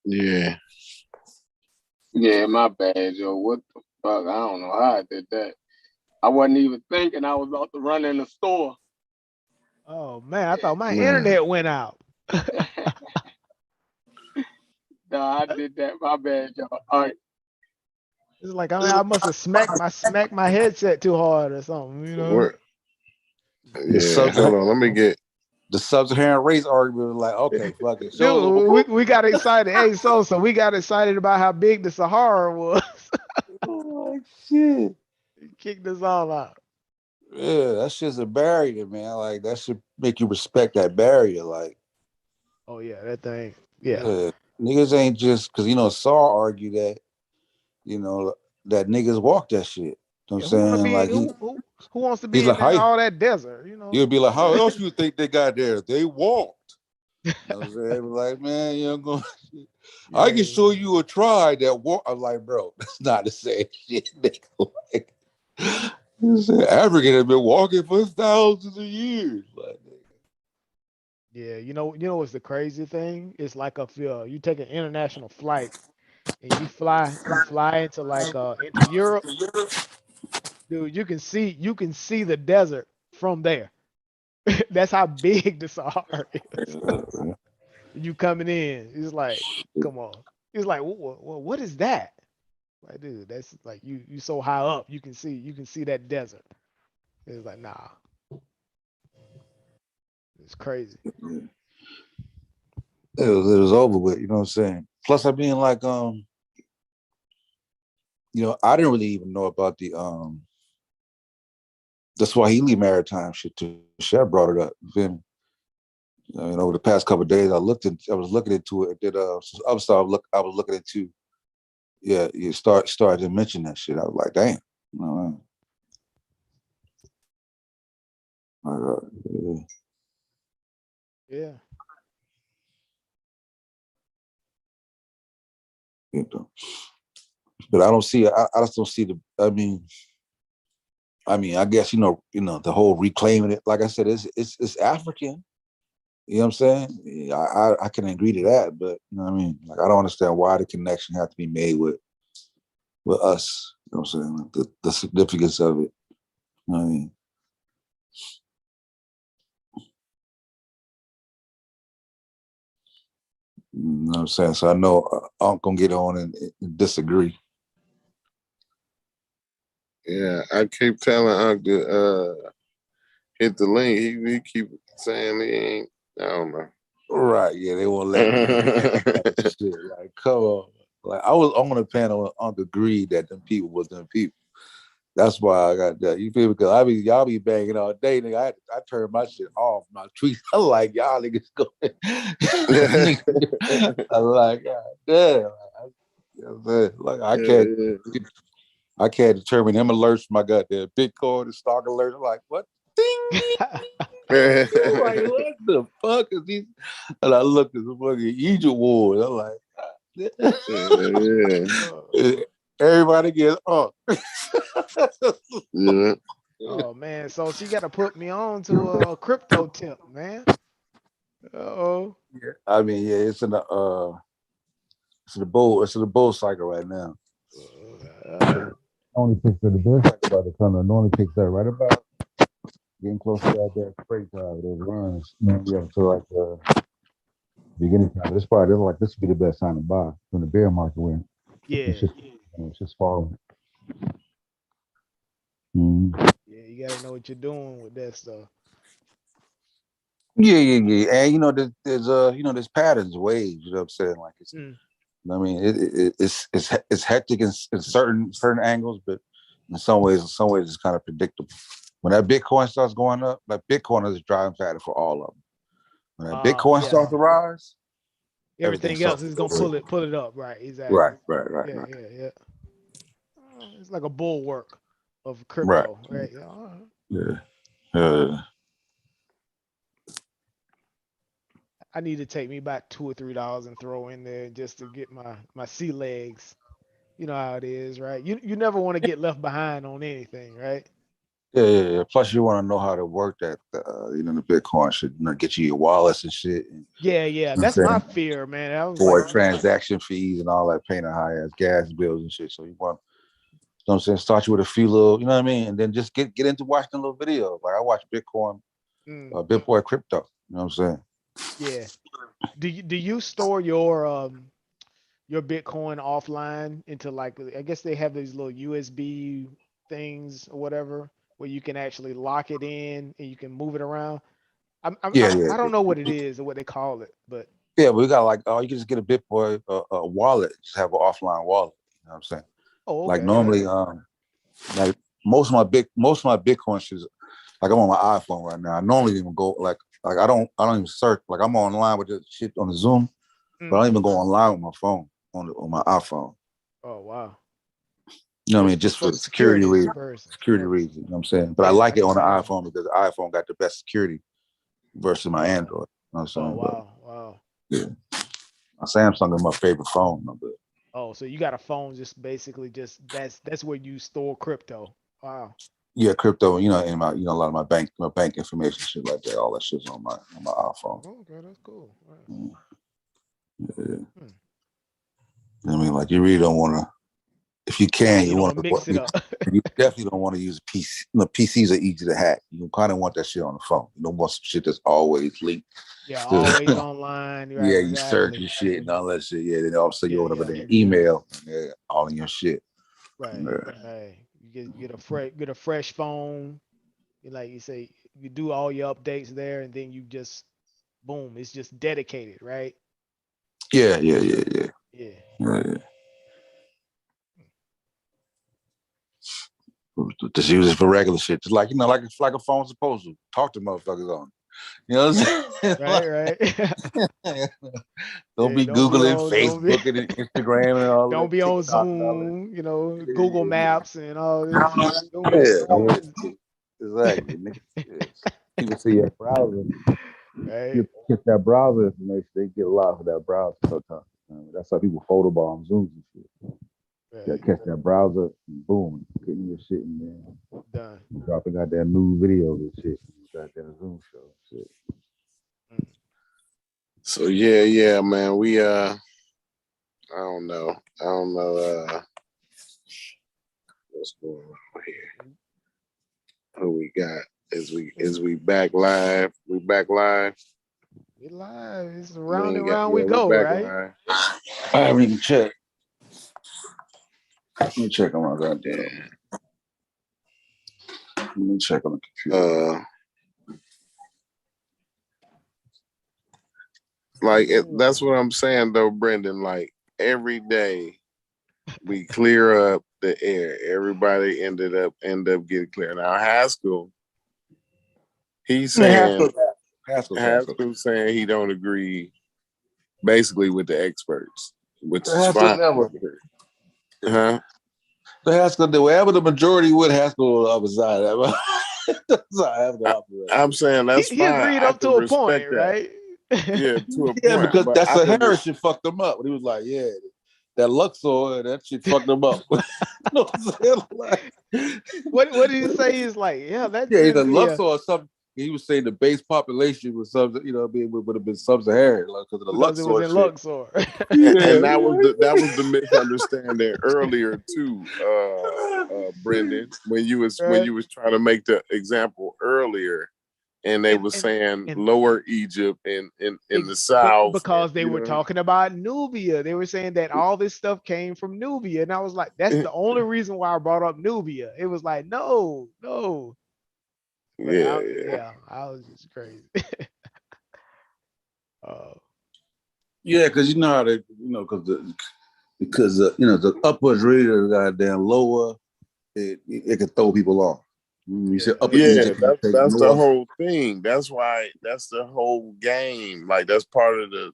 Yeah. Yeah, my bad, Joe. What the fuck? I don't know how I did that. I wasn't even thinking I was about to run in the store. Oh man, I thought my Man. internet went out. No, I did that. My bad, Joe. All right. It's like I must have smacked my headset too hard or something, you know. What? The Yeah. Hold sub on. Let me get. the sub-Saharan race argument was like, okay, fuck it. So Dude, we got excited. Hey, so we got excited about how big the Sahara was. oh, shit. It kicked us all out. Yeah, that's just a barrier, man. Like that should make you respect that barrier. Like, Oh yeah, that thing. Yeah. yeah, niggas ain't just because Saw argue that you know that niggas walk that shit. You know what I'm Yeah, who wanna saying? be Like who wants to he's be like, in how all that desert, you know? you'll be like, how else you think they got there? They walked. You know what I'm saying? Like, man, you know, I can Yeah. show you a tribe that walk. I'm like, bro, that's not the same shit. Nigga. Like, African has been walking for thousands of years. Like, Yeah, you know what's the crazy thing? It's like if you take an international flight and you fly into into Europe, dude, you can see the desert from there. That's how big the Sahara is. You coming in, it's like, come on. It's like, what is that? Like, dude, that's like you so high up, you can see that desert. It's like, nah, it's crazy. it was over with. You know what I'm saying? Plus, I mean, like, I didn't really even know about the Swahili maritime shit too. Shit brought it up. You feel me? Over the past couple of days, I was looking into it. Did some other stuff I was looking into. Yeah, you started to mention that shit. I was like, damn. Uh, yeah. Yeah. You know. But I don't see. I just don't see the. I guess the whole reclaiming it. Like I said, it's African. You know what I'm saying? Yeah, I can agree to that, but you know what I mean. Like I don't understand why the connection had to be made with us. You know what I'm saying? Like the significance of it. You know what I mean? You know what I'm saying? So I know I'm gonna get on and disagree. Yeah. I keep telling Unc to hit the link. He keep saying he ain't. I don't know. Right? Yeah, they won't let me. Shit, like come on. Like I was on the panel when Uncle agreed that them people was them people. That's why I got that. You feel me? Because y'all be banging all day, nigga. I turned my shit off. My tweets. I'm like, y'all niggas go. I'm like, God damn. Like I can't. Yeah, I can't determine them alerts from my goddamn Bitcoin and stock alerts. I'm like, what? Ding, ding, yeah. ding. Like, what the fuck is these? And I looked at the fucking Egypt wars. I'm like, Oh, everybody gets up. Yeah. oh man, so she got to put me on to a crypto tip, man. Oh, I mean, yeah, it's in the bull cycle right now. Only picks the best cycle about to come. It normally picks that right about getting close to that spring time. Those runs, yeah, so like beginning time. This would be the best time to buy when the bear market win. It's yeah, just falling. Mm. yeah. You got to know what you're doing with that stuff. Yeah. And there's patterns, waves. You know what I'm saying? Like Mm. it's hectic in certain angles, but in some ways it's kind of predictable. When that Bitcoin starts going up, like Bitcoin is a driving factor for all of them. When that Bitcoin Yeah. starts to rise, everything Everything else starts to is go gonna with it. pull it up, right? Exactly. Right. Yeah. It's like a bulwark of Right. crypto, right? Yeah. All right. Yeah. Uh, I need to take me about $2 or $3 and throw in there just to get my sea legs. You know how it is, right? You never want to get left behind on anything, right? Yeah. Plus, you want to know how to work that, the Bitcoin should, get you your wallets and shit. And, Yeah. I'm That's my saying, fear, man. I was like, for transaction fees and all that, paying the high ass gas bills and shit. So you want, I'm saying, start you with a few little, you know what I mean, and then just get into watching little videos. Like I watch Bitcoin, Bitboy Crypto. You know what I'm saying? yeah. Do you store your Bitcoin offline into like, I guess they have these little USB things or whatever where you can actually lock it in and you can move it around. I don't know what it is or what they call it, but Yeah, but we got like, you can just get a Bitboy a wallet, just have an offline wallet. You know what I'm saying? oh, Like okay. normally, like most of my Bitcoin shit, like I'm on my iPhone right now. I normally even go like I don't even search. Like I'm online with this shit on the Zoom, but I don't even go online with my phone on my iPhone. Oh, wow. You know what I mean? Just for the security reason. Security Purpose. reason. You know what I'm saying? But I Yeah, like I it can on the see that. iPhone because the iPhone got the best security versus my Android. You know what I'm Oh, saying? wow. But yeah, my Samsung is my favorite phone. But Oh, so you got a phone just basically just that's where you store crypto. Wow. yeah, crypto, and my, a lot of my bank information, shit like that, all that shit's on my iPhone. Oh, okay, that's cool. Wow. Yeah. I mean, like you really don't want to. If you can, You you don't want want to mix it up. you definitely don't want to use a PC. PCs are easy to hack. You kind of want that shit on the phone. You don't want some shit that's always linked. Yeah, always online. Right, Yeah, you search exactly. your shit and all that shit. Yeah, then all of a sudden you open up Yeah. an email, and all in your shit. Right. Yeah. Right. You get a fresh phone. Like you say, you do all your updates there, and then you just boom, it's just dedicated, right? Yeah. Yeah. Just use it for regular shit. Just like like it's like a phone's supposed to talk to motherfuckers on. You know what I'm saying? Right. Don't Yeah, be Googling, Facebook, and Instagram, and all don't that be on TikTok and all that. Zoom, Google Maps and all this. Exactly. People see your browser. Right. Get that browser information. They get a lot of that browser sometimes. That's how people photobomb Zooms and shit. Right. Catch that browser, and boom, getting your shit in there. Done. Dropping out that new videos and shit. Got that Zoom show shit. So yeah, man. We I don't know. What's going on here. Who we got? Is we back live? We back live? We live. It's We round and ain't got, round we yeah, we go, back right? live. I haven't even checked. Let me check on my goddamn. Let me check on the computer. Like that's what I'm saying though, Brendan. Like every day we clear up the air. Everybody end up getting clear. Now Haskell, he's saying Haskell saying he don't agree basically with the experts, which is fine. Huh? The Haskell, wherever the majority would, Haskell on the other side. I'm saying that's he fine. agreed I up can to a point, respect that. right? Yeah, to a point. Yeah, because but that Sahara shit fucked him up. But he was like, yeah, that Luxor, that shit fucked him up. You know what I'm saying? Like, what did he say? He's like, yeah, that's yeah, the really Luxor or something. He was saying the base population was some, would have been sub-Saharan because of the because it was Luxor in shit. Luxor. And that was the misunderstanding earlier too, Brendan, when you was trying to make the example earlier, and they were saying Lower Egypt in the south because they were talking about Nubia. They were saying that all this stuff came from Nubia, and I was like, that's the only reason why I brought up Nubia. It was like, no. But I was just crazy. Yeah, because you know how they, because the upwards reader goddamn lower, it can throw people off. You said upper Egypt, that's the whole thing. That's why that's the whole game. Like that's part of the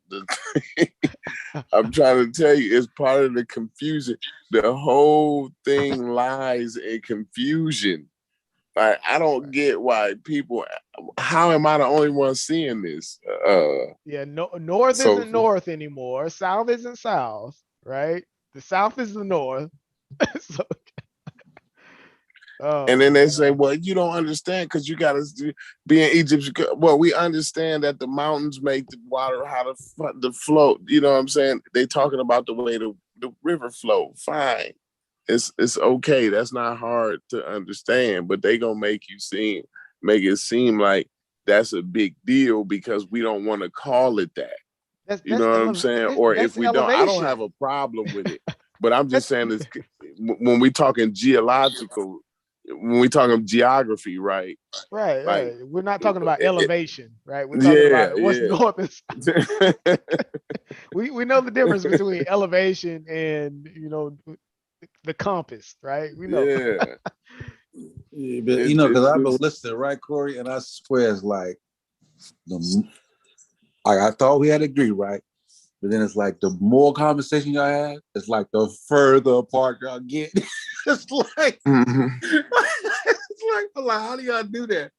I'm trying to tell you, it's part of the confusion. The whole thing lies in confusion. Like I don't get why people. How am I the only one seeing this? North isn't north anymore. South isn't south, right? The south is the north. So, Oh And then they man. say, well, you don't understand because you got to be in Egypt. Well, we understand that the mountains make the water how to flow. You know what I'm saying? They talking about the way the river flow. Fine. It's okay. That's not hard to understand, but they gonna make it seem like that's a big deal because we don't want to call it that. You know what I'm saying? Or That's if we don't, I don't elevation. have a problem with it. But I'm just That's saying this when we talking geological, when we talking geography, right? right, Like, right. We're not talking about elevation, right? We're talking yeah, about what's yeah, north and south. We know the difference between elevation and the compass, right? We know. yeah. Yeah, but because It's I've been just listening, right, Corey, and I swear it's like I thought we had to agree, right? But then it's like the more conversation y'all have, it's like the further apart y'all get. it's like, mhm. it's like, how do y'all do that?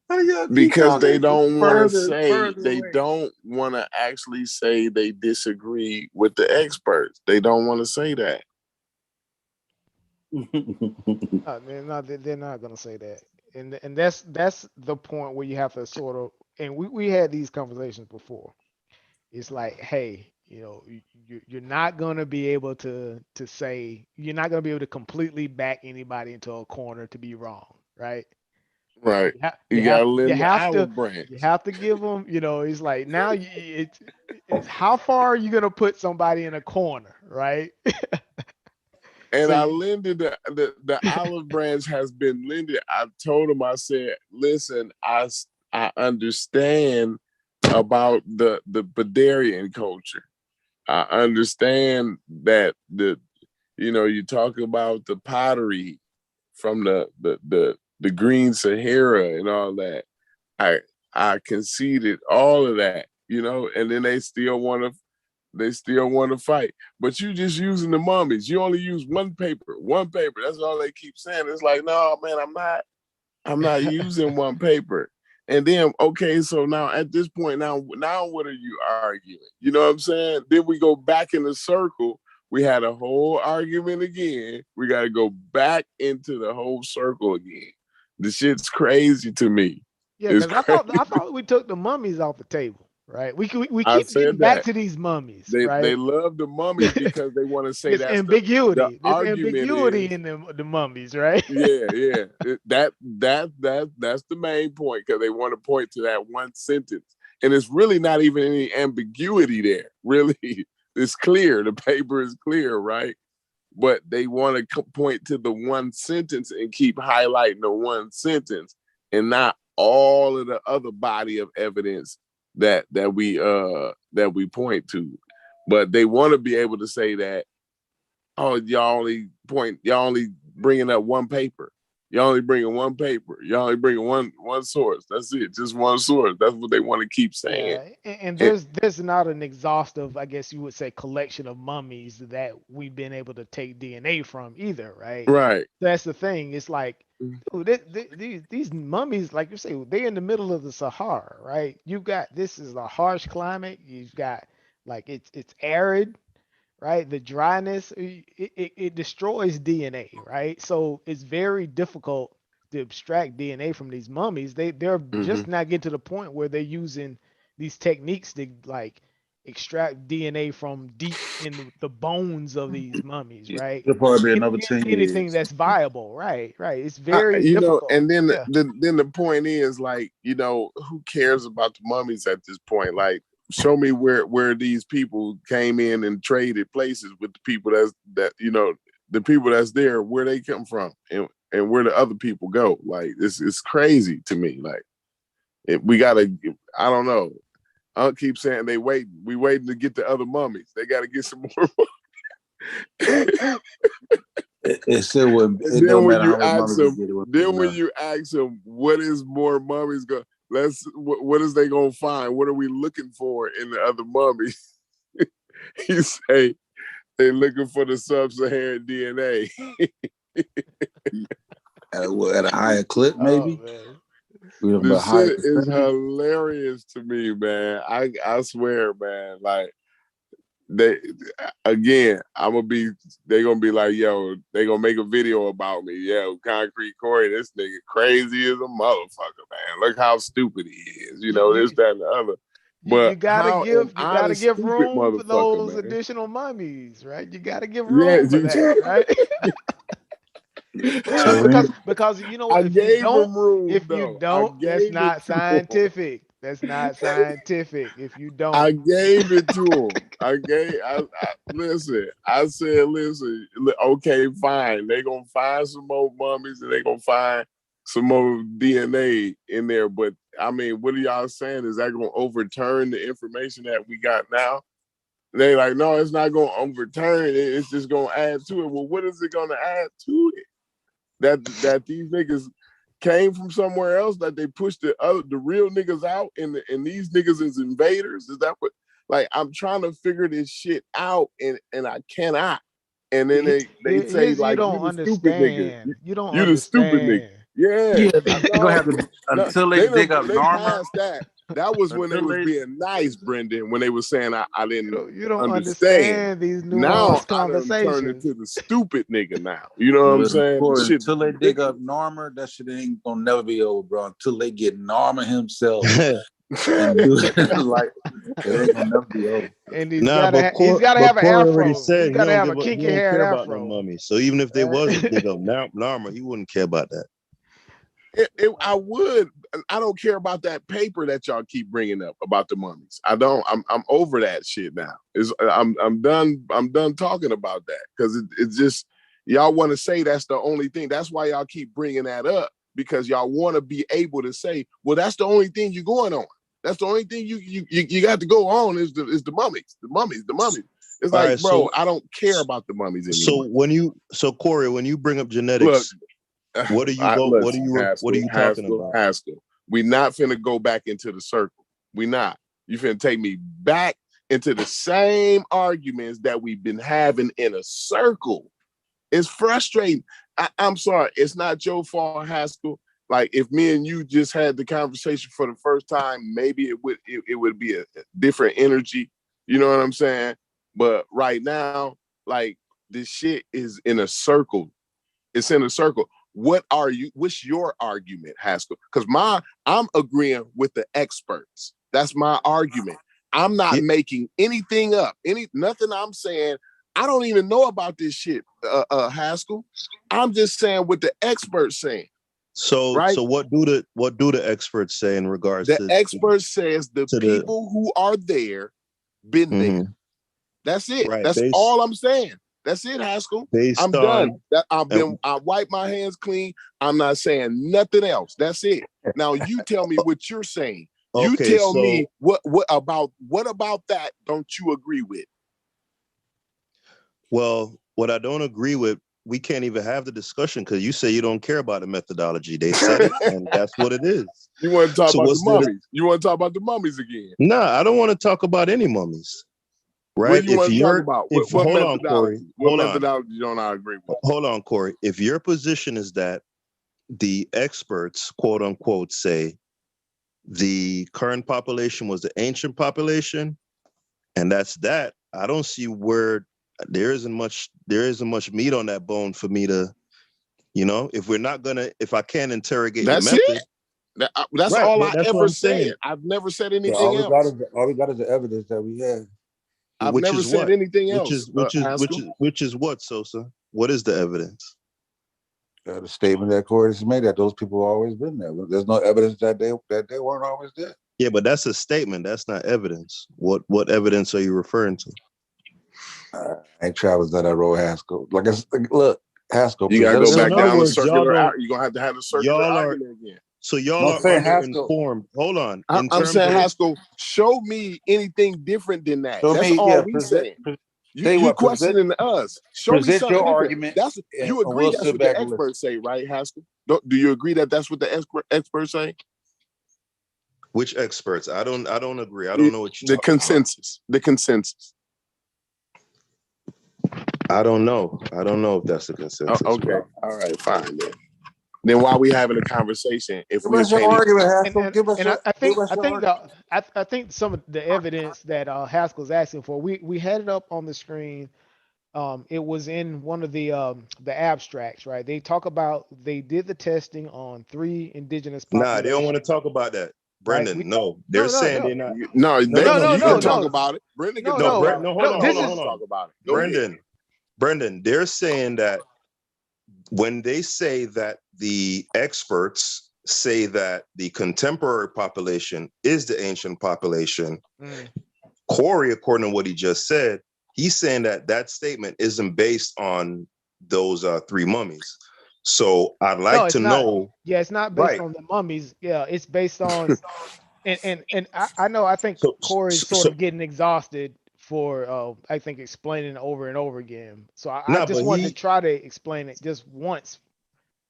How do y'all keep Because talking they don't want to further, say further they away? don't want to actually say they disagree with the experts. They don't want to say that. They're not gonna say that, and that's the point where you have to sort of. And we had these conversations before. It's like, hey, you're not gonna be able to say you're not gonna be able to completely back anybody into a corner to be wrong, right? Right. You have you You got have to you lend the have to olive branch. you have to give them. It's like now it's how far are you gonna put somebody in a corner, right? And So I lended the olive branch has been lended. I told him, I said, listen, I understand about the Badarian culture. I understand that you talk about the pottery from the Green Sahara and all that. I I conceded all of that, and then they still want to fight. But you just using the mummies. You only use one paper. One paper. That's all they keep saying. It's like, no, man, I'm not using one paper. And then, okay, so now at this point, now what are you arguing? You know what I'm saying? Then we go back in the circle. We had a whole argument again. We got to go back into the whole circle again. The shit's crazy to me. yeah, It's because I crazy. thought I thought we took the mummies off the table, right? We I keep getting said back that. to these mummies, They right? love the mummies because they want to say There's that's the ambiguity. There's argument ambiguity is in the mummies, right? yeah. That's the main point because they want to point to that one sentence, and it's really not even any ambiguity there. Really, it's clear. The paper is clear, right? But they want to point to the one sentence and keep highlighting the one sentence, and not all of the other body of evidence that we point to. But they want to be able to say that, oh, y'all only bringing up one paper. Y'all only bringing one paper. Y'all only bringing one source. That's it. Just one source. That's what they want to keep saying. Yeah, and And, there's not an exhaustive, I guess you would say, collection of mummies that we've been able to take DNA from either, right? right. That's the thing. It's like, dude, these mummies, like you say, they're in the middle of the Sahara, right? This is a harsh climate. You've got like it's arid, right? The dryness, it destroys DNA, right? So it's very difficult to abstract DNA from these mummies. They're Mm-hmm. just not getting to the point where they're using these techniques to like extract DNA from deep in the bones of these mummies, right? It'll probably be another 10 Anything years. that's viable, right? Right. It's very And difficult. then Yeah. the point is, like, who cares about the mummies at this point? Like, show me where these people came in and traded places with the people the people that's there, where they come from, and where the other people go. Like, it's crazy to me. Like, we gotta, I don't know. I'll keep saying we waiting to get the other mummies. They got to get some more. It still wouldn't. And It then don't when matter you how many ask mummies we them, get. It wouldn't be enough. what is more mummies go? What is they gonna find? What are we looking for in the other mummies? You say they looking for the sub-Saharan DNA. At a higher clip, Oh maybe. man. We have The a higher shit is percentage. hilarious to me, man. I swear, man. Like, they again, they gonna be like, yo, they gonna make a video about me. Yo, Concrete Corey, this nigga crazy as a motherfucker, man. Look how stupid he is. You know, this, that, and the other. You But gotta how am give I the stupid room for motherfucker, those man? additional mummies, right? You gotta give Yeah, room for that, right? So when you, because you know I what, gave him room if you though. I don't, that's gave it not to him. scientific. That's not scientific if you don't. I gave it to him. I listen. I said, listen. Okay, fine. They gonna find some more mummies and they gonna find some more DNA in there. But I mean, what are y'all saying? Is that gonna overturn the information that we got now? They like, no, it's not gonna overturn it. It's just gonna add to it. Well, what is it gonna add to it? That these niggas came from somewhere else, that they pushed the real niggas out, and these niggas is invaders. Is that what? Like, I'm trying to figure this shit out, and I cannot. And then they say You like, you don't the stupid nigga. understand. You don't You the stupid nigga. understand. Yeah, Yeah, I they're gonna know. have to No, until they dig up they Narmer. passed that. That was when they Until was they being nice, Brendan, when they was saying I didn't You don't understand. understand these Now nuanced I done turned conversations. into the stupid nigga now. You know what I'm well, saying? boy, This shit until they dig ridiculous. up Narmer, that shit ain't gonna never be over, bro. Until they get Narmer himself and do it like it ain't gonna never be over. And Nah, but he's gotta have an Corey already afro. He's said gotta have a he kinky don't haired care about no afro. mummies. So even if they was a Right? dig up Narmer, he wouldn't care about that. I would. I don't care about that paper that y'all keep bringing up about the mummies. I don't. I'm over that shit now. I'm done. I'm done talking about that because it's just y'all want to say that's the only thing. That's why y'all keep bringing that up, because y'all want to be able to say, well, that's the only thing you're going on. That's the only thing you got to go on is the mummies, the mummies, the mummies. It's All like, right, bro, I don't care about the mummies anymore. So Corey, when you bring up Look, genetics, what are you talking about? Haskell. We not finna go back into the circle. We not. You finna take me back into the same arguments that we've been having in a circle. It's frustrating. I'm sorry. It's not your fault, Haskell. Like, if me and you just had the conversation for the first time, maybe it would be a different energy. You know what I'm saying? But right now, like, this shit is in a circle. It's in a circle. What's your argument, Haskell? Because I'm agreeing with the experts. That's my argument. I'm not making anything up. Nothing I'm saying. I don't even know about this shit, Haskell. I'm just saying what the experts saying. So right? so what do the experts say in regards The to expert says the to people who are there been there. That's it. Right, That's all I'm saying. That's it, Haskell. I'm based done. on I wiped my hands clean. I'm not saying nothing else. That's it. Now you tell me what you're saying. You okay, tell so me what about that don't you agree with? well, what I don't agree with, we can't even have the discussion because you say you don't care about the methodology. They said it, and that's what it is. You want to talk So about the what's there mummies? You want to talk about the mummies again? Nah, I don't want to talk about any mummies. What Right? do you want to talk about? What Hold on, methodology? Corey. What methodology don't I agree with? Hold on, Corey. If your position is that the experts, quote unquote, say the current population was the ancient population, and that's that, I don't see where there isn't much meat on that bone for me to, if I can't interrogate the That's method. it. That's Right, all but I that's what ever I'm saying. said. I've never said So anything else. all we got is the evidence that we have. I've Which never is said what? anything Which else. is what, Sosa? What is the evidence? The statement that Corey has made that those people have always been there. There's no evidence that they weren't always there. Yeah, but that's a statement. That's not evidence. What evidence are you referring to? I ain't traveled down that road, Haskell. Look, Haskell. You gotta go So back in other down the words, circular. You're gonna have to have the circular argument again. So y'all No, I'm are saying Haskell. underinformed. Hold on. I'm saying, Haskell, show me anything different than that. So That's me, all yeah, we saying. tell you You what, questioning us. Show me present something your different. argument. You agree we'll that's sit what back the and listen. experts say, right, Haskell? Do you agree that that's what the experts say? Which experts? I don't agree. I don't know what you're The talking consensus. The consensus. about. I don't know. I don't know if that's the consensus. Okay. Bro. All right. Fine then. then why we having a conversation if Give we us your can't? argument, And Haskell. and, Give us and your I give think us I your think argument. I think some of the evidence that Haskell's asking for, we had it up on the screen. It was in one of the abstracts, right? They talk about they did the testing on 3 indigenous Nah, they don't want to populations, talk about that, right? Brendan. No, they're No, no, saying no, they're not. No, No, no, they no. no, you You no, can can talk no, about it. Brendan can no, talk no, no, about Brent. it. No, hold no. on, Haskell hold This on, is wants hold to on. talk about it. Go ahead. Brendan, they're saying that when they say that the experts say that the contemporary population is the ancient population, mm, Corey, according to what he just said, he's saying that that statement isn't based on those 3 mummies. So I'd no, like it's to not. know, Yeah, it's not based right? on the mummies. Yeah, it's based on and I know I think So, Corey's sort so of getting exhausted for I think explaining over and over again. So I nah, just but wanted to try to explain it just once.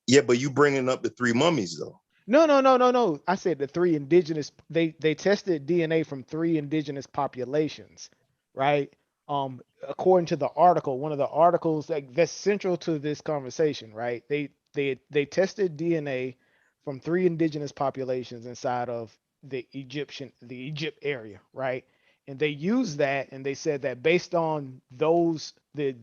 yeah, but you bringing up the 3 mummies though. No, no, no, no, no. I said the 3 indigenous. They tested DNA from 3 indigenous populations, right? According to the article, one of the articles that's central to this conversation, right? They tested DNA from 3 indigenous populations inside of the Egypt area, right? And they used that, and they said that based on those the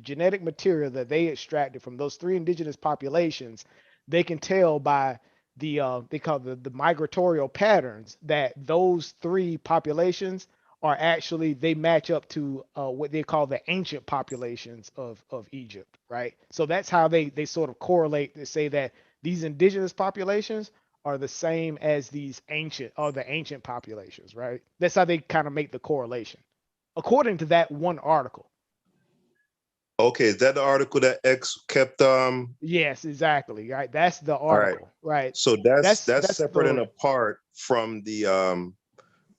genetic material that they extracted from those 3 indigenous populations, they can tell by they call the migratorial patterns that those 3 populations are actually they match up to what they call the ancient populations of Egypt, right? So that's how they sort of correlate to say that these indigenous populations are the same as these ancient populations, right? That's how they kind of make the correlation, according to that one article. Okay, is that the article that X kept? Yes, exactly. Right. That's the All right. article. Right. So that's That's separate and the apart from the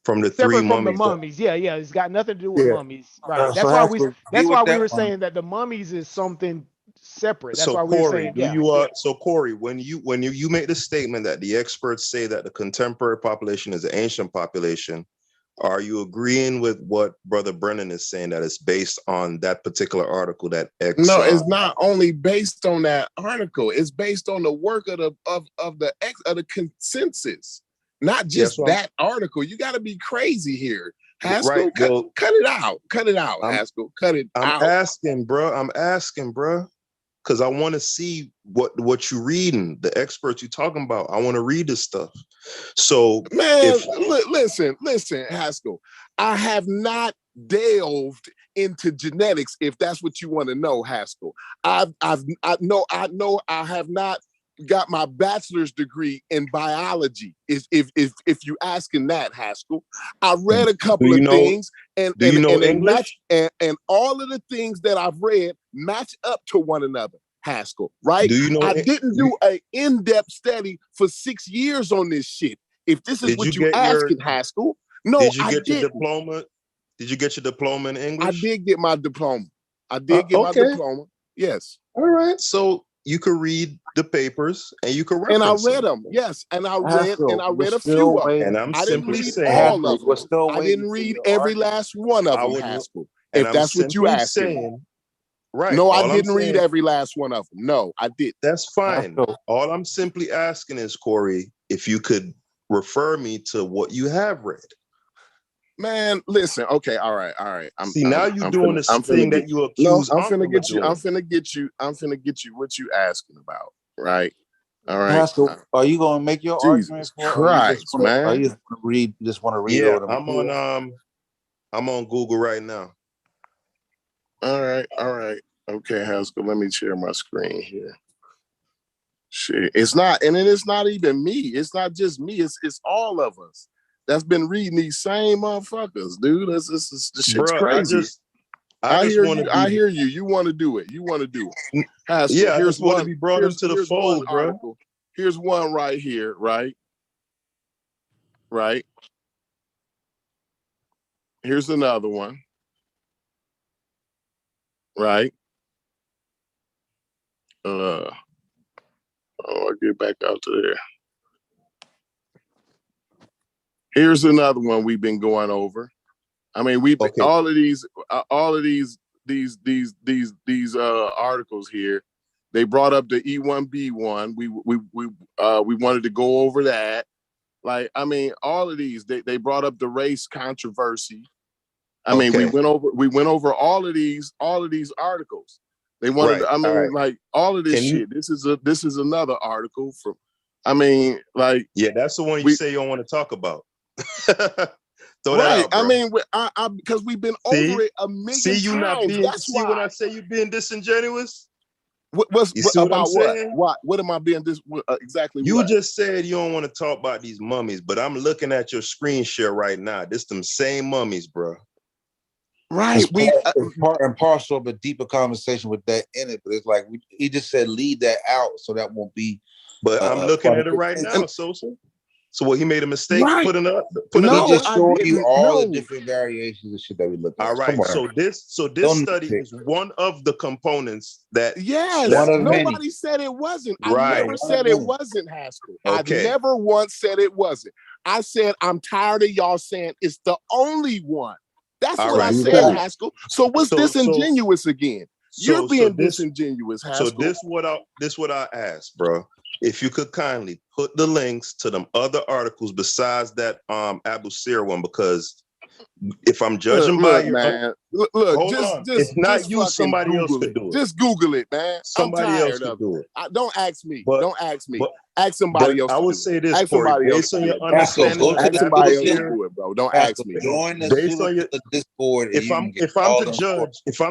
3 separate from the mummies. mummies. Yeah, yeah. It's got nothing to do with Yeah. mummies. Right. So Haskell, be That's why with we that were one. saying that the mummies is something separate. That's So why we were Corey, saying, yeah, yeah. so Corey, when you make the statement that the experts say that the contemporary population is the ancient population, are you agreeing with what Brother Brennan is saying, that it's based on that particular article that X? No, it's not only based on that article. It's based on the work of the consensus, not just Yes, that article. You got to be crazy here, right. Haskell. Well, Cut it out. Cut it out, I'm Haskell. Cut it I'm out. asking, bro. I'm asking, bro, because I want to see what you reading, the experts you talking about. I want to read this stuff. So Man, if listen, Haskell. I have not delved into genetics, if that's what you want to know, Haskell. I know I have not got my bachelor's degree in biology. If you asking that, Haskell, I read a do couple you of know things, and do you know they match, English? and all of the things that I've read match up to one another. Haskell, right? Do you know? I didn't do an in-depth study for 6 years on this shit. If this is Did you what you get your asking, Haskell, no, Did you I get your didn't. diploma? Did you get your diploma in I English? did get my diploma. I did get my Okay. diploma. Yes. All right. So you could read the papers and you could And I reference read them. them. Yes. And I Haskell, we're read a still few of them. And waiting. I'm I didn't simply read saying, all Haskell, of we're them. still I waiting didn't for read your every argument. last one of I them, would, Haskell, and if I'm that's what you simply asking me. saying, right. No, I All I'm didn't read saying, every last one of them. No, I didn't. that's fine. Haskell, All I'm simply asking is, Corey, if you could refer me to what you have read. Man, listen. Okay, all right. See, now you're doing this I'm finna thing get. that you No, accuse I'm finna Uncle of get you. I'm doing. finna get you. I'm finna get you what you asking about. Right. All right. Haskell, are you going to make your argument Jesus for, or you just Christ, want to, or man. you just want to read, Yeah, over the material? I'm on Google right now. All right. All right. Okay, Haskell. Let me share my screen here. Shit. It's not, and then it's not even me. It's not just me. It's all of us that's been reading these same motherfuckers, dude. This shit's Bro, crazy. I I just hear want to you. I be, hear you. You want to do it. You want to do it. Haskell, yeah, I just want to be brought into the here's one fold, bro. article. Here's one right here, right? Right. Here's another one, right? Oh, I get back out to there. Here's another one we've been going over. I mean, Okay. all of these articles here They brought up the E1B1. We wanted to go over that. Like, I mean, all of these. They brought up the race controversy. I mean, we went over all of these articles. They wanted. Right. I mean, right. like all of this shit. This is another article from. I mean, like, Yeah, that's the one you say you don't want to talk about. Throw that right. out, bro. I mean, because we've been over it a million See, you not times. being. That's see why. when I say you being disingenuous. What's You see what I'm about saying? What am I being exactly? You what? just said you don't want to talk about these mummies, but I'm looking at your screen share right now. This them same mummies, bro. Right. It's part and parcel of a deeper conversation with that in it, but it's like he just said leave that out so that won't be. But I'm looking at it right now, Sosa. So what, he made a mistake putting up? No, just I showing you didn't. all No. the different variations of shit that we look at. All right. So this study is one of the components that. Yes. One of Nobody many. said it wasn't. Right. I never said it wasn't, Haskell. Okay. I never once said it wasn't. I said I'm tired of y'all saying it's the only one. That's All what right. I said, Haskell. So what's disingenuous again? You're being disingenuous, Haskell. So this what I asked, bro. If you could kindly put the links to them other articles besides that Abu Sir one, because if I'm judging by your man, look, just if not you, fucking somebody else Google could it. do it. Just Google it, man. Somebody I'm else tired could of do it. it. Don't ask me. But, Don't ask me. But, ask somebody else. I would say this, Corey, based on your understanding of ask the somebody Abu else to Sir, do it, bro. Don't ask me. Join the based on your Discord. If I'm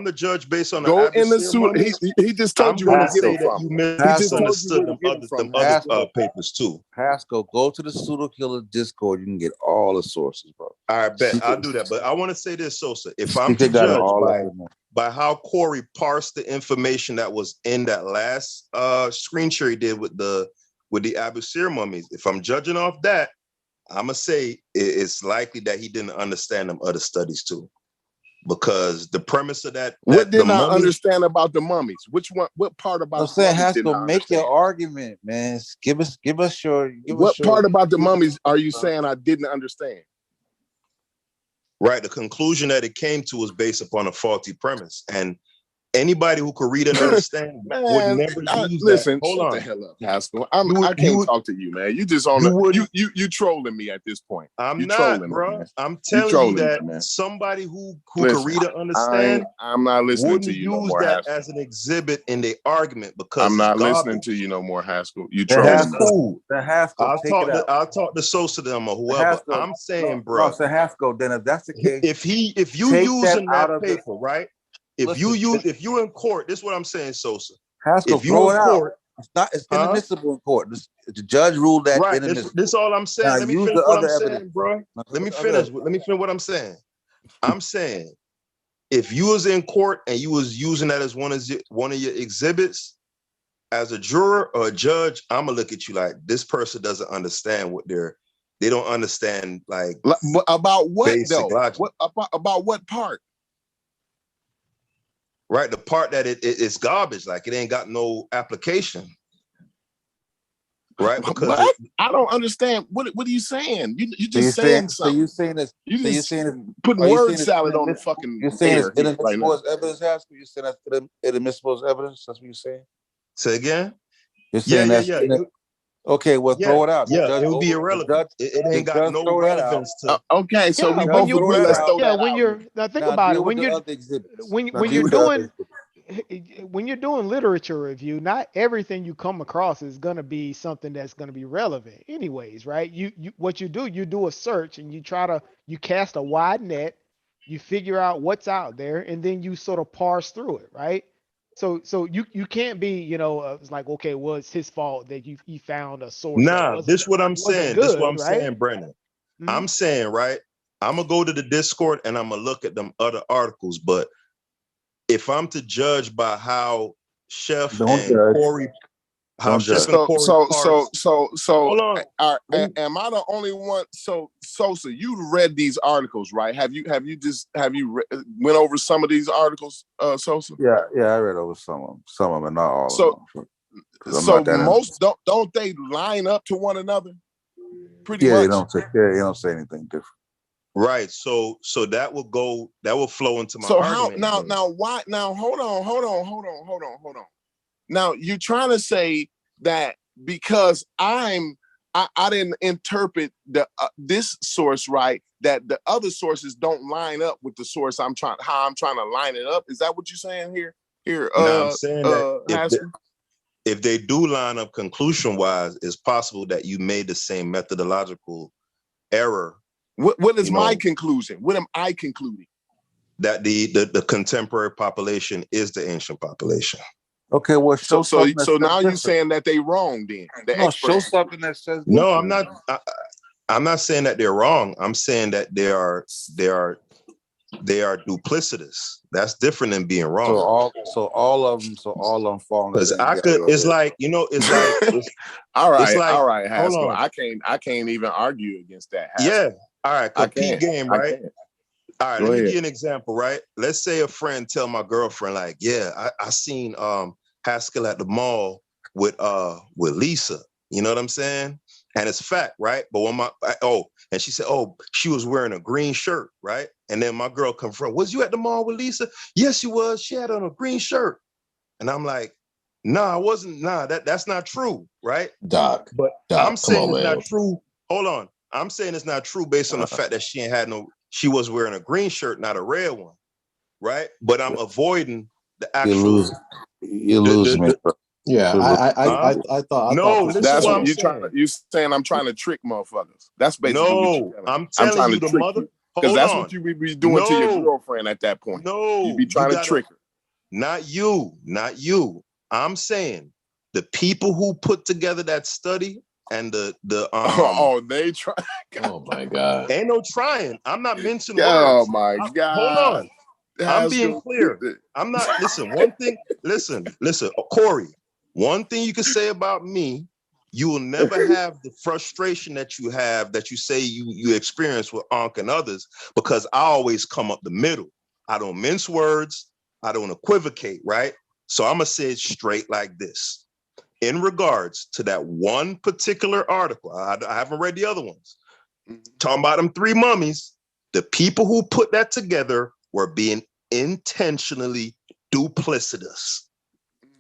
the judge based on go the in the Sir suit. mummies, He just told I'm you where gonna to get say them that from. you He just told you where misunderstood to get them from. other papers too. Haskell, go to the Pseudo Killer Discord. You can get all the sources, bro. I bet I'll do that. But I want to say this, Sosa. If I'm They to got it judge all by how Corey parsed the information that was in that last screen share he did with the Abu Sir mummies, if I'm judging off that, I'm gonna say it's likely that he didn't understand them other studies too, because the premise of that what did the I mummies, understand about the mummies? Which one? What part about I'm the saying, mummies didn't I Haskell, make understand? your argument, man. Give us your. What part about the mummies are you saying I didn't understand? right? The conclusion that it came to was based upon a faulty premise, and anybody who could read and understand would never use listen, that. Hold shut on, the hell up, Haskell. I can't talk to you, man. You just on you trolling me at this point. I'm you not, trolling bro. me, man. I'm telling you that me, man. somebody who Listen, could read and understand I'm not listening wouldn't to you no use more, that Haskell. as an exhibit in their argument because I'm not it's listening garbage. to you no more, Haskell. You That's trolling me. cool. Haskell, I'll talk to Sosa them or whoever. Haskell, I'm saying, bro. So Haskell, then if that's the case, if you using that paper, right? If you in court, this is what I'm saying, Sosa. Haskell, if you in court, it's inadmissible in court. The judge ruled that inadmissible. This all I'm saying. Now, let me finish what I'm saying, bro. Let me finish what I'm saying. I'm saying if you was in court and you was using that as one of your exhibits as a juror or a judge, I'm gonna look at you like this person doesn't understand they don't understand like about what basic though? logic. What about what part? Right, the part that it's garbage, like it ain't got no application. Right, because what? I don't understand. What are you saying? You just saying something. So you saying this? You just saying putting word salad on the fucking. You're saying it's inadmissible as evidence, Haskell? You're saying that's inadmissible as evidence? That's what you're saying? Say again? You're saying okay, well, throw it out. Yeah, it would be irrelevant. It ain't got no relevance to. Okay, so we both agree. Let's throw that out. When you're now think about it. When you're doing literature review, not everything you come across is going to be something that's going to be relevant, anyways, right? You what you do a search and you cast a wide net, you figure out what's out there, and then you sort of parse through it, right? So you can't be, it's like, okay, well, it's his fault that he found a source. Nah, this what I'm saying. This what I'm saying, Brennan. Mm-hmm. I'm saying, right? I'm gonna go to the Discord and I'm gonna look at them other articles. But if I'm to judge by how Chef and Corey, hold on. Am I the only one? So Sosa, you read these articles, right? Have you went over some of these articles, Sosa? Yeah, I read over some of them, not all of them. So most don't they line up to one another? Pretty much. They don't say anything different. Right. So that will flow into my argument. Now why? Now hold on. Now you're trying to say that because I didn't interpret this source right, that the other sources don't line up with the source how I'm trying to line it up. Is that what you're saying here? Now I'm saying that Haskell? if they do line up conclusion wise, it's possible that you made the same methodological error. What is my conclusion? What am I concluding? That the contemporary population is the ancient population. Okay, well, so now you're saying that they wrong then. No, show something that says different. No, I'm not. I'm not saying that they're wrong. I'm saying that they are duplicitous. That's different than being wrong. So all of them fall. Because it's like, all right, it's like, all right, Haskell. hold on. I can't even argue against that, Haskell. Yeah. All right, compete game, right? All right, let me give you an example, right? Let's say a friend tell my girlfriend, like, yeah, I seen Haskell at the mall with Lisa. You know what I'm saying? And it's fact, right? But when and she said, oh, she was wearing a green shirt, right? And then my girl confront, was you at the mall with Lisa? Yes, she was. She had on a green shirt. And I'm like, nah, I wasn't. Nah, that's not true, right? Doc, I'm saying it's not true. Hold on. I'm saying it's not true based on the fact that she was wearing a green shirt, not a red one, right? But I'm avoiding the actual. You lose me. Yeah, I thought. No, that's what I'm saying. You're saying I'm trying to trick motherfuckers. That's basically what you're telling. I'm telling you, the mother. Because that's what you would be doing to your girlfriend at that point. No, you'd be trying to trick her. Not you. I'm saying the people who put together that study and they try. Oh my God. Ain't no trying. I'm not mentioning words. Oh my God. Hold on. I'm being clear. I'm not. Listen. One thing. Listen. Corey. One thing you can say about me, you will never have the frustration that you have, that you say you experience with Ankh and others, because I always come up the middle. I don't mince words. I don't equivocate, right? So I'm going to say it straight like this. In regards to that one particular article, I haven't read the other ones, talking about them 3 mummies, the people who put that together were being intentionally duplicitous.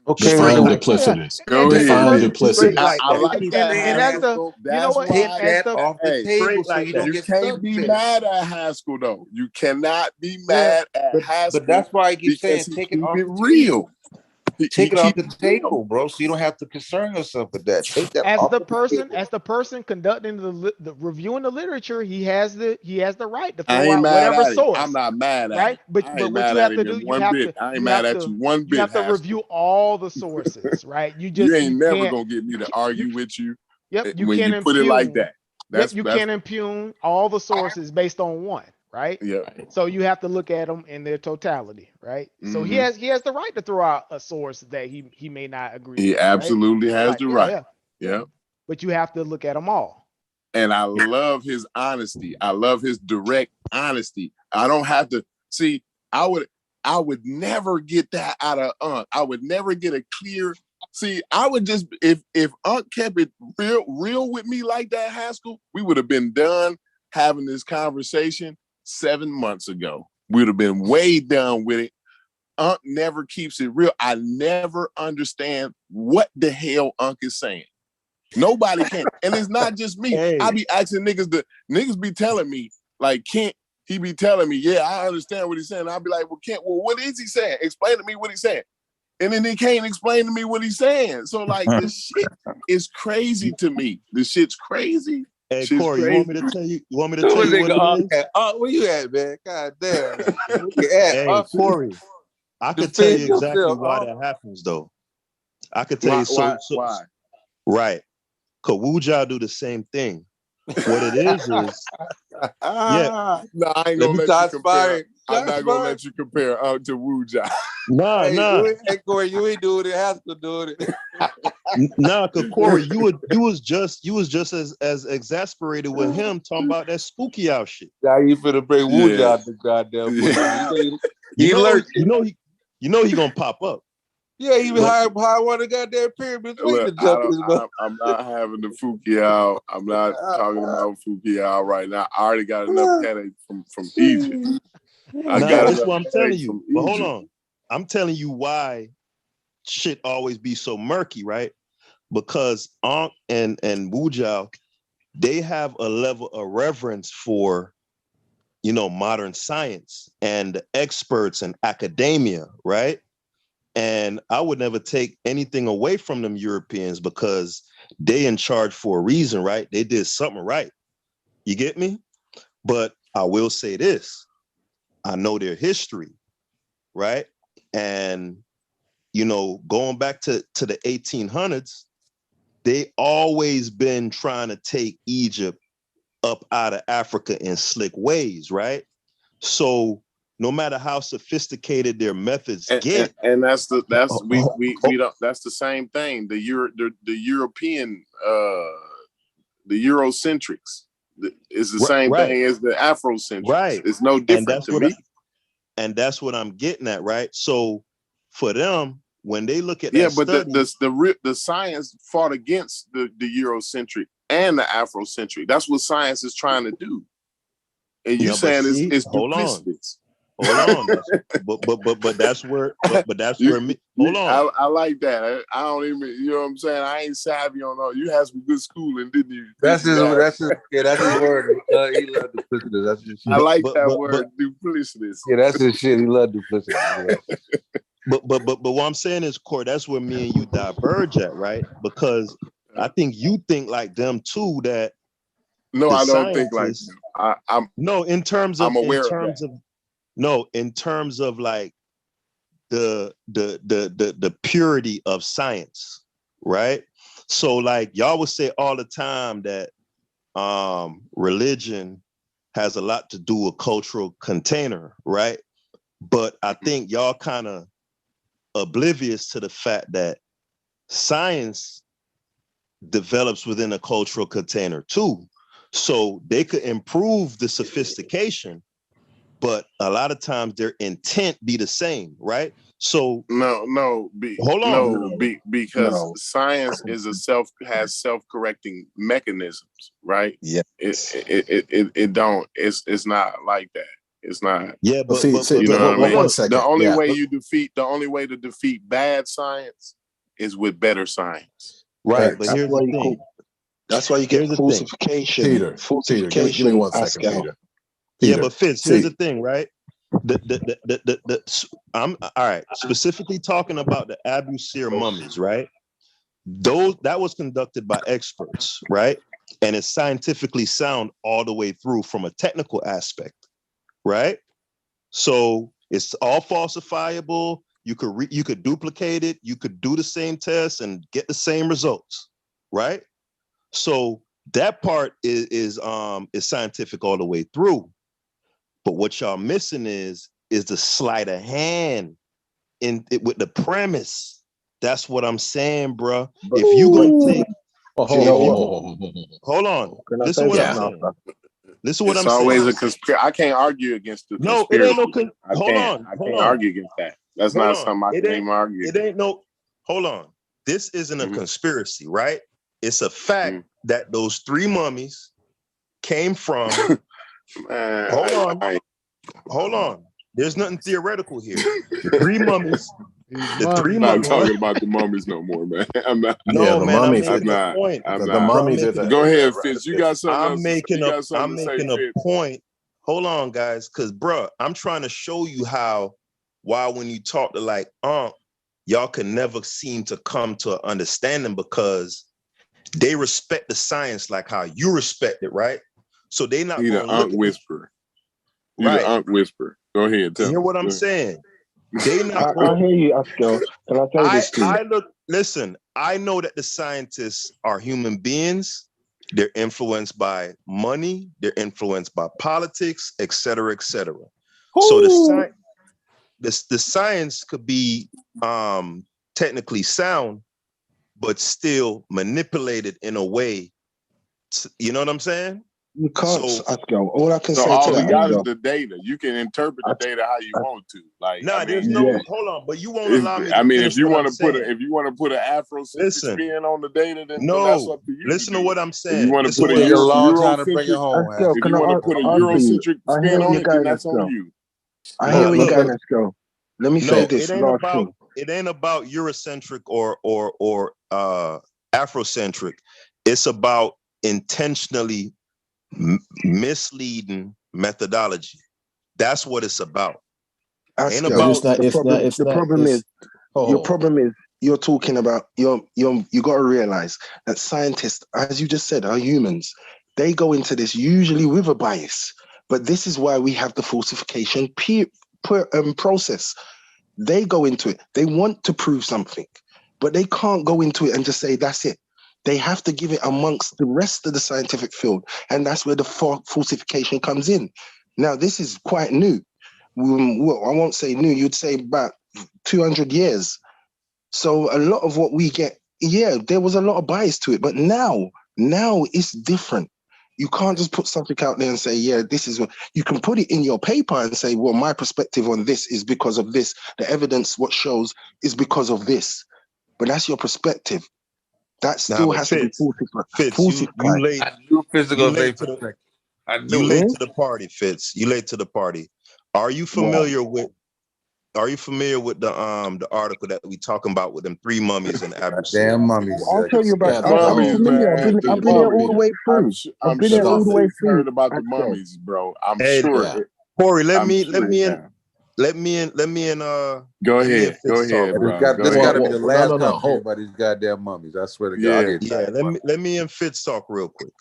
Okay, define duplicitous. Define duplicitous. I like that. And that's the, you know what? Take that off the table so like you don't You get can't be mad at Haskell though. You cannot be mad at Haskell. But that's why I keep saying take it off the real. Take it off the table, bro, so you don't have to concern yourself with that. Take that as off the person conducting the reviewing the literature, he has the right to throw out whatever source. I'm not mad at right? him. But what you have to do, you have to I ain't mad at you one bit. You have to review all the sources, right? You ain't never gonna get me to argue with you. Yep, you when can't you put it like that. You can't impugn all the sources based on one, right? Yeah. So you have to look at them in their totality, right? So he has the right to throw out a source that he may not agree. He with, absolutely right? has the right. Yeah. But you have to look at them all. And I love his honesty. I love his direct honesty. I don't have to see. I would never get that out of Unc. I would never get a clear. See, I would just if Unc kept it real with me like that, Haskell, we would have been done having this conversation 7 months ago. We would have been way done with it. Unc never keeps it real. I never understand what the hell Unc is saying. Nobody can. And it's not just me. Hey. I be asking niggas be telling me, like, Kent, he be telling me, yeah, I understand what he's saying. I'll be like, well, Kent, well, what is he saying? Explain to me what he's saying. And then he can't explain to me what he's saying. So, like, this shit is crazy to me. This shit's crazy. Hey, Shit's Corey, crazy. you want me to tell you what it is? Where you at, man? God damn. Hey, Corey, I could tell you exactly why that happens, though. I could tell you why? Right. Because Wuja do the same thing. What it is yeah. No, I ain't gonna let you compare. I'm not gonna let you compare to Wuja. Nah. Hey, Corey, you ain't doing it. Haskell doing it. Nah, because Corey, you was just as exasperated with him talking about that spooky out shit. Now you finna bring Wuja out the goddamn book. You know he gonna pop up. Yeah, he high one of the goddamn pyramids. I'm not having the Fuki out. I'm not talking about Fuki out right now. I already got enough headache from Egypt. That's what I'm telling you. But hold on. I'm telling you why shit always be so murky, right? Because Ankh and Wujao, they have a level of reverence for, you know, modern science and the experts and academia, right? And I would never take anything away from them Europeans because they in charge for a reason, right? They did something right. You get me? But I will say this. I know their history, right? And, you know, going back to the 1800s, they always been trying to take Egypt up out of Africa in slick ways, right? So no matter how sophisticated their methods get, and that's the same thing. The European the Eurocentrics is the same thing as the Afrocentrics. Right. It's no different to me. And that's what I'm getting at, right? So for them, when they look at but study, the science fought against the Eurocentric and the Afrocentric. That's what science is trying to do. And you saying it's duplicitous. Hold on. But that's where me. Hold on. I like that. I don't even, you know what I'm saying? I ain't savvy on all. You had some good schooling, didn't you? That's his word. He loved duplicitous. That's his shit. I like that word, duplicitous. Yeah, that's his shit. He loved duplicitous. Yeah. But what I'm saying is, Core, that's where me and you diverge at, right? Because I think you think like them too. That no, I don't think like them. I'm no, in terms of, I'm aware in terms of, no, in terms of like the purity of science, right? So like y'all would say all the time that religion has a lot to do with cultural container, right? But I think y'all kind of oblivious to the fact that science develops within a cultural container too. So they could improve the sophistication, but a lot of times their intent be the same, right? So because science has self-correcting mechanisms, right? Yeah. It's not like that. It's not. Yeah, but see, you know what I mean? One second. The only way to defeat bad science is with better science. Right, but here's the thing. That's why you get falsification. Peter, give me 1 second, Peter. Yeah, but Fitz, here's the thing, right? I'm all right. Specifically talking about the Abu Sir mummies, right? That was conducted by experts, right? And it's scientifically sound all the way through from a technical aspect, right? So it's all falsifiable. You could duplicate it. You could do the same test and get the same results, right? So that part is scientific all the way through. But what y'all missing is the sleight of hand with the premise. That's what I'm saying, bro. If you gonna take, hold on. Listen to what I'm saying. Listen what I'm saying. It's always a conspiracy. I can't argue against the conspiracy. No, it ain't no. I can't argue against that. That's not something I can even argue. It ain't no. Hold on. This isn't a conspiracy, right? It's a fact that those 3 mummies came from. Hold on. There's nothing theoretical here. The 3 mummies. I'm not talking about the mummies no more, man. I'm not. No, man. Mummies. I'm making a point. The mummies. Go ahead, Fitz. You got something else. I'm making a point. Hold on, guys, because bro, I'm trying to show you why when you talk to like y'all can never seem to come to an understanding because they respect the science like how you respect it, right? So they not going to whisper. Right. Whisper. Go ahead. Hear what I'm saying. They not. I hear you, Asko. Can I tell you this too? Listen. I know that the scientists are human beings. They're influenced by money. They're influenced by politics, et cetera, et cetera. So the science could be technically sound, but still manipulated in a way. You know what I'm saying? You can't, Asko. All I can say all to we that, got is the data. You can interpret the data how you want to. Like, there's no. Hold on, but you won't allow me. If you want to put an Afrocentric spin on the data, then that's up to you. Listen to what I'm saying. If you want to put a Eurocentric spin on it, then that's on you. I hear where you're going, Asko. Let me say this last thing. it ain't about Eurocentric or Afrocentric. It's about intentionally misleading methodology. That's what it's about. Ain't about the problem is your problem is you're talking about you got to realize that scientists, as you just said, are humans. They go into this usually with a bias, but this is why we have the falsification process. They go into it. They want to prove something, but they can't go into it and just say that's it. They have to give it amongst the rest of the scientific field, and that's where the falsification comes in. Now, this is quite new. Well, I won't say new. You'd say about 200 years. So a lot of what we get, yeah, there was a lot of bias to it, but now it's different. You can't just put something out there and say, yeah, this is what you can put it in your paper and say, well, my perspective on this is because of this. The evidence, what shows is because of this, but that's your perspective. That still has to be falsified. You late to the party, Fitz. You late to the party. Are you familiar with the article that we talking about with them 3 mummies in Abu Simbel? Damn mummies. I'll tell you about mummies, man. I've been there all the way through. I'm sure you've heard about the mummies, bro. I'm sure. Corey, let me in. Go ahead, bro. This got to be the last time about these goddamn mummies. I swear to God. Yeah. Let me and Fitz talk real quick.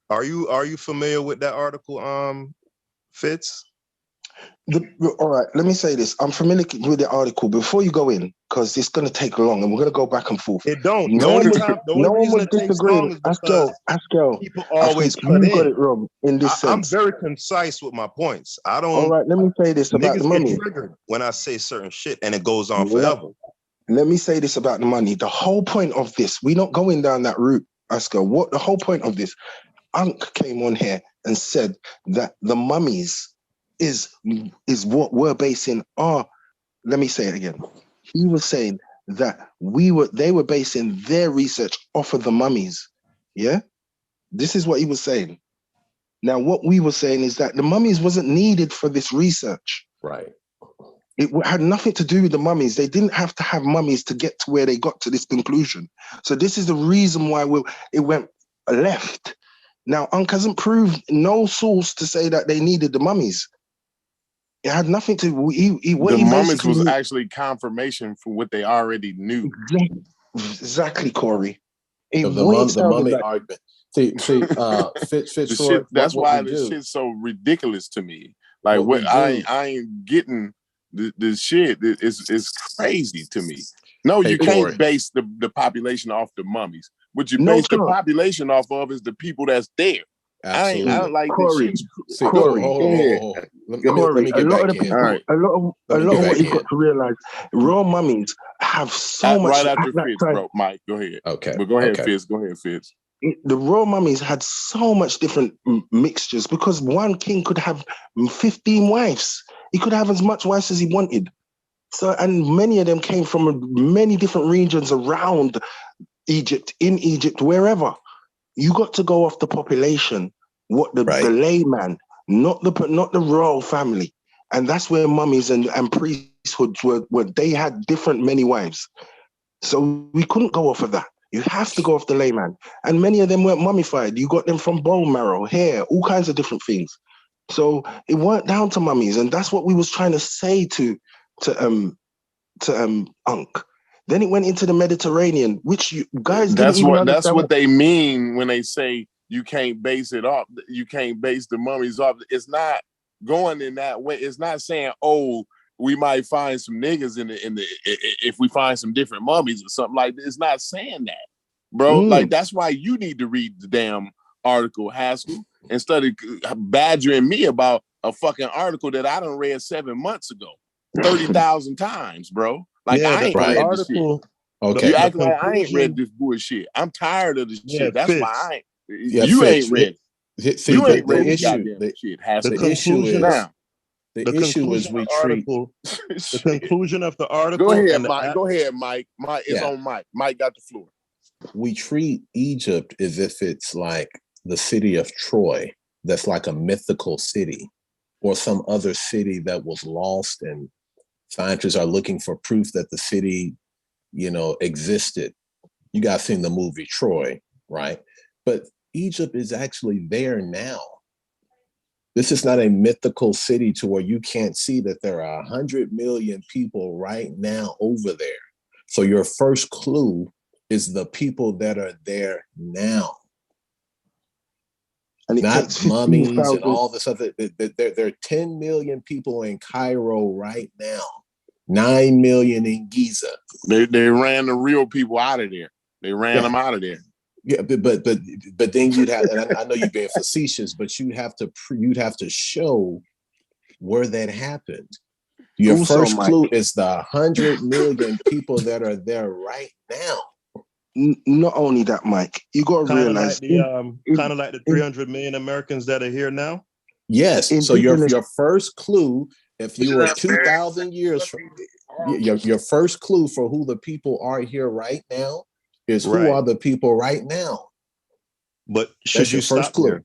Are you familiar with that article, Fitz? All right, let me say this. I'm familiar with the article. Before you go in, because it's going to take long, and we're going to go back and forth. It don't. No one would disagree. Ask people always cut you got it wrong in this sense. I'm very concise with my points. I don't. All right, let me say this about the money. Get triggered when I say certain shit, and it goes on forever. Let me say this about the money. The whole point of this, we're not going down that route, Asker. What the whole point of this? Unc came on here and said that the mummies is what we're basing our. Let me say it again. He was saying that they were basing their research off of the mummies. Yeah, this is what he was saying. Now, what we were saying is that the mummies wasn't needed for this research. Right. It had nothing to do with the mummies. They didn't have to have mummies to get to where they got to this conclusion. So this is the reason why it went left. Now, Unc hasn't proved no source to say that they needed the mummies. It had nothing to. The mummies was actually confirmation for what they already knew. Exactly, Corey. The mummy argument. See, Fitz. That's why this shit's so ridiculous to me. Like what I ain't getting the shit. It's crazy to me. No, you can't base the population off the mummies. What you base the population off of is the people that's there. Absolutely. I don't like Corey. this shit. Corey, let me get back in. A lot of what you've got to realize, raw mummies have so much. Right after Fitz, bro. Mike, go ahead. Okay. But go ahead, Fitz. Go ahead, Fitz. The raw mummies had so much different mixtures because one king could have 15 wives. He could have as much wives as he wanted. So, and many of them came from many different regions around Egypt, in Egypt, wherever. You got to go off the population, what the layman, not the royal family. And that's where mummies and priesthoods were they had many wives. So we couldn't go off of that. You have to go off the layman. And many of them weren't mummified. You got them from bone marrow, hair, all kinds of different things. So it weren't down to mummies. And that's what we was trying to say to Unc. Then it went into the Mediterranean, which you guys didn't even understand. That's what they mean when they say you can't base it off. You can't base the mummies off. It's not going in that way. It's not saying, oh, we might find some niggas in the if we find some different mummies or something like that. It's not saying that, bro. Like that's why you need to read the damn article, Haskell, instead of badgering me about a fucking article that I done read 7 months ago, 30,000 times, bro. Like I ain't read this shit. Okay. You act like I ain't read this bullshit. I'm tired of this shit. That's why I ain't. You ain't read it. You ain't read this goddamn shit. The conclusion of the article. Go ahead, Mike. Go ahead, Mike. Mike is on Mike. Mike got the floor. We treat Egypt as if it's like the city of Troy, that's like a mythical city, or some other city that was lost and Scientists are looking for proof that the city, existed. You guys seen the movie Troy, right? But Egypt is actually there now. This is not a mythical city to where you can't see that there are 100 million people right now over there. So your first clue is the people that are there now. And it not takes mummies 15,000. and all this other. There are 10 million people in Cairo right now. 9 million in Giza. They ran the real people out of there. They ran them out of there. Yeah, but then you'd have, and I know you're being facetious, but you'd have to show where that happened. Your Also, first Mike, clue is the 100 million people that are there right now. Not only that, Mike, you got to realize, kind of like the 300 million Americans that are here now. Yes. So your first clue, if you were 2,000 years from your first clue for who the people are here right now is who are the people right now. But should you first clue? There?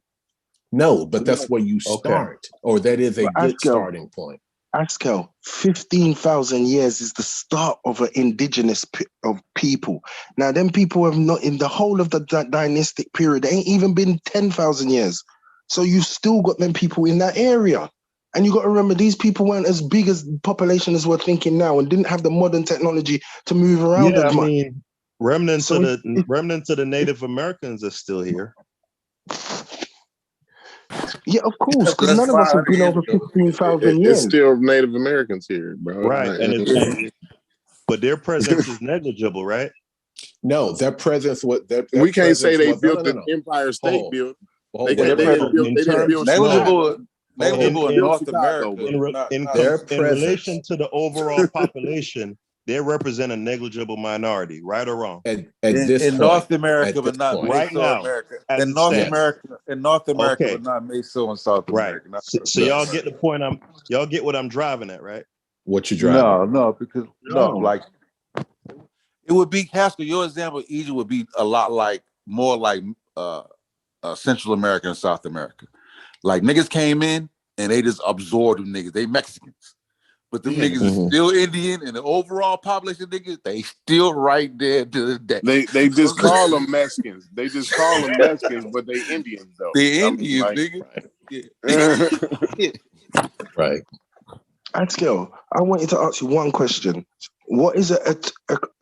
No, but that's where you start, or that is a good starting point. Askel, 15,000 years is the start of an indigenous of people. Now, them people have not, in the whole of the dynastic period, they ain't even been 10,000 years. So you still got them people in that area. And you got to remember, these people weren't as big as population as we're thinking now and didn't have the modern technology to move around as much. Remnants of the Native Americans are still here. Yeah, of course, because none of us have been over 15,000 years. It's still Native Americans here, bro. Right, but their presence is negligible, right? No, their presence. We can't say they built the Empire State Building. They didn't build negligible in North America. In relation to the overall population, they represent a negligible minority, right or wrong? In North America, but not right now. America. In North America, but not made so in South America. Right. So y'all get the point. Y'all get what I'm driving at, right? What you driving? No, because like it would be Haskell. Your example, of Egypt would be a lot more like Central America and South America. Like niggas came in and they just absorbed them niggas. They Mexicans. But them niggas is still Indian, and the overall population niggas, they still right there to this day. They just call them Mexicans. They just call them Mexicans, but they Indians though. They Indians, nigga. Right. Askel, I wanted to ask you one question. What is an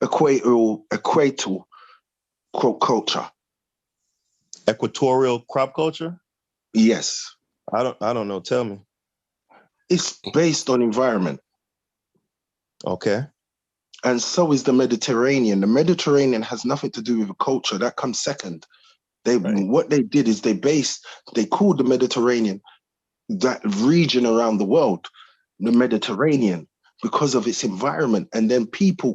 equatorial crop culture? Equatorial crop culture? Yes. I don't know. Tell me. It's based on environment. Okay. And so is the Mediterranean. The Mediterranean has nothing to do with culture. That comes second. What they did is they called the Mediterranean, that region around the world, the Mediterranean, because of its environment. And then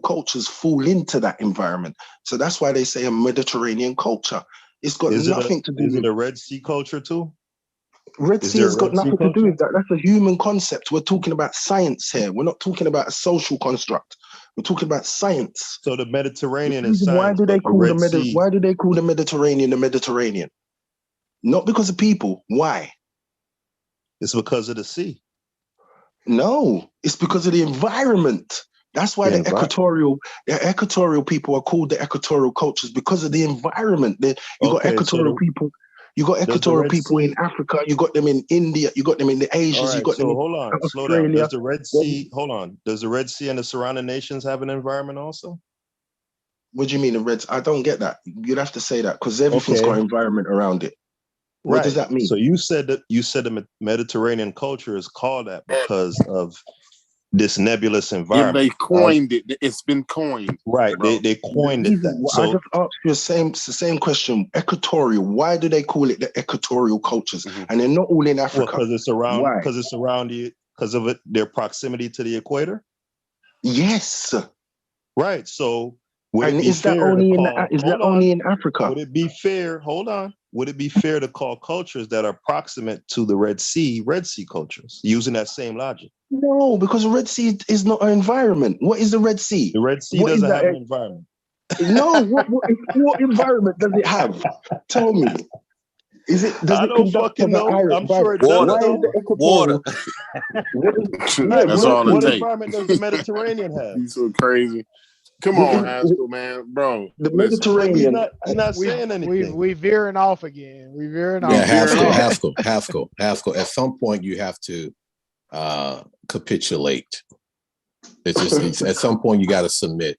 cultures fall into that environment. So that's why they say a Mediterranean culture. It's got nothing to do with... Is it a Red Sea culture too? Red Sea has got nothing to do with that. That's a human concept. We're talking about science here. We're not talking about a social construct. We're talking about science. So the Mediterranean is science. Why do they call the Mediterranean the Mediterranean? Not because of people. Why? It's because of the sea. No, it's because of the environment. That's why the equatorial people are called the equatorial cultures, because of the environment. You got equatorial people. You got equatorial people in Africa. You got them in India. You got them in the Asians. Right, you got them in hold on, slow down. Does the Red Sea? Hold on. Does the Red Sea and the surrounding nations have an environment also? What do you mean the Red Sea? I don't get that. You'd have to say that because everything's got environment around it. What does that mean? So you said the Mediterranean culture is called that because of this nebulous environment. Yeah, they coined it. It's been coined. Right. They coined it that. So I just asked you the same question. Equatorial. Why do they call it the equatorial cultures? And they're not all in Africa. Because it's around. Because of their proximity to the equator. Yes. Right. So is that only in Africa? Would it be fair? Hold on. Would it be fair to call cultures that are proximate to the Red Sea cultures, using that same logic? No, because the Red Sea is not an environment. What is the Red Sea? The Red Sea doesn't have an environment. No, what environment does it have? Tell me. Is it? Does I it don't conduct fucking the know. iron? I'm sure it Water. does Why is though. the Water. equatorial? Mike, That's what all it what takes. environment does the Mediterranean have? He's so crazy. Come on, Haskell, man, bro. The Listen, He's Mediterranean. not. He's not We saying anything. we veering off again. We veering We Yeah, off. veering Haskell, off. Haskell. At some point, you have to capitulate. It's at some point you got to submit.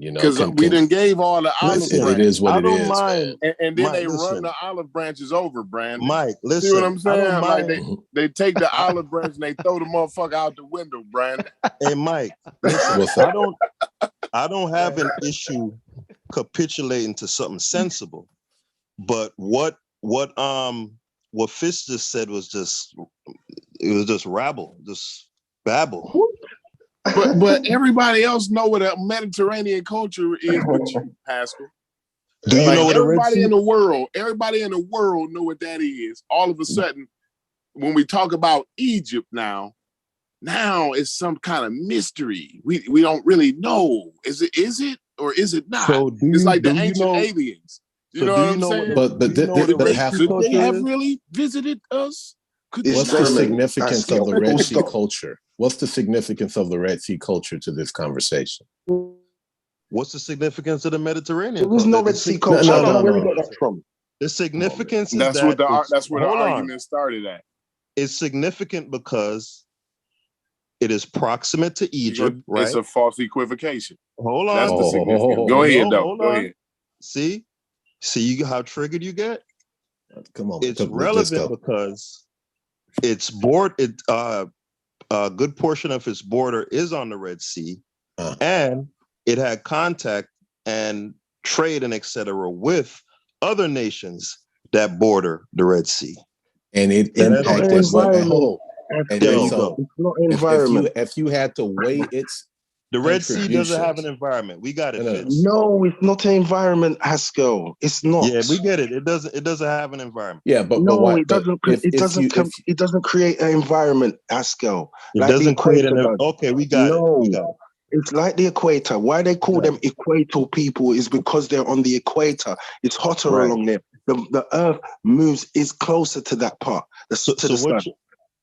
You know, because we done gave all the olive Listen, it is branches, what I it don't is, mind. and then Mike, they run listen. the olive branches over, Brandon. Mike, See what listen. I'm I saying? don't Like mind. they take the olive branch and they throw the motherfucker out the window, Brandon. Hey, Mike, listen. What's that? I don't have an issue capitulating to something sensible, but what Fitz just said was just rabble, just babble. But everybody else know what a Mediterranean culture is, but you, Haskell. Do you Like know what a Red everybody Sea? in the world know what that is. All of a sudden, when we talk about Egypt now it's some kind of mystery. We don't really know. Is it or is it not? So It's like the do you ancient know? aliens. You So know do what you I'm know saying? what? Do you know what the Red Sea Could they culture have is? really visited us? Could It's What's the German. significance of the Red Full Sea stop. culture? What's the significance of the Red Sea culture to this conversation? What's the significance of the Mediterranean There was culture? no Red Sea culture. I don't know where we got that from. The significance is That's that that's where the hold on. argument started at. It's significant because it is proximate to Egypt, It's right? a false equivocation. Hold on. That's the significance. Go No, ahead, though. hold Go on. ahead. See how triggered you get? Come on, It's let's relevant go. because its a good portion of its border is on the Red Sea, and it had contact and trade and etc. with other nations that border the Red Sea. And it And impacted what? environment. And There then you so go. It's not environment. if you had to weigh its The Red Sea doesn't have an contributions- environment. We got it, No, no. Fitz. No, it's not an environment, Haskell. It's not. Yeah, we get it. It doesn't have an environment. Yeah, but No, what? it doesn't. It doesn't create an environment, Haskell. It Like the doesn't create equator an. does. Okay, we got it. We got it. It's like the equator. Why they call Right. them equatorial people is because they're on the equator. It's hotter Right. along there. The Earth is closer to that part, to the sun.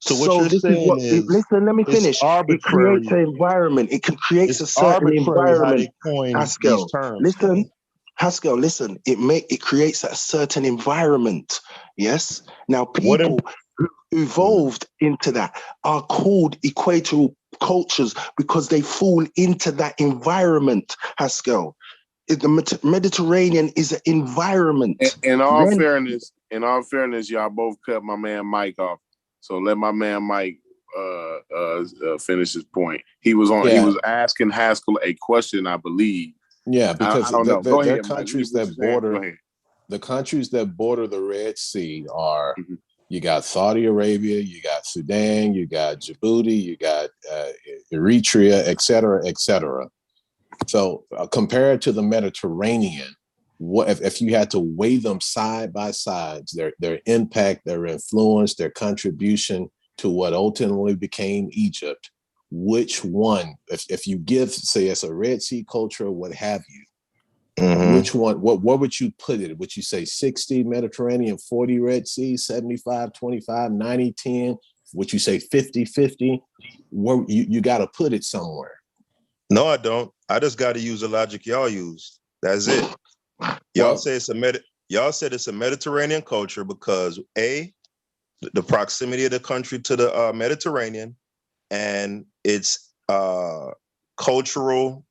So what you're this saying is, listen, let me finish. it's arbitrary. It creates an environment. It can create a It's certain arbitrary how environment. they coin Haskell, these terms. listen. man. Haskell, listen. It creates a certain environment. Yes. Now people who evolved into that are called equatorial cultures because they fall into that environment. Haskell, the Mediterranean is an environment. In all fairness, y'all both cut my man Mike off. So let my man Mike finish his point. He was asking Haskell a question, I believe. Yeah, because I don't know. Go there are ahead, countries Mike. that border the countries that border the Red Sea are you got Saudi Arabia, you got Sudan, you got Djibouti, you got Eritrea, et cetera, et cetera. So compared to the Mediterranean, what if you had to weigh them side by side, their impact, their influence, their contribution to what ultimately became Egypt, which one, if you give, say it's a Red Sea culture, what have you, which one, what would you put it? Would you say 60 Mediterranean, 40 Red Sea, 75, 25, 90, 10? Would you say 50, 50? Where you got to put it somewhere. No, I don't. I just got to use the logic y'all use. That's it. Y'all said it's a Mediterranean culture because the proximity of the country to the Mediterranean and its cultural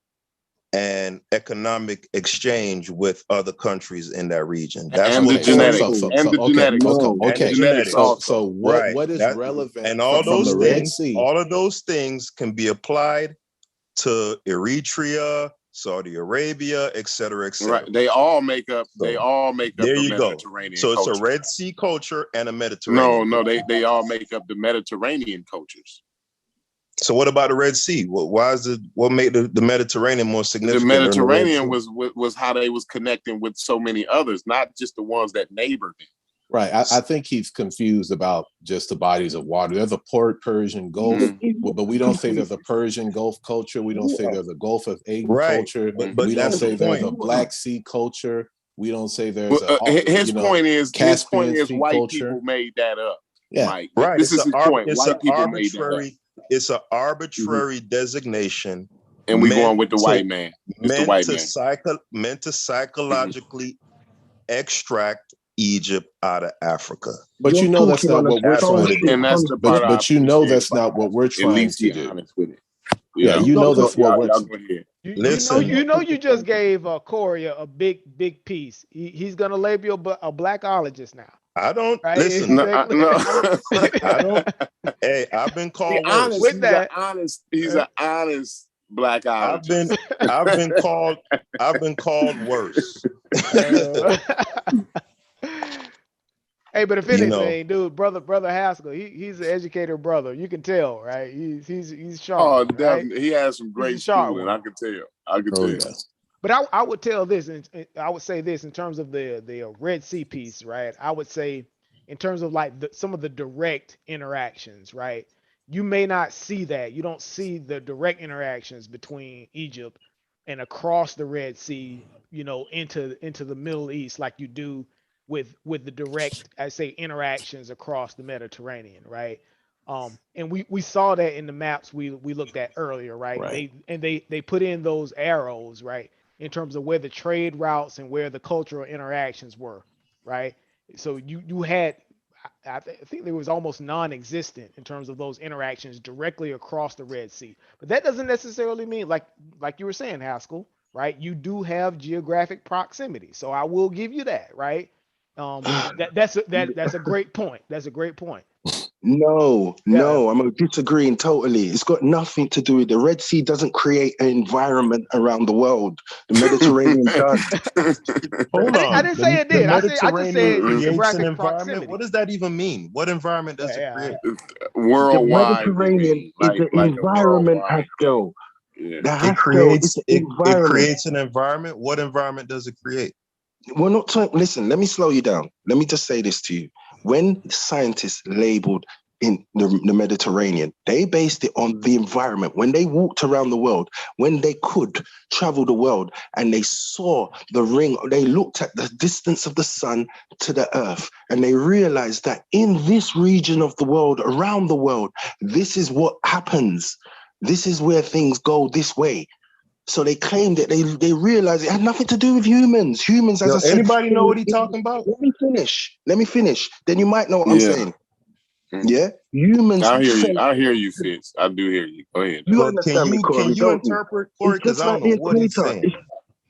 and economic exchange with other countries in that region. That's and what the genetics. Okay. Genetics also. So what is relevant and all from those the Red things, Sea? all of those things can be applied to Eritrea, Saudi Arabia, et cetera, et cetera. Right. They all make up there the you Mediterranean go. So culture. it's a Red Sea culture and a Mediterranean. No, they all make up the Mediterranean cultures. So what about the Red Sea? What made the Mediterranean more significant? The Mediterranean was how they was connecting with so many others, not just the ones that neighbored them. Right. I think he's confused about just the bodies of water. There's a Persian Gulf, but we don't say there's a Persian Gulf culture. We don't say there's a Gulf of Aden culture. But we don't that's say the there's point. a Black Sea culture. We don't say there's a his point is Caspian Sea white culture. people made that up. Yeah, Mike. Right. This is his point. White people made that up. It's an arbitrary designation, and we going with the white man. Meant to psychologically extract Egypt out of Africa. But you know that's not what we're trying to do. And that's the part. But you know that's not what we're trying to do. Honest with it. Yeah, you know that's what we're. Listen, you know, you just gave Corey a big piece. He's gonna label you a blackologist now. I don't right? listen. I don't. Hey, I've been called worse. With that, he's an honest blackologist. I've been called worse. Hey, but if anything, dude, brother Haskell, he's an educated brother. You can tell, right? He's sharp. Oh, definitely. Right? He has some great schooling. I can tell. But I would tell this, and I would say this in terms of the Red Sea piece, right? I would say in terms of like some of the direct interactions, right? You may not see that. You don't see the direct interactions between Egypt and across the Red Sea, into the Middle East like you do with the direct, I say, interactions across the Mediterranean, right? And we saw that in the maps we looked at earlier, right? They put in those arrows, right, in terms of where the trade routes and where the cultural interactions were, right? So you had, I think there was almost non-existent in terms of those interactions directly across the Red Sea. But that doesn't necessarily mean, like you were saying, Haskell, right? You do have geographic proximity, so I will give you that, right? That's a great point. That's a great point. No, I'm disagreeing totally. It's got nothing to do with the Red Sea. Doesn't create an environment around the world. The Mediterranean does. Hold on. I didn't say it did. I just said geographic proximity. What does that even mean? What environment does it create? The Worldwide. Mediterranean is an environment, Haskell. Yeah. It creates an environment. What environment does it create? We're not talking. Listen, let me slow you down. Let me just say this to you. When scientists labeled in the Mediterranean, they based it on the environment. When they walked around the world, when they could travel the world and they saw the ring, they looked at the distance of the sun to the earth, and they realized that in this region of the world, around the world, this is what happens. This is where things go this way. So they claimed it. They realized it had nothing to do with humans. Humans, as I said. Anybody know what he's talking about? Let me finish. Then you might know what I'm saying. Yeah, humans. I hear you, Fitz. I do hear you. Go ahead. You understand me, Corey? Can you interpret, Corey? Because I don't know what he's saying.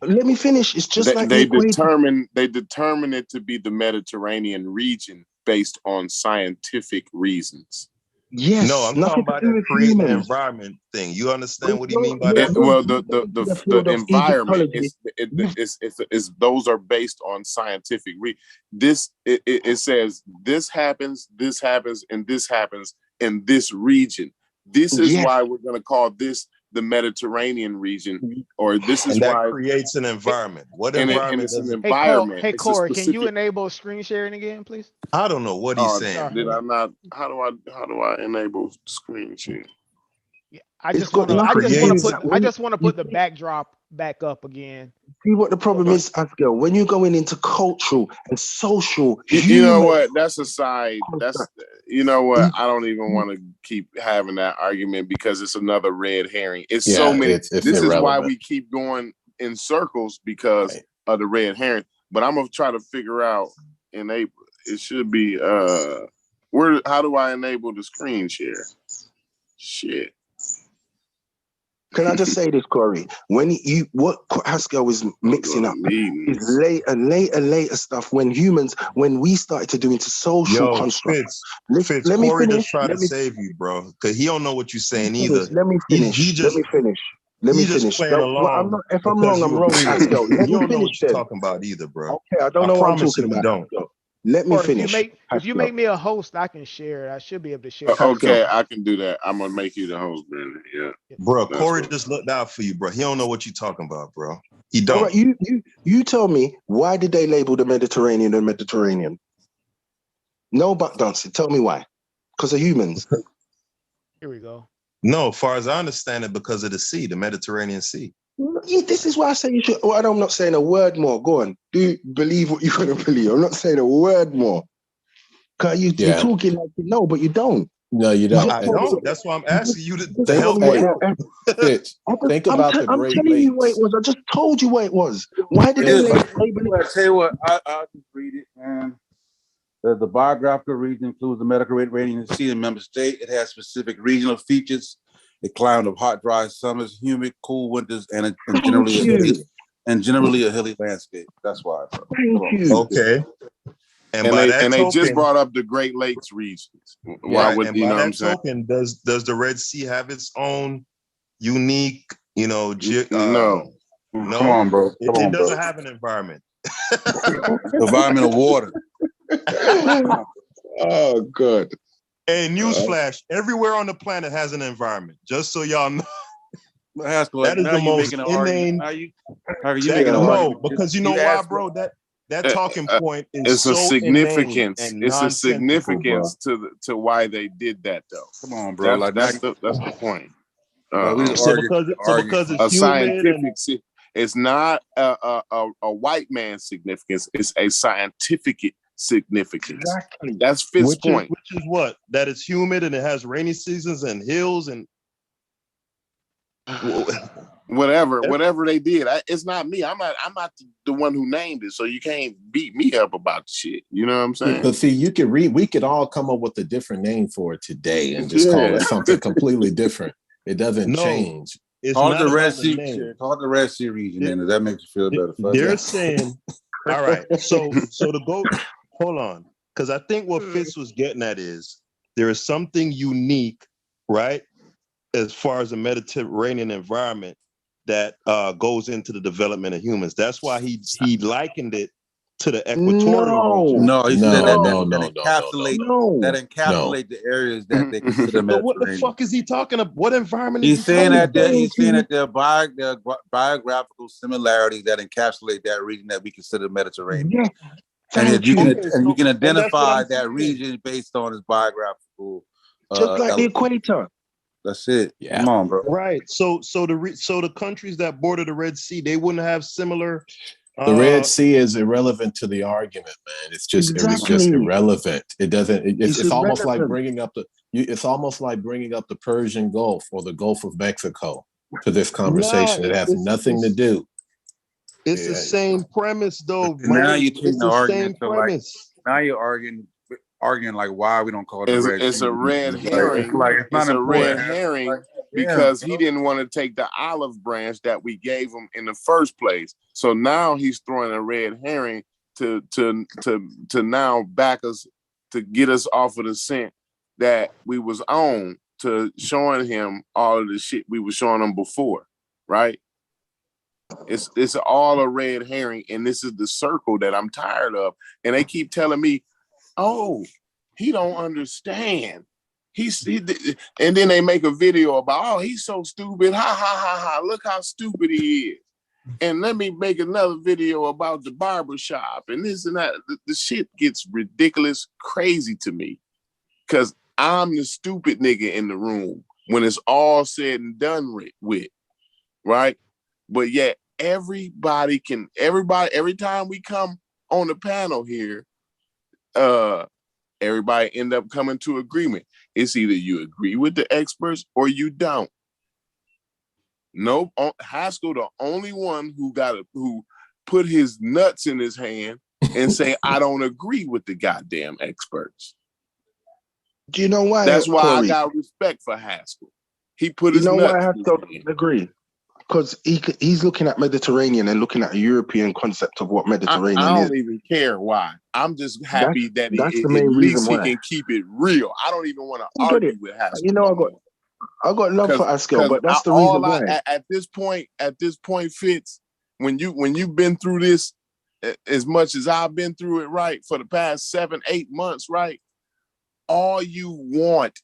Let me finish. It's just like they determine it to be the Mediterranean region based on scientific reasons. Yes. No, I'm talking about the creating an environment thing. You understand what he mean by that? Well, the environment is those are based on scientific. It says this happens, and this happens in this region. This is why we're going to call this the Mediterranean region, or this is why creates an environment. What environment is an environment? Hey, Corey, can you enable screen sharing again, please? I don't know what he's saying. Did I not? How do I enable screen sharing? Yeah, I just want to put the backdrop back up again. See what the problem is, Haskell? When you're going into cultural and social, you know what? That's a side. You know what? I don't even want to keep having that argument because it's another red herring. It's so many. This is why we keep going in circles because of the red herring. But I'm gonna try to figure out enable. It should be how do I enable the screen share? Shit. Can I just say this, Corey? What Haskell was mixing up is later stuff when we started to do into social constructs. Fitz, Corey just try to save you, bro, because he don't know what you're saying either. Let me finish. Let me finish. Playing along. If I'm wrong, I'm wrong, Haskell. You don't know what you're talking about either, bro. Okay, I don't know what I'm talking about. Don't. Let me finish. If you make me a host, I can share it. I should be able to share it. Okay, I can do that. I'm gonna make you the host, Brandon. Yeah. Bro, Corey just looked out for you, bro. He don't know what you're talking about, bro. He don't. Right, you tell me, why did they label the Mediterranean the Mediterranean? No butt dancing. Tell me why. Because of humans. Here we go. No, as far as I understand it, because of the sea, the Mediterranean Sea. This is why I say you should. Well, I'm not saying a word more. Go on. Do believe what you're gonna believe. I'm not saying a word more. Cause you're talking like you know, but you don't. No, you You don't. just I told me. don't. That's why I'm asking you to Just Think, told help me me what hey, out. Fitch, think about the I'm Great telling you what it Lakes. was. I just told you what it was. Why did they label it? I tell you what, I'll just read it, man. The biographical region includes the medical rating of the sea and member state. It has specific regional features: a climate of hot, dry summers, humid, cool winters, and Thank you. generally a hilly landscape. That's why, bro. Thank you. Okay. And And by they that just token, brought up the Great Lakes regions. Why right. would And you by know what I'm that saying? token, does the Red Sea have its own unique, No. Come no, on, bro. Come it on, bro. doesn't have an environment. Environmental water. Oh God. Hey, newsflash, everywhere on the planet has an environment. Just so y'all know. Haskell, That is now the you most making an inane. argument. How are you making an No, argument? because you know why, bro? That talking point is It's a so inane significance. and It's a nonsensical, bro. significance to why they did that though. Come on, bro. That's the point. We just So arguing because from it's A humid and scientific. It's not a white man's significance. It's a scientific significance. Exactly. That's Fitz's point. which is what? That it's humid and it has rainy seasons and hills and Whatever they did, it's not me. I'm not the one who named it, so you can't beat me up about the shit. You know what I'm saying? But see, we could all come up with a different name for it today and just call it something completely different. It doesn't change. It's call it not the Red about the Sea. name. Call it the Red Sea region, then. Does that make you feel better? They're saying, all right. So to go, hold on, because I think what Fitz was getting at is there is something unique, right, as far as the Mediterranean environment that goes into the development of humans. That's why he likened it to the equatorial region. No, he said that No. encapsulate the areas that they consider So what the Mediterranean. fuck is he talking about? What environment is He's he saying talking that about? he's saying that there are biographical similarities that encapsulate that region that we consider Mediterranean. Yeah. And that you can Okay, you can and that's what identify I'm that saying. region based on its biographical Just like the elements. equator. That's it. Yeah. Come on, bro. Right. So the countries that border the Red Sea, they wouldn't have similar. The Red Sea is irrelevant to the argument, man. It's just irrelevant. It doesn't. It's almost like bringing up it's almost like bringing up the Persian Gulf or the Gulf of Mexico to this conversation. It has nothing to do. It's the same premise, though. Now you're taking It's the the argument same to premise. now you're arguing like why we don't call it the Red It's Sea. a red herring. It's a red herring because he didn't want to take the olive branch that we gave him in the first place. So now he's throwing a red herring to now back us, to get us off of the scent that we was on, to showing him all of the shit we were showing him before, right? It's all a red herring, and this is the circle that I'm tired of. And they keep telling me, oh, he don't understand. And then they make a video about, oh, he's so stupid. Ha ha ha ha. Look how stupid he is. And let me make another video about the barbershop and this and that. The shit gets ridiculous, crazy to me. Because I'm the stupid nigga in the room when it's all said and done with, right? But yet every time we come on the panel here, everybody end up coming to agreement. It's either you agree with the experts or you don't. Nope, Haskell the only one who put his nuts in his hand and say, I don't agree with the goddamn experts. Do you know why? That's why Corey? I got respect for Haskell. He put his nuts. You know why Haskell doesn't agree? Because he's looking at Mediterranean and looking at a European concept of what Mediterranean is. I don't even care why. I'm just happy that that's the at main least reason he why. can keep it real. I don't even want to I get argue it. with Haskell. You know, I got love for Haskell, but that's the reason why. At this point, Fitz, when you've been through this as much as I've been through it, right, for the past 7-8 months, right, all you want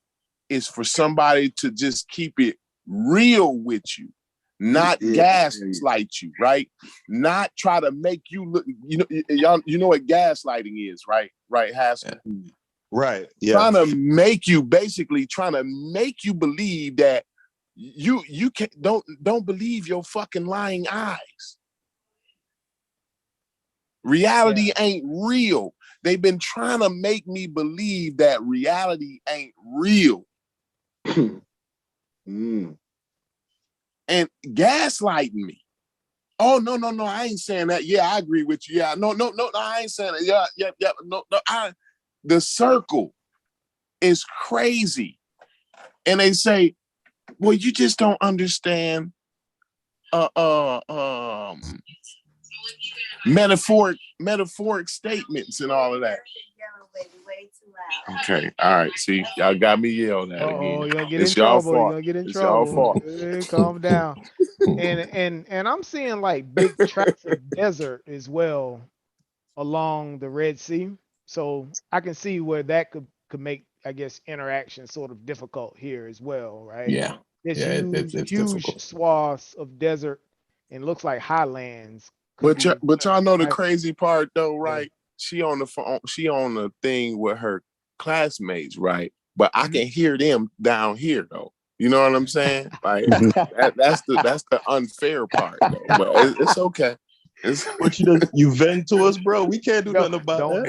is for somebody to just keep it real with you, not gaslight you, right? Not try to make you look. You know what gaslighting is, right? Right, Haskell. Right. Yeah. Trying to make you believe that You can't don't believe your fucking lying eyes. Reality ain't real. They've been trying to make me believe that reality ain't real. And gaslighting me. Oh, no, I ain't saying that. Yeah, I agree with you. Yeah, no, I ain't saying that. Yeah, no, the circle is crazy. And they say, well, you just don't understand metaphoric statements and all of that. Okay, all right. See, y'all got me yelled at again. You're gonna get It's in y'all trouble. fault. You're gonna get in It's y'all trouble. fault. Calm down. And I'm seeing like big tracts of desert as well along the Red Sea. So I can see where that could make, I guess, interaction sort of difficult here as well, right? Yeah. There's It's huge difficult. swaths of desert and looks like highlands. But y'all know the right? crazy part though, right? She on the phone, she on the thing with her classmates, right? But I can hear them down here though. You know what I'm saying? Like that's the unfair part though. But it's okay. What you vent to us, bro? We can't do nothing about that.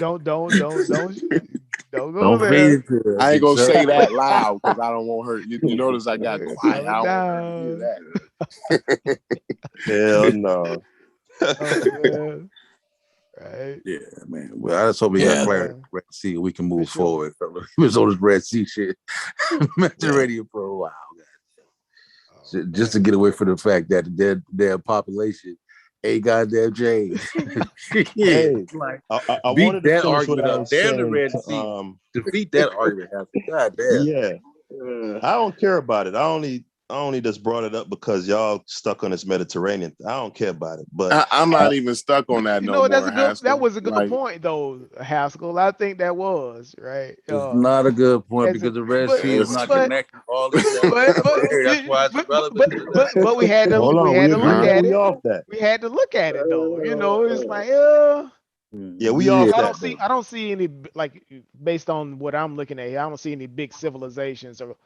Don't go there. I ain't gonna say that loud because I don't want her. You notice I got quiet. I don't want her to hear that. Hell no. Man. Right. Yeah, man. Well, I just hope we got clarity. Red Sea, we can move forward. He was on this Red Sea shit. Mental radio for a while, guys. Just to get away from the fact that their population ain't goddamn changed. Hey, like, I wanted to finish what I was saying. The Red Sea. Defeat that argument. Goddamn. Yeah. I don't care about it. I only just brought it up because y'all stuck on this Mediterranean. I don't care about it. But I'm not even stuck on that no more. That was a good point though, Haskell. I think that was right. It's not a good point because the Red Sea is not connected. All this that's why it's relevant. But we had to hold on. We had to look at it. Off that. We had to look at it though. You know, it's like yeah, we off that. I don't see any, like, based on what I'm looking at here, I don't see any big civilizations or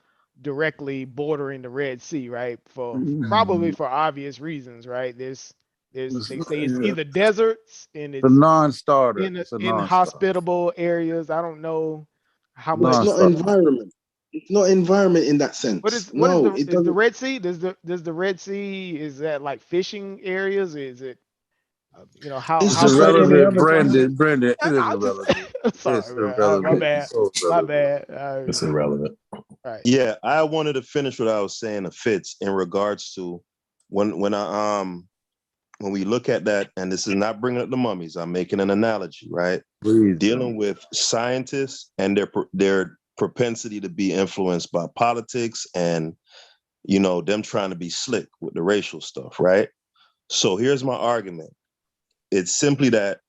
directly bordering the Red Sea, right? Probably for obvious reasons, right? They say it's either deserts and it's a non-starter. It's inhospitable areas. I don't know how much. It's not environment. It's not environment in that sense. Is the Red Sea? Does the Red Sea, is that like fishing areas? Is it how? It's how just irrelevant, Brendan. It is irrelevant. Sorry, it's irrelevant. My bad. My bad. It's irrelevant. Right. Yeah, I wanted to finish what I was saying to Fitz in regards to when we look at that, and this is not bringing up the mummies. I'm making an analogy, right? Please, dealing with scientists and their propensity to be influenced by politics and them trying to be slick with the racial stuff, right? So here's my argument. It's simply that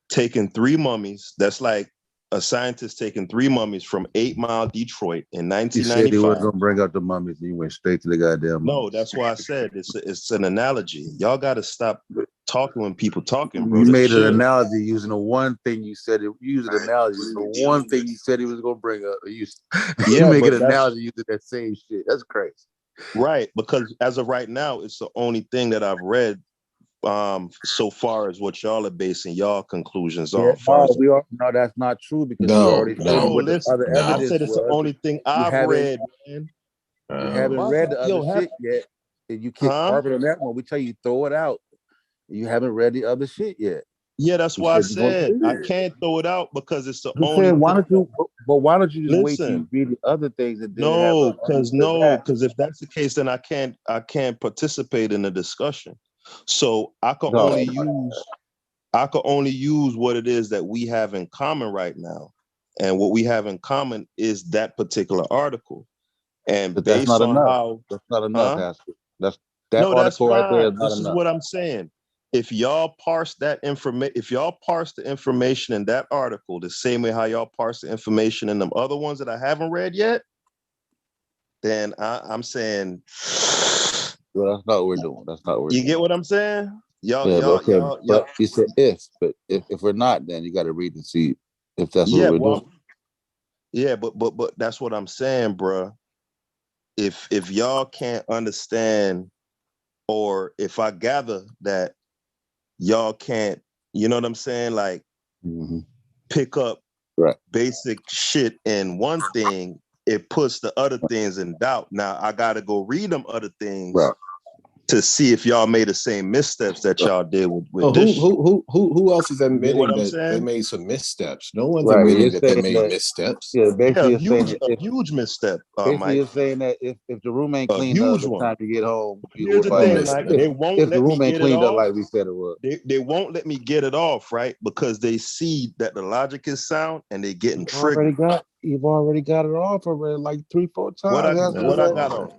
taking 3 mummies, that's like a scientist taking 3 mummies from 8 Mile, Detroit in 1995. You said he wasn't going to bring up the mummies, and you went straight to the goddamn mummies. No, that's why I said it's an analogy. Y'all got to stop talking when people talking, bro. You made an analogy using the one thing you said. You used an analogy using the one thing you said he was going to bring up. You make an analogy using that same shit. That's crazy. Right, because as of right now, it's the only thing that I've read so far as what y'all are basing y'all conclusions on. No, that's not true because we already said what the other evidence I said it's the only thing I've read, man. You haven't read the other shit yet, and you keep harping on that one. We tell you throw it out. You haven't read the other shit yet. Yeah, that's why I said I can't throw it out because it's the only. Why don't you just wait till you read the other things and then because if that's the case, then I can't participate in the discussion. So I can only use what it is that we have in common right now, and what we have in common is that particular article. And but based on how that's not enough, Haskell. That article right there is not this enough. Is what I'm saying. If y'all parse that information, if y'all parse the information in that article the same way how y'all parse the information in them other ones that I haven't read yet, then I'm saying. Well, that's not what we're doing. That's not what we're doing. You get what I'm saying? Y'all. But you said but if we're not, then you got to read and see if that's what we're doing. Yeah, but that's what I'm saying, bro. if y'all can't understand, or if I gather that y'all can't, you know what I'm saying, like pick up basic shit in one thing, it puts the other things in doubt. Now I gotta go read them other things to see if y'all made the same missteps that y'all did with this. Who else is You get what admitting I'm that they saying? made some missteps? No one's admitting that they made missteps. Yeah, basically Yeah, you're saying a huge misstep, basically Mike. you're saying that if the room ain't A cleaned up huge by the one. time you get home, Here's the thing, Mike. They won't if the let me room ain't get it cleaned up off. like we said it was. They won't let me get it off, right? Because they see that the logic is sound and they getting You've already got it off already like 3-4 what I times. what I got off.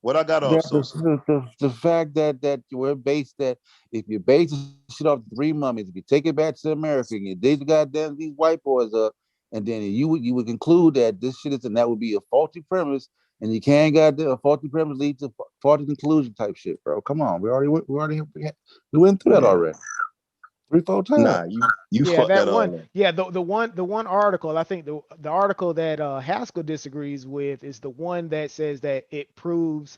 What I got off, That Sosa. the fact that we're based that if you base the shit off 3 mummies, if you take it back to America and you dig the goddamn these white boys up, and then you would conclude that this shit is, and that would be a faulty premise, and you can't goddamn a faulty premise lead to faulty conclusion type shit, bro. Come on, we went through that already 3-4 times. Nah, you fucked that that one. all up. Yeah, the one article. I think the article that Haskell disagrees with is the one that says that it proves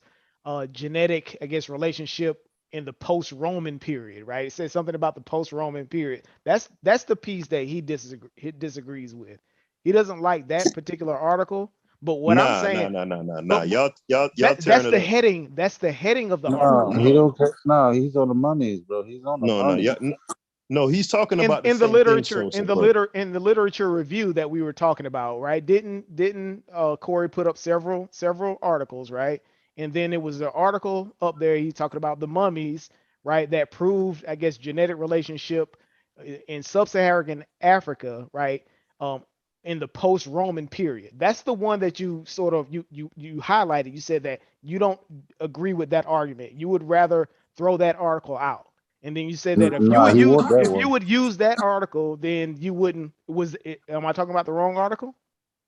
genetic, I guess, relationship in the post-Roman period, right? It says something about the post-Roman period. That's the piece that he disagrees with. He doesn't like that particular article. But what I'm Nah. saying, Y'all that's tearing it the up. heading. That's the heading of the No, article. he don't. No, he's on the monies, bro. He's on the No, money. no, he's talking about the In the same thing, literature Sosa, but in the literature review that we were talking about, right? Didn't Corey put up several articles, right? And then it was the article up there he talking about the mummies, right? That proved, I guess, genetic relationship in sub-Saharan Africa, right? Um, in the post-Roman period. That's the one that you sort of you highlighted. You said that you don't agree with that argument. You would rather throw that article out. And then you said that No, he want that if you one. would use that article, then you wouldn't. Am I talking about the wrong article?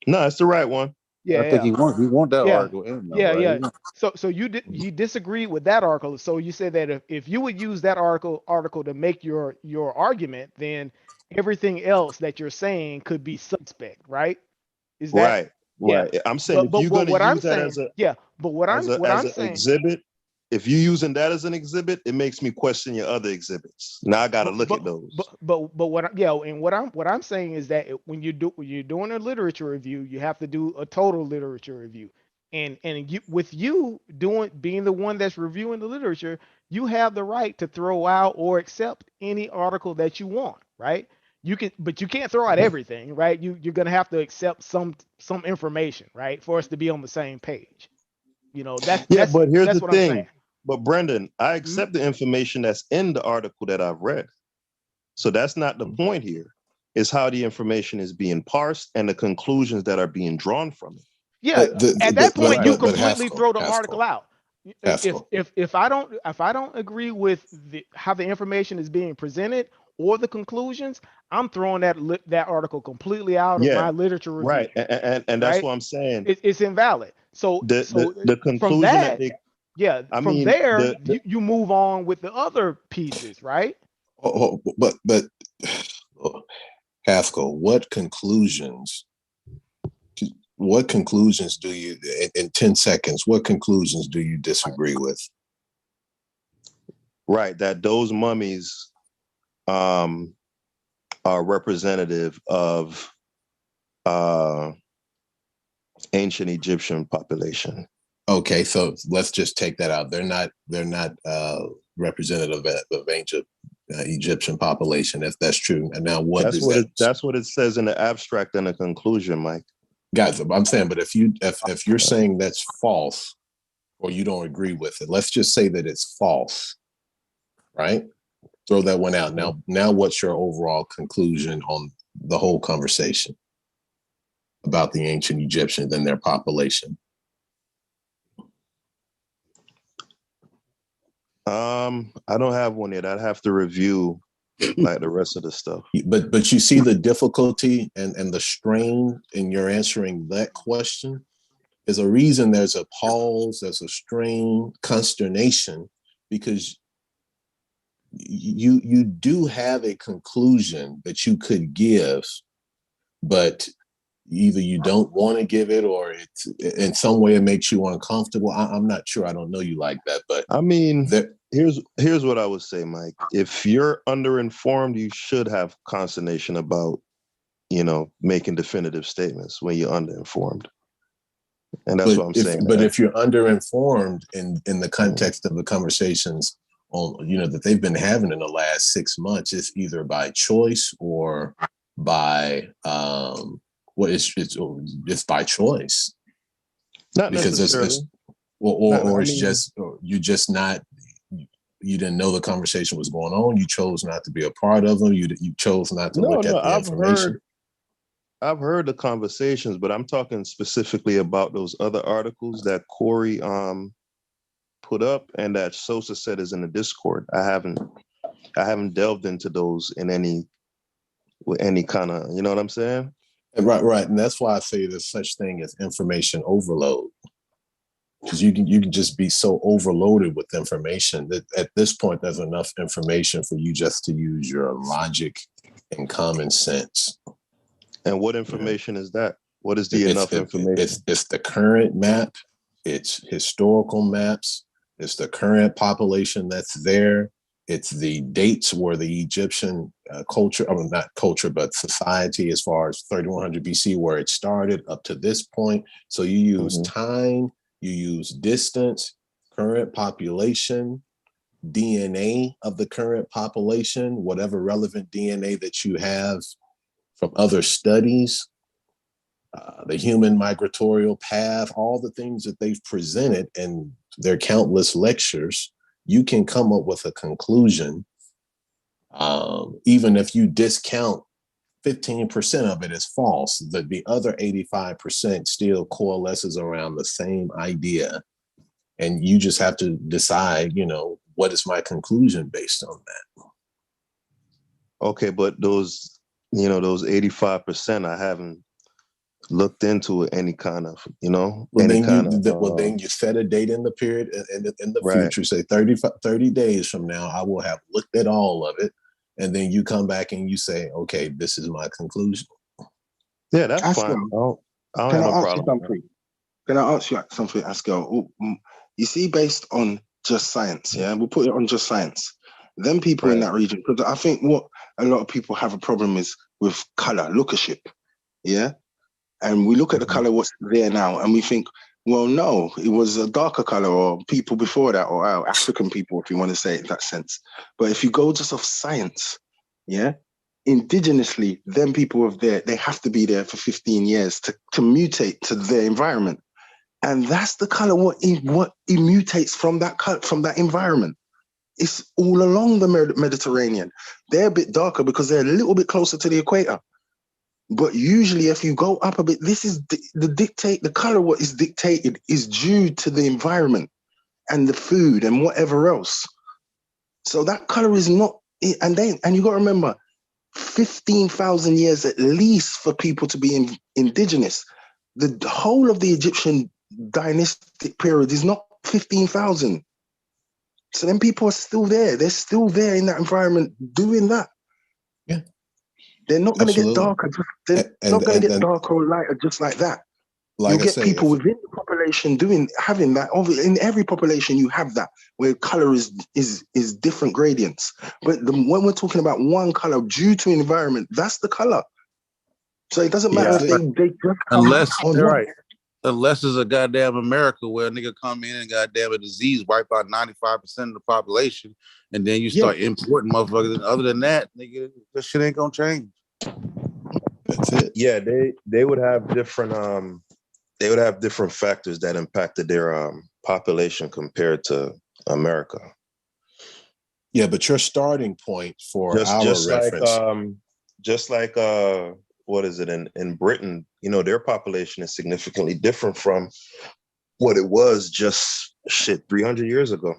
no, it's the right one. I think Yeah, he want that yeah, article in though, yeah, right? yeah. So you disagreed with that article. So you said that if you would use that article to make your argument, then everything else that you're saying could be suspect, right? Is that Right, yeah? right. I'm saying But if but you're but gonna what I'm use that saying, yeah. But what as I'm an saying, exhibit, if you're using that as an exhibit, it makes me question your other exhibits. Now I gotta but look but at those. but and what I'm saying is that when you're doing a literature review, you have to do a total literature review, and with you doing being the one that's reviewing the literature, you have the right to throw out or accept any article that you want, right? But you can't throw out everything, right? You're gonna have to accept some information, right, for us to be on the same page. That's Yeah, that's but here's that's the what I'm saying. thing. But Brendan, I Mhm. accept the information that's in the article that I've read. So that's not the point here. It's how the information is being parsed and the conclusions that are being drawn from it. Yeah, at that point you But completely throw the article out. If Haskell. if I don't agree with how the information is being presented or the conclusions, I'm throwing that article completely out of Yeah, my literature review, right. And that's right? what I'm saying. It's invalid. So The from conclusion that that, they yeah, I from mean there you move on with the other pieces, right? But Haskell, what conclusions do you in 10 seconds, what conclusions do you disagree with? right, that those mummies are representative of ancient Egyptian population. Okay, so let's just take that out. They're not representative of ancient Egyptian population. If that's true, and now what does that? That's what it says in the abstract and the conclusion, Mike. Guys, I'm saying, but if you're saying that's false or you don't agree with it, let's just say that it's false, right? Throw that one out. Now what's your overall conclusion on the whole conversation about the ancient Egyptians and their population? I don't have one yet. I'd have to review like the rest of the stuff. But you see the difficulty and the strain in your answering that question. There's a reason there's a pause, there's a strain, consternation, because you do have a conclusion that you could give, but either you don't want to give it, or it's in some way it makes you uncomfortable. I'm not sure. I don't know you like that, but I mean, here's what I would say, Mike. If you're underinformed, you should have consternation about, making definitive statements when you're underinformed. And that's what I'm saying. But if you're underinformed in the context of the conversations that they've been having in the last 6 months, it's either by choice or by it's by choice. Not because necessarily. You didn't know the conversation was going on. You chose not to be a part of them. You chose not to look at the information. I've heard the conversations, but I'm talking specifically about those other articles that Corey put up and that Sosa said is in the Discord. I haven't delved into those with any kind of, you know what I'm saying? Right. And that's why I say there's such thing as information overload. Because you can just be so overloaded with information that at this point there's enough information for you just to use your logic and common sense. And what information is that? What is the enough information? It's the current map. It's historical maps. It's the current population that's there. It's the dates where the Egyptian not culture, but society, as far as 3100 BC, where it started up to this point. So you use time, you use distance, current population, DNA of the current population, whatever relevant DNA that you have from other studies, the human migratory path, all the things that they've presented in their countless lectures, you can come up with a conclusion. Even if you discount 15% of it as false, the other 85% still coalesces around the same idea. And you just have to decide, what is my conclusion based on that? Okay, but those 85%, I haven't looked into any kind of, then you set a date in the period in the right. future, say 30 days from now, I will have looked at all of it. And then you come back and you say, okay, this is my conclusion. Yeah, that's fine. I don't have no problem. Can I ask you something, Askell? You see, based on just science, yeah, we'll put it on just science. Then people in that region, because I think what a lot of people have a problem is with color, lookership, yeah? And we look at the color what's there now, and we think, well, no, it was a darker color, or people before that, or African people, if you want to say it in that sense. But if you go just off science, yeah, indigenously, then people of there, they have to be there for 15 years to mutate to their environment. And that's the color, what it mutates from that environment. It's all along the Mediterranean. They're a bit darker because they're a little bit closer to the equator. But usually if you go up a bit, this is the color what is dictated is due to the environment and the food and whatever else. So that color is not, and you got to remember, 15,000 years at least for people to be indigenous. The whole of the Egyptian dynastic period is not 15,000. So then people are still there. They're still there in that environment doing that. Yeah. They're not going to get darker. They're not going to get darker or lighter just like that. You'll get people within the population having that. In every population, you have that where color is different gradients. But when we're talking about one color due to environment, that's the color. So it doesn't matter if they just come unless it's a goddamn America where a nigga come in and goddamn a disease wipe out 95% of the population, and then you start importing motherfuckers. Other than that, nigga, this shit ain't gonna change. That's it. Yeah, they would have different factors that impacted their population compared to America. Yeah, but your starting point for our reference, what is it in Britain? Their population is significantly different from what it was just 300 years ago.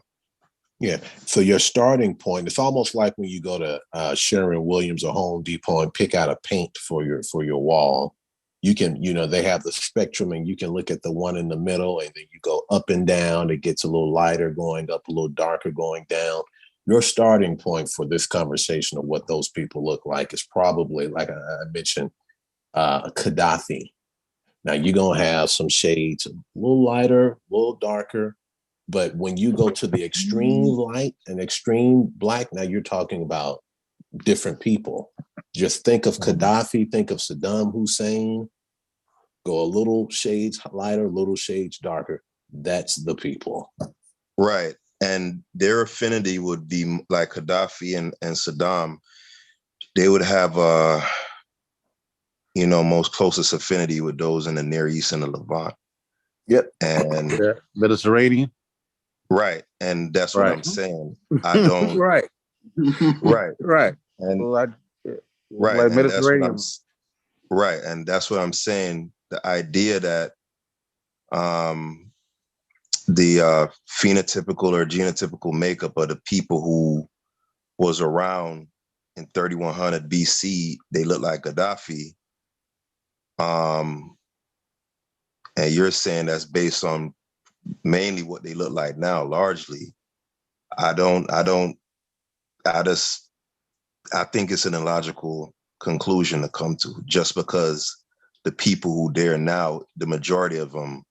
Yeah. So your starting point, it's almost like when you go to Sherwin-Williams or Home Depot and pick out a paint for your wall. You can, they have the spectrum, and you can look at the one in the middle, and then you go up and down. It gets a little lighter going up, a little darker going down. Your starting point for this conversation of what those people look like is probably, like I mentioned, Gaddafi Now you're gonna have some shades a little lighter, a little darker, but when you go to the extreme light and extreme black, now you're talking about different people. Just think of Gaddafi, think of Saddam Hussein, go a little shades lighter, little shades darker. That's the people. Right. And their affinity would be like Gaddafi and Saddam. They would have, most closest affinity with those in the Near East and the Levant. Yep. And Mediterranean. Right. And that's what I'm saying. I don't. Right. Right. Right. And right. Right. Like And that's what Mediterranean. Right. And that's what I'm saying. The idea that the phenotypical or genotypical makeup of the people who was around in 3100 BC, they look like Gaddafi. And you're saying that's based on mainly what they look like now, largely. I think it's an illogical conclusion to come to, just because the people who dare now, the majority of them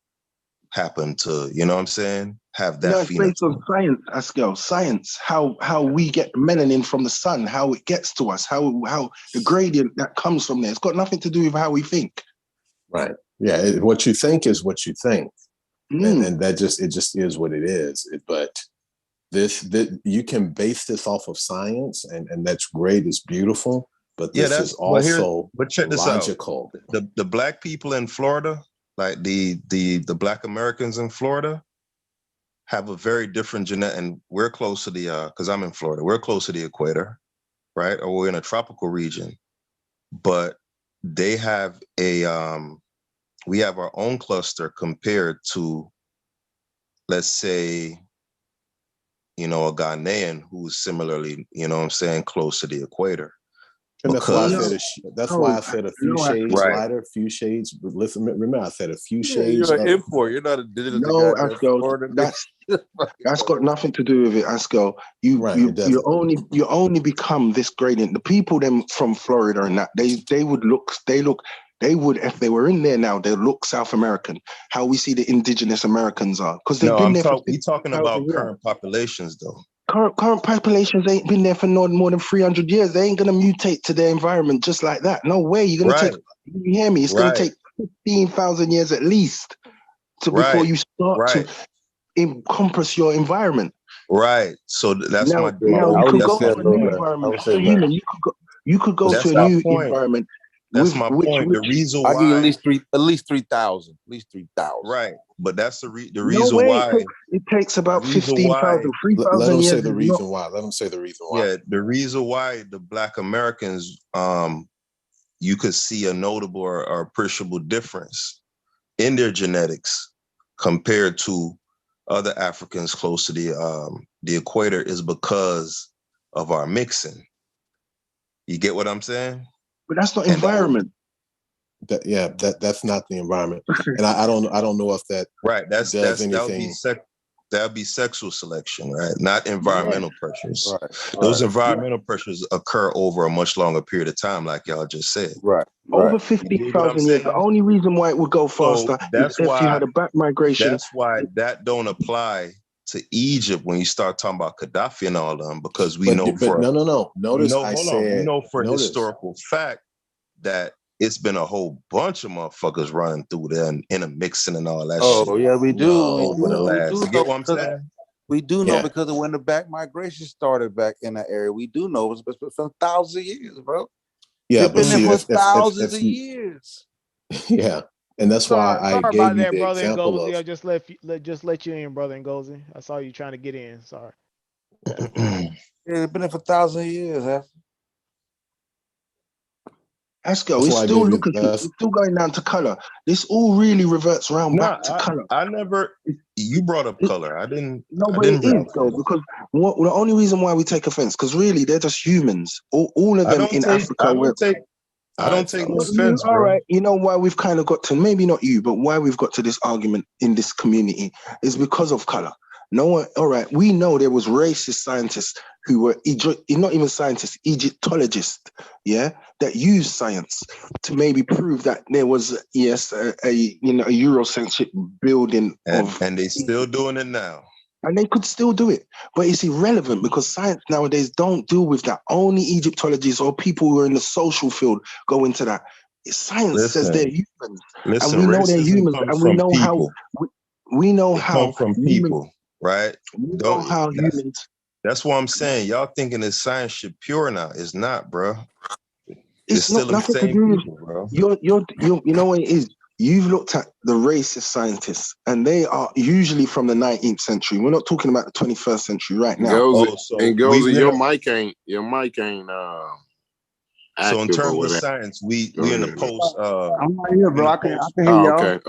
happen to, you know what I'm saying, have that it's based on science, Askel. Science, how we get melanin from the sun, how it gets to us, how the gradient that comes from there. It's got nothing to do with how we think. Right. Yeah. What you think is what you think. And that just is what it is. But this you can base this off of science, and that's great. It's beautiful. But this is also but check this logical. Out. The black people in Florida, like the Black Americans in Florida, have a very different genetic, and we're close to the because I'm in Florida, we're close to the equator, right? Or we're in a tropical region, but they have we have our own cluster compared to, let's say, a Ghanaian who's similarly, close to the equator. And that's why I said a few shades lighter, few shades. But listen, remember I said a few shades. You're an import. You're not a no, Askel. That's got nothing to do with it, Askel. You only become this gradient. The people them from Florida and that they would if they were in there now, they look South American. How we see the indigenous Americans are, because they've been there. We're talking about current populations, though. Current populations ain't been there for more than 300 years. They ain't gonna mutate to their environment just like that. No way. You're gonna take. You hear me? It's gonna take 15,000 years at least before you start to encompass your environment. Right. So that's now, my. Now you could go to a new environment. As a human, you could go to a new environment. That's my point. The reason why I give you at least 3,000. Right. But that's the reason why it takes about 15,000, 3,000 years. Let them say the reason why. Let them say the reason why. Yeah, the reason why the Black Americans, you could see a notable or appreciable difference in their genetics compared to other Africans close to the equator is because of our mixing. You get what I'm saying? But that's not environment. That's not the environment, and I don't know if that does anything. That would be sexual selection, right? Not environmental pressures. Right. Those environmental pressures occur over a much longer period of time, like y'all just said. Right. Over 50,000 years. The only reason why it would go faster is if you had a back migration. That's why that don't apply to Egypt when you start talking about Gaddafi and all of them, because we know Notice we know for historical fact that it's been a whole bunch of motherfuckers running through there and intermixing and all that shit. Oh, yeah, we do. You get what I'm saying? We do know because of when the back migration started back in that area. We do know it's been for thousands of years, bro. Yeah, but been there for thousands of years. Yeah. And that's why I gave you the example of. I just let you in, brother Ngozi. I saw you trying to get in. Sorry. It's been there for thousands of years, huh? Askel, it's still going down to color. This all really reverts around back to color. You brought up color. I didn't. No, but it is though, because the only reason why we take offense, because really they're just humans. All of them in Africa. I don't take no offense, bro. All right, you know why we've kind of got to, maybe not you, but why we've got to this argument in this community is because of color. No one, all right, we know there was racist scientists who were not even scientists, Egyptologists, yeah, that used science to maybe prove that there was, yes, a Eurocentric building and they still doing it now. And they could still do it, but it's irrelevant because science nowadays don't deal with that. Only Egyptologists or people who are in the social field go into that. Science says they're humans, and we know they're racism humans, comes and we from know people. we know It how come from humans, people, right? we know how humans. That's what I'm saying. Y'all thinking this science shit pure now. It's not, bro. It's still not the nothing to same do with people, bro. you know what it is. You've looked at the racist scientists, and they are usually from the 19th century. We're not talking about the 21st century right now. Your mic ain't so in active terms over of there. science, we in the post. I'm right here, bro. I can hear Oh, y'all. okay.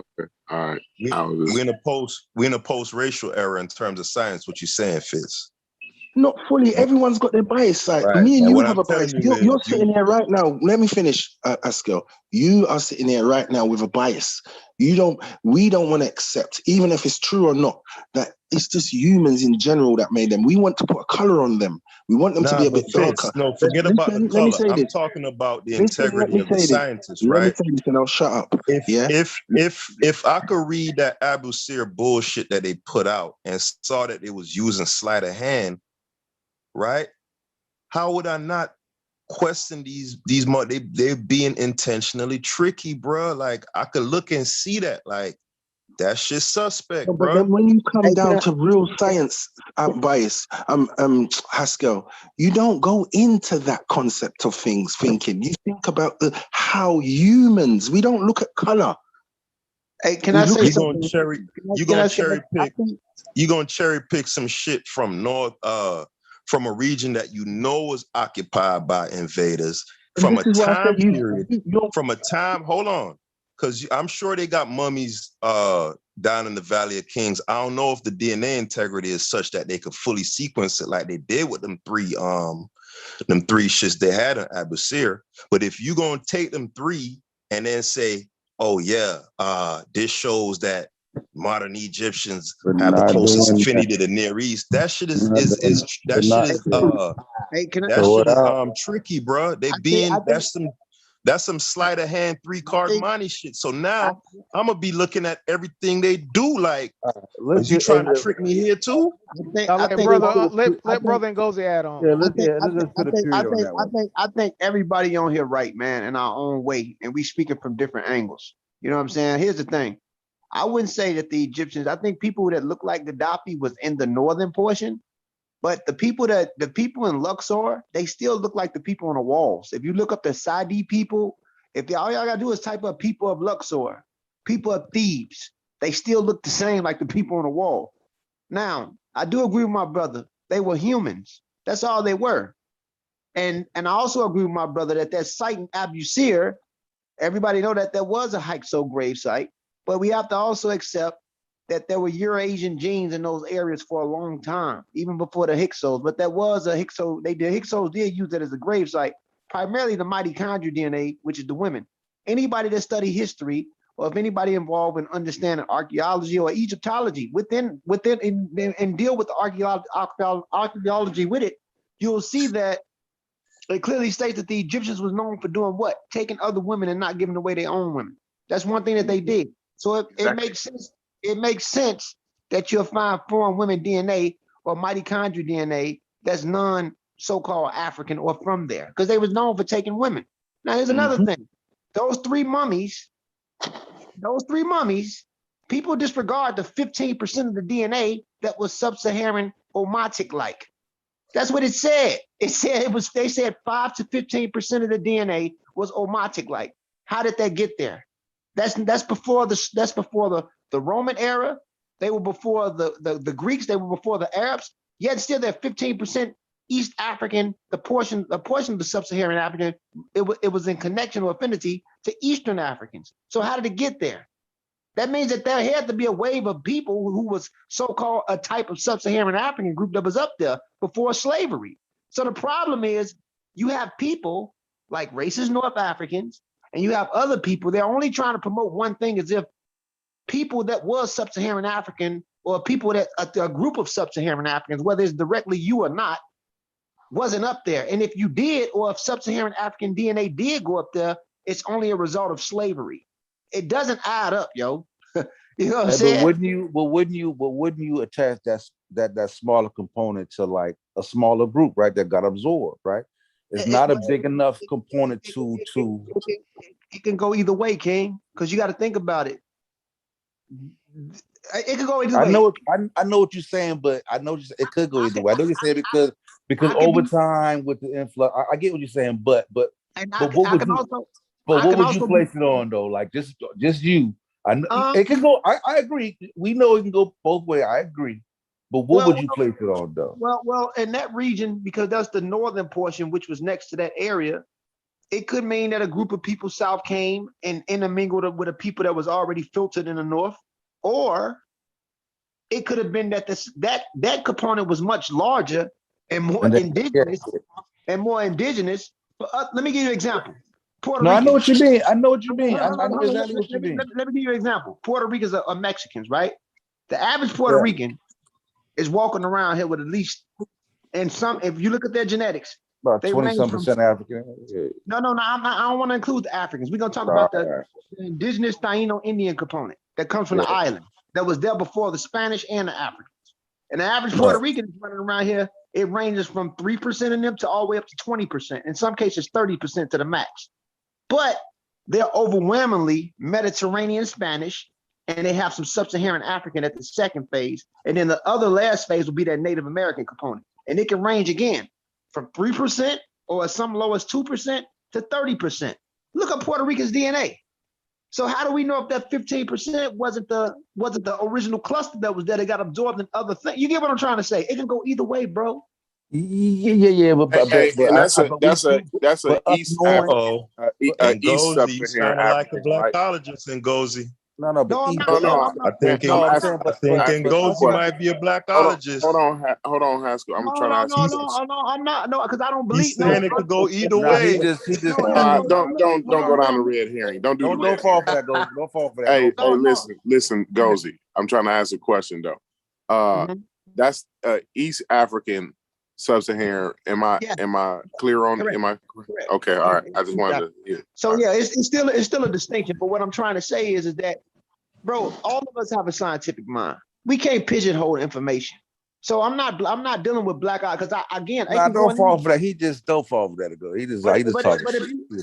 All right. We in a post racial era in terms of science. What you saying, Fitz? Not fully. Everyone's got their bias side. Right. Me and And you what have I'm a bias. telling you is You're sitting here right now. Let me finish, Askell. You are sitting here right now with a bias. We don't want to accept, even if it's true or not, that it's just humans in general that made them. We want to put a color on them. We want them to be a bit darker. No, forget about the Let me color. say I'm this. talking about the Listen, let integrity me of the say this. scientists, Let me right? say this and I'll shut up. If I could read that Abu Sir bullshit that they put out and saw that it was using sleight of hand, right? How would I not question they're being intentionally tricky, bro? Like I could look and see that, like that shit's suspect, But bro. then when you come down to real science bias, Haskell, you don't go into that concept of things thinking. You think about how humans. We don't look at color. Hey, can I say something? You gonna cherry pick some shit from from a region that you know was occupied by invaders from a time period. Hold on, because I'm sure they got mummies down in the Valley of Kings. I don't know if the DNA integrity is such that they could fully sequence it like they did with them three shits they had in Abu Sir. But if you gonna take them three and then say, oh yeah, this shows that modern Egyptians have the closest affinity to the Near East. That shit is tricky, bro. That's some sleight of hand 3-card money shit. So now I'm gonna be looking at everything they do. Like, are you trying to trick me here too? Let brother Ngozi add on. I think everybody on here right, man, in our own way, and we speaking from different angles. You know what I'm saying? Here's the thing. I wouldn't say that the Egyptians, I think people that look like Gaddafi was in the northern portion, but the people in Luxor, they still look like the people on the walls. If you look up the Sadi people, all y'all gotta do is type up people of Luxor, people of Thebes, they still look the same like the people on the wall. Now, I do agree with my brother. They were humans. That's all they were. And I also agree with my brother that site in Abu Sir, everybody know that there was a Hyksos grave site, but we have to also accept that there were Eurasian genes in those areas for a long time, even before the Hyksos. But there was a Hyksos. Hyksos did use that as a grave site, primarily the mitochondrial DNA, which is the women. Anybody that study history, or if anybody involved in understanding archaeology or Egyptology within and deal with the archaeology with it, you'll see that it clearly states that the Egyptians was known for doing what? Taking other women and not giving away their own women. That's one thing that they did. So it makes sense. It makes sense that you'll find foreign women DNA or mitochondrial DNA that's non-so-called African or from there, because they was known for taking women. Now, here's another thing. Those three mummies, people disregard the 15% of the DNA that was sub-Saharan Omotic-like. That's what it said. They said 5 to 15% of the DNA was Omotic-like. How did that get there? That's before the Roman era. They were before the Greeks. They were before the Arabs. Yet still, they're 15% East African. The portion of the sub-Saharan African, it was in connection or affinity to Eastern Africans. So how did it get there? That means that there had to be a wave of people who was so-called a type of sub-Saharan African group that was up there before slavery. So the problem is you have people like racist North Africans, and you have other people. They're only trying to promote one thing, as if people that was sub-Saharan African, or people that a group of sub-Saharan Africans, whether it's directly you or not, wasn't up there. And if you did, or if sub-Saharan African DNA did go up there, it's only a result of slavery. It doesn't add up, yo. You know what I'm saying? But wouldn't you attach that smaller component to like a smaller group, right? That got absorbed, right? It's not a big enough component to. It can go either way, King, because you got to think about it. It could go either way. I know what you're saying, but I know it could go either way. I know you're saying because over time with the influx, I get what you're saying, but what would you place it on though? Like just you. I know it can go. I agree. We know it can go both ways. I agree. But what would you place it on though? Well, in that region, because that's the northern portion, which was next to that area, it could mean that a group of people south came and intermingled with a people that was already filtered in the north, or it could have been that that component was much larger and more indigenous and more indigenous. Let me give you an example. Puerto Rican. I know what you mean. I know exactly what you mean. Let me give you an example. Puerto Ricans are Mexicans, right? The average Puerto Rican is walking around here with at least, and some, if you look at their genetics, about 20-some% African. No, I don't want to include the Africans. We're gonna talk about the indigenous Taino Indian component that comes from the island that was there before the Spanish and the Africans. And the average Puerto Rican is running around here. It ranges from 3% of them to all the way up to 20%. In some cases, 30% to the max. But they're overwhelmingly Mediterranean Spanish, and they have some sub-Saharan African at the second phase. And then the other last phase will be that Native American component. And it can range again from 3% or as some low as 2% to 30%. Look up Puerto Rican's DNA. So how do we know if that 15% wasn't the original cluster that was there that got absorbed in other things? You get what I'm trying to say? It can go either way, bro. Yeah. But that's a East Gozy East Sub-Saharan sounding like a African, blackologist in Gozy. No, I think Ngozi might be a blackologist. Hold on, Haskell. I'm trying to ask you. No, I'm not. No, because I don't believe. He's saying it could go either way. Don't go down the red herring. Don't fall for that, Gozy. Don't fall for that. Hey, listen, Gozy. I'm trying to ask a question though. That's East African Sub-Saharan. Am I clear on? Correct. Am I okay? All right. I just wanted to. So it's still a distinction. But what I'm trying to say is that, bro, all of us have a scientific mind. We can't pigeonhole information. So I'm not dealing with black eye because don't fall for that. He just don't fall for that. He just talking.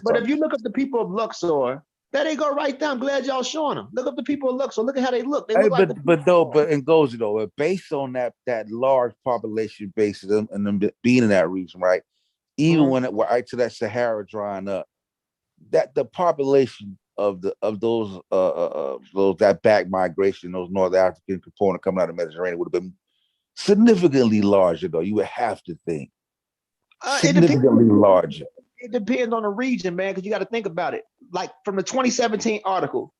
But if you look up the people of Luxor, there they go right there. I'm glad y'all showing them. Look up the people of Luxor. Look at how they look. They look but in Gozy though, based on that large population base of them and them being in that region, right? Even when it were right to that Sahara drying up, that the population of those that back migration, those North African component coming out of the Mediterranean would have been significantly larger, though. You would have to think significantly larger. It depends on the region, man, because you got to think about it. Like from the 2017 article,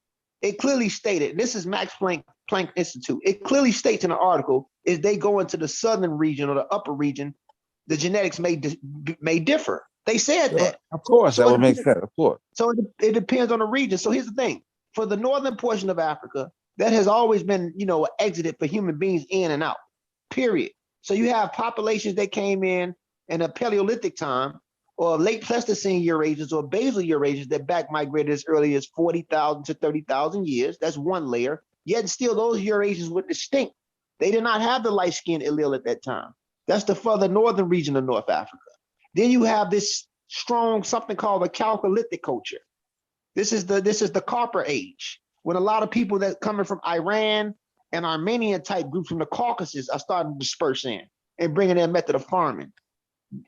it clearly stated, and this is Max Planck Institute, it clearly states in the article, is they go into the southern region or the upper region, the genetics may differ. They said that. Of course, that would make sense, of course. So it depends on the region. So here's the thing. For the northern portion of Africa, that has always been, exited for human beings in and out, period. So you have populations that came in a Paleolithic time, or late Pleistocene Eurasians or basal Eurasians that back migrated as early as 40,000 to 30,000 years. That's one layer. Yet still those Eurasians were distinct. They did not have the light-skinned allele at that time. That's the further northern region of North Africa. Then you have this strong something called the Chalcolithic culture. This is the Copper Age, when a lot of people that coming from Iran and Armenian type groups from the Caucasus are starting to disperse in and bringing their method of farming.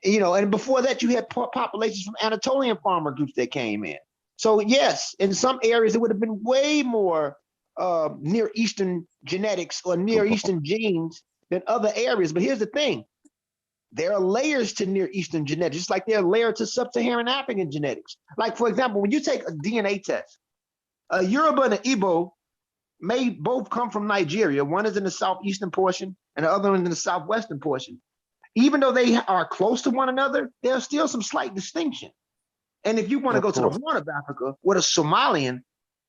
And before that, you had populations from Anatolian farmer groups that came in. So yes, in some areas, it would have been way more Near Eastern genetics or Near Eastern genes than other areas. But here's the thing. There are layers to Near Eastern genetics, just like there are layers to Sub-Saharan African genetics. Like, for example, when you take a DNA test, a Yoruba and an Igbo may both come from Nigeria. One is in the southeastern portion and the other one in the southwestern portion. Even though they are close to one another, there's still some slight distinction. And if you want to go to the Horn of Africa, with a Somalian,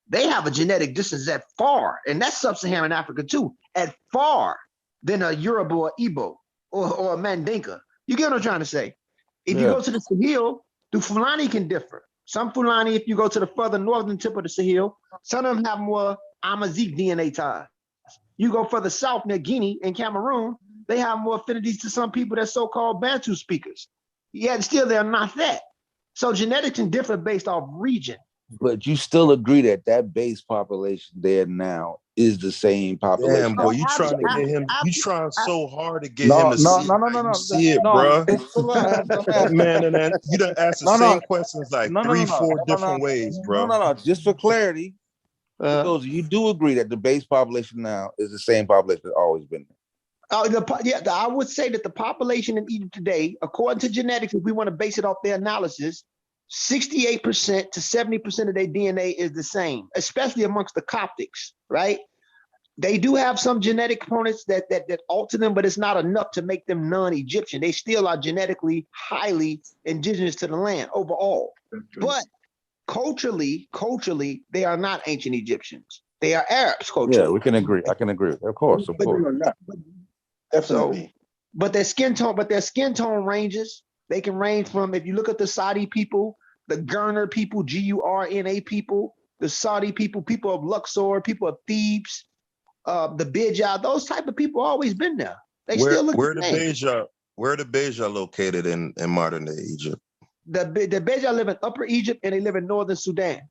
they have a genetic distance at far, and that's Sub-Saharan Africa too, at far than a Yoruba or Igbo or a Mandinka. You get what I'm trying to say? If you go to the Sahel, the Fulani can differ. Some Fulani, if you go to the further northern tip of the Sahel, some of them have more Amazigh DNA ties. You go further south near Guinea and Cameroon, they have more affinities to some people that so-called Bantu speakers. Yet still they're not that. So genetics can differ based off region. But you still agree that that base population there now is the same population. Damn, boy, you trying to get him? You trying so hard to get him to see it like you see it, bruh. Man, and then you done asked the same questions like 3-4 different ways, bro. No. Just for clarity, because you do agree that the base population now is the same population that's always been there. I would say that the population in Egypt today, according to genetics, if we want to base it off their analysis, 68% to 70% of their DNA is the same, especially amongst the Coptics, right? They do have some genetic components that alter them, but it's not enough to make them non-Egyptian. They still are genetically highly indigenous to the land overall. But culturally, they are not ancient Egyptians. They are Arabs culturally. Yeah, we can agree. I can agree. Of course. Definitely. So, but their skin tone ranges. They can range from, if you look at the Saudi people, the Gurner people, Gurna people, the Saudi people, people of Luxor, people of Thebes, the Beja, those type of people always been there. They still look where the the same. Where the Beja located in modern day Egypt? The Beja live in Upper Egypt and they live in Northern Sudan.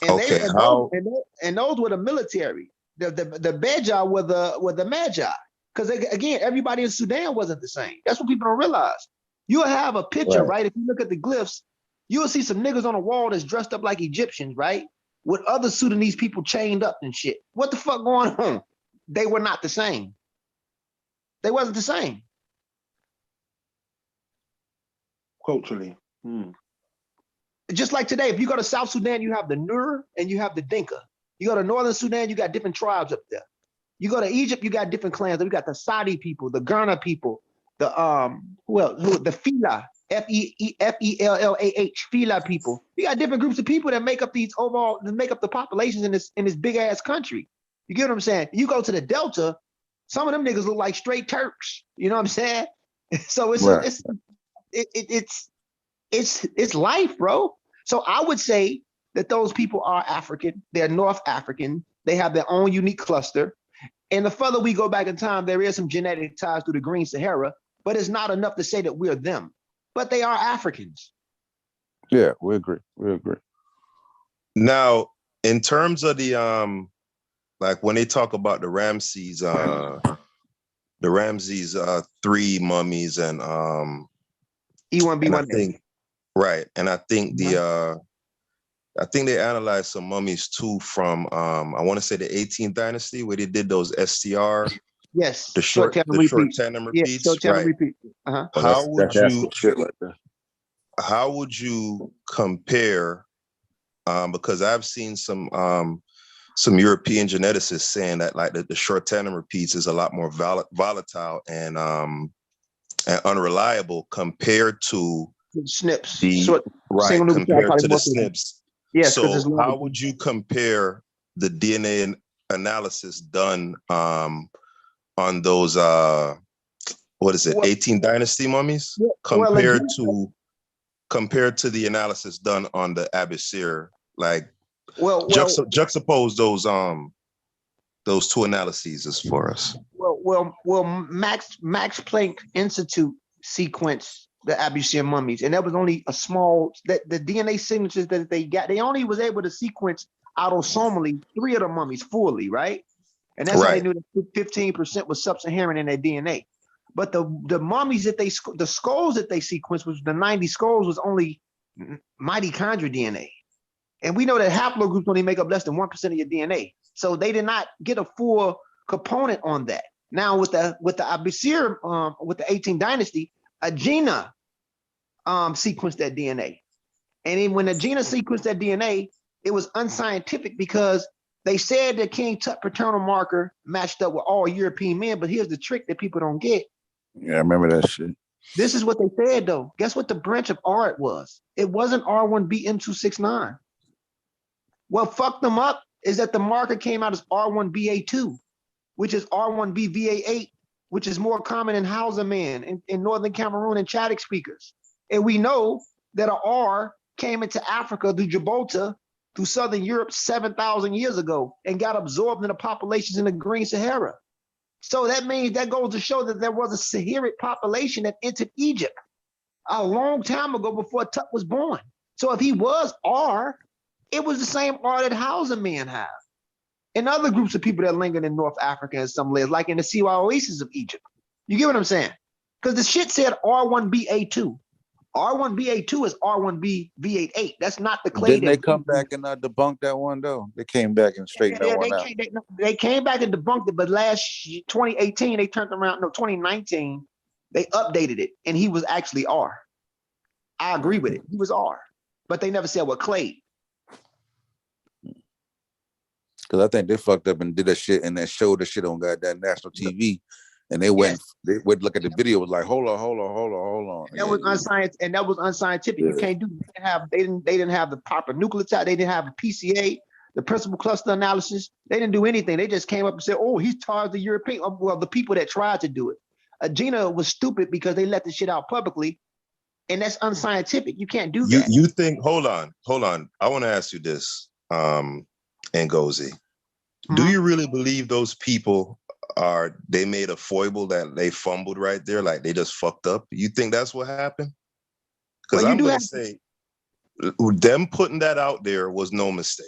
And okay, those were the military. The Beja were the Magi. Because again, everybody in Sudan wasn't the same. That's what people don't realize. You'll have a picture, right? If you look at the glyphs, you'll see some niggas on a wall that's dressed up like Egyptians, right? With other Sudanese people chained up and shit. What the fuck going on? They were not the same. They wasn't the same. Culturally. Just like today, if you go to South Sudan, you have the Nur and you have the Dinka. You go to Northern Sudan, you got different tribes up there. You go to Egypt, you got different clans. We got the Saudi people, the Gurna people, the the Fila, Fellah, Fila people. You got different groups of people that make up these overall, that make up the populations in this big ass country. You get what I'm saying? You go to the Delta, some of them niggas look like straight Turks. You know what I'm saying? So it's life, bro. So I would say that those people are African. They're North African. They have their own unique cluster. And the further we go back in time, there is some genetic ties through the Green Sahara, but it's not enough to say that we're them. But they are Africans. Yeah, we agree. We agree. Now, in terms of the like when they talk about the Ramses 3 mummies and E1B1. Right. And I think I think they analyzed some mummies too from I want to say the 18th dynasty where they did those STR. Yes. The short tandem repeats. Short tandem repeat. How would you compare? Because I've seen some European geneticists saying that like the short tandem repeats is a lot more volatile and unreliable compared to SNPs. Compared to the SNPs. Yes. So how would you compare the DNA analysis done on those 18th dynasty mummies compared to the analysis done on the Abusir? Like juxtapose those two analyses for us. Well, Max Planck Institute sequenced the Abusir mummies, and that was only a small the DNA signatures that they got. They only was able to sequence autosomally 3 of the mummies fully, right? And that's how they knew that 15% was sub-Saharan in their DNA. But the mummies that the skulls that they sequenced, was the 90 skulls, was only mitochondrial DNA. And we know that haplogroups only make up less than 1% of your DNA. So they did not get a full component on that. Now with the Abusir, with the 18th dynasty, Agena sequenced that DNA. And then when Agena sequenced that DNA, it was unscientific because they said that King Tut paternal marker matched up with all European men, but here's the trick that people don't get. Yeah, I remember that shit. This is what they said though. Guess what the branch of R it was? It wasn't R1BM269. What fucked them up is that the marker came out as R1BA2, which is R1BVA8 which is more common in Hausa men in northern Cameroon and Chadic speakers. And we know that an R came into Africa through Gibraltar, through southern Europe 7,000 years ago and got absorbed in the populations in the Green Sahara. So that means that goes to show that there was a Saharic population that entered Egypt a long time ago before Tut was born. So if he was R, it was the same R that Hausa men have. And other groups of people that lingered in North Africa in some layers, like in the Siwa Oasis of Egypt. You get what I'm saying? Because the shit said R1BA2. R1BA2 is R1BV88. That's not the clay. Didn't they come back and debunk that one though? They came back and straightened that one out. They came back and debunked it, but last 2018 they turned around. No, 2019 they updated it, and he was actually R. I agree with it. He was R, but they never said what clay. Because I think they fucked up and did that shit and then showed the shit on goddamn national TV. And they went, they would look at the video, was like, hold on. That was unscientific, and that was unscientific. You can't do. They didn't have the proper nucleotide. They didn't have the PCA, the principal cluster analysis. They didn't do anything. They just came up and said, "Oh, he's targeted the European." Well, the people that tried to do it, Gina was stupid because they let the shit out publicly, and that's unscientific. You can't do that. You think? Hold on. I want to ask you this, Ngozi. Do you really believe those people they made a foible that they fumbled right there, like they just fucked up? You think that's what happened? Because I'm going to say them putting that out there was no mistake.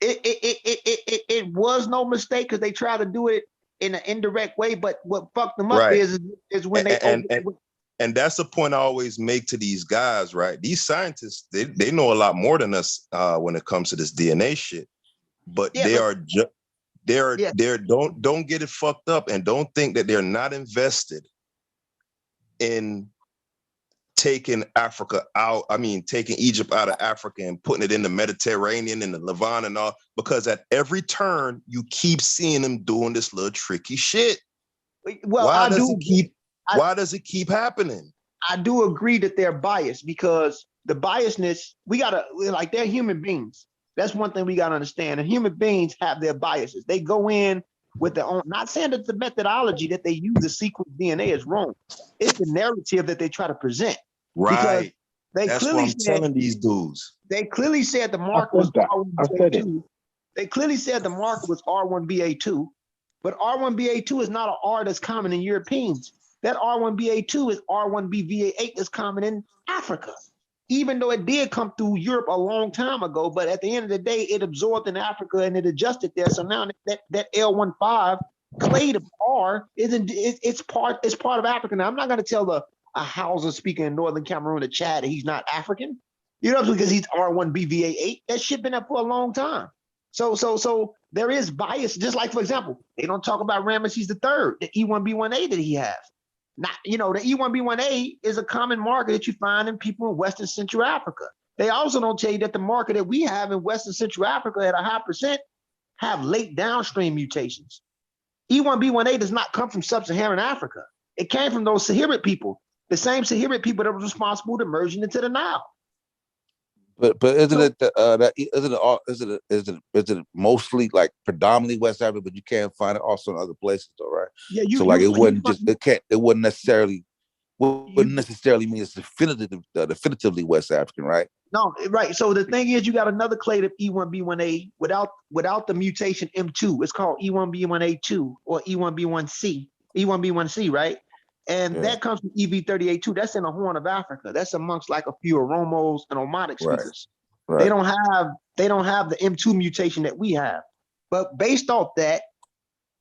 It was no mistake because they tried to do it in an indirect way, but what fucked them up is when they and that's the point I always make to these guys, right? These scientists, they know a lot more than us when it comes to this DNA shit, but don't get it fucked up and don't think that they're not invested in taking Africa out. I mean, taking Egypt out of Africa and putting it in the Mediterranean and the Levant and all, because at every turn you keep seeing them doing this little tricky shit. Well, why does it keep happening? I do agree that they're biased because the biasness, they're human beings. That's one thing we got to understand. And human beings have their biases. They go in with their own, not saying that the methodology that they use to sequence DNA is wrong. It's the narrative that they try to present. Right. That's what I'm telling these dudes. They clearly said the marker was R1BA2. They clearly said the marker was R1BA2, but R1BA2 is not an R that's common in Europeans. That R1BA2 is R1BVA8 that's common in Africa. Even though it did come through Europe a long time ago, but at the end of the day, it absorbed in Africa and it adjusted there. So now that L15 clade of R it's part of Africa. Now I'm not going to tell a Hausa speaker in northern Cameroon or Chad that he's not African, because he's R1BVA8. That shit been up for a long time. So there is bias. Just like, for example, they don't talk about Ramesses III, the E1B1A that he has. Not, the E1B1A is a common marker that you find in people in Western Central Africa. They also don't tell you that the marker that we have in Western Central Africa at a high percent have late downstream mutations. E1B1A does not come from sub-Saharan Africa. It came from those Saharic people, the same Saharic people that were responsible to merging into the Nile. But isn't it mostly like predominantly West Africa, but you can't find it also in other places though, right? Yeah, it wouldn't necessarily mean it's definitively West African, right? No, right. So the thing is, you got another clade of E1B1A without the mutation M2. It's called E1B1A2 or E1B1C, right? And that comes from EV38-2. That's in the Horn of Africa. That's amongst like a few Oromos and Omotic speakers. Right. They don't have the M2 mutation that we have. But based off that,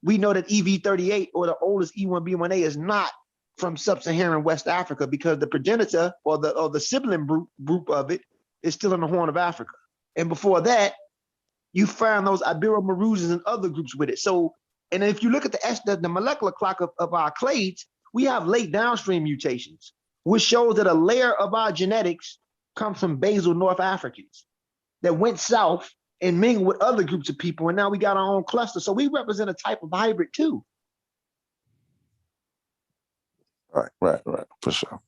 we know that EV38 or the oldest E1B1A is not from sub-Saharan West Africa because the progenitor or the sibling group of it is still in the Horn of Africa. And before that, you found those Ibero-Marouzes and other groups with it. So, and if you look at the molecular clock of our clades, we have late downstream mutations, which shows that a layer of our genetics comes from basal North Africans that went south and mingled with other groups of people, and now we got our own cluster. So we represent a type of hybrid too. Right, for sure.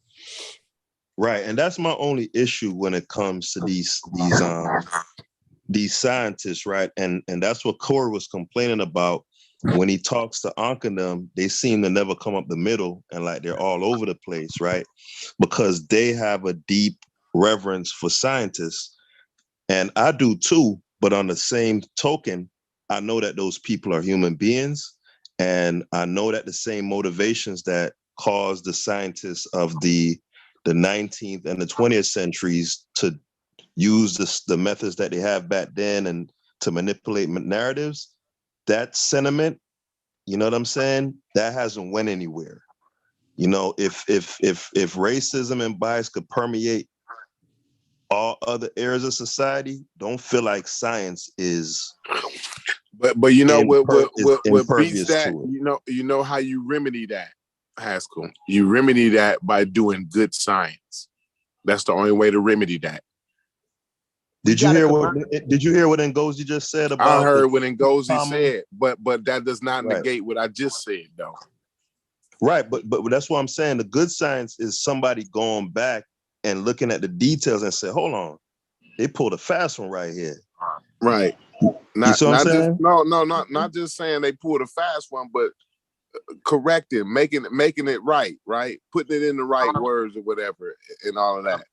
Right, and that's my only issue when it comes to these scientists, right? And that's what Corey was complaining about. when he talks to Ankh and them, they seem to never come up the middle and like they're all over the place, right? Because they have a deep reverence for scientists. And I do too, but on the same token, I know that those people are human beings. And I know that the same motivations that caused the scientists of the 19th and the 20th centuries to use the methods that they have back then and to manipulate narratives, that sentiment, you know what I'm saying? That hasn't went anywhere. You know, if racism and bias could permeate all other areas of society, don't feel like science is. But you know what beats impervious that? to it. You know how you remedy that, Haskell. You remedy that by doing good science. That's the only way to remedy that. Did you hear what Ngozi just said about? I heard what Ngozi said, but that does not negate what I just said, though. Right, but that's what I'm saying. The good science is somebody going back and looking at the details and say, "Hold on, they pulled a fast one right here." Right. Not just saying they pulled a fast one, but correcting, making it right, putting it in the right words or whatever, and all of that.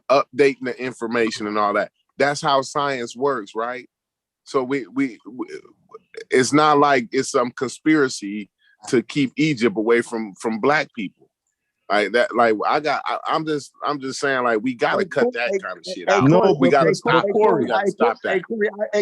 Updating the information and all that. That's how science works, right? So we it's not like it's some conspiracy to keep Egypt away from Black people. Like that, like I'm just saying, like, we gotta cut that kind of shit out. No, we gotta stop. Corey, We gotta stop that.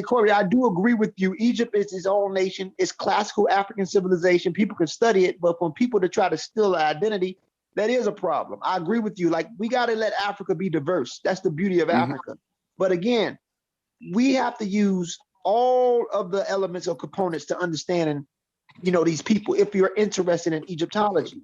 Corey, I do agree with you. Egypt is its own nation. It's classical African civilization. People can study it, but for people to try to steal our identity, that is a problem. I agree with you. Like, we got to let Africa be diverse. That's the beauty of Africa. But again, we have to use all of the elements or components to understanding, these people. If you're interested in Egyptology,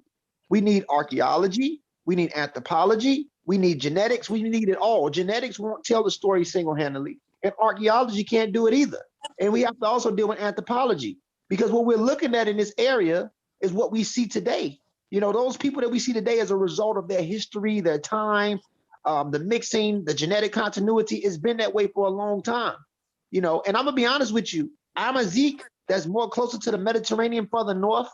we need archaeology, we need anthropology, we need genetics, we need it all. Genetics won't tell the story single-handedly, and archaeology can't do it either. And we have to also deal with anthropology, because what we're looking at in this area is what we see today. Those people that we see today as a result of their history, their time, the mixing, the genetic continuity, it's been that way for a long time. And I'm gonna be honest with you, I'm a Zeke that's more closer to the Mediterranean, further north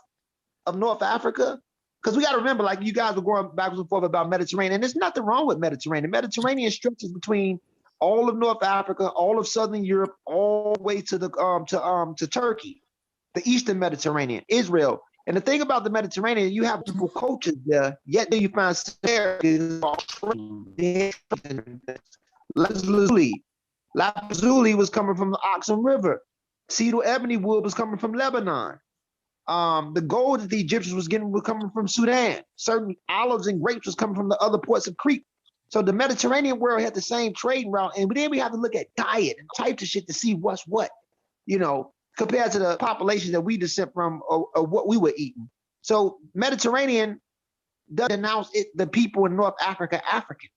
of North Africa. Because we got to remember, like, you guys were going backwards and forth about Mediterranean, and there's nothing wrong with Mediterranean. Mediterranean stretches between all of North Africa, all of Southern Europe, all the way to the to Turkey, the Eastern Mediterranean, Israel. And the thing about the Mediterranean, you have people cultures there, yet there you find Lazuli was coming from the Oxum River. Cedar ebony wood was coming from Lebanon. The gold that the Egyptians was getting was coming from Sudan. Certain olives and grapes was coming from the other ports of Crete. So the Mediterranean world had the same trading route. And then we have to look at diet and types of shit to see what's what, compared to the population that we descend from or what we were eating. So Mediterranean does denounce the people in North Africa African.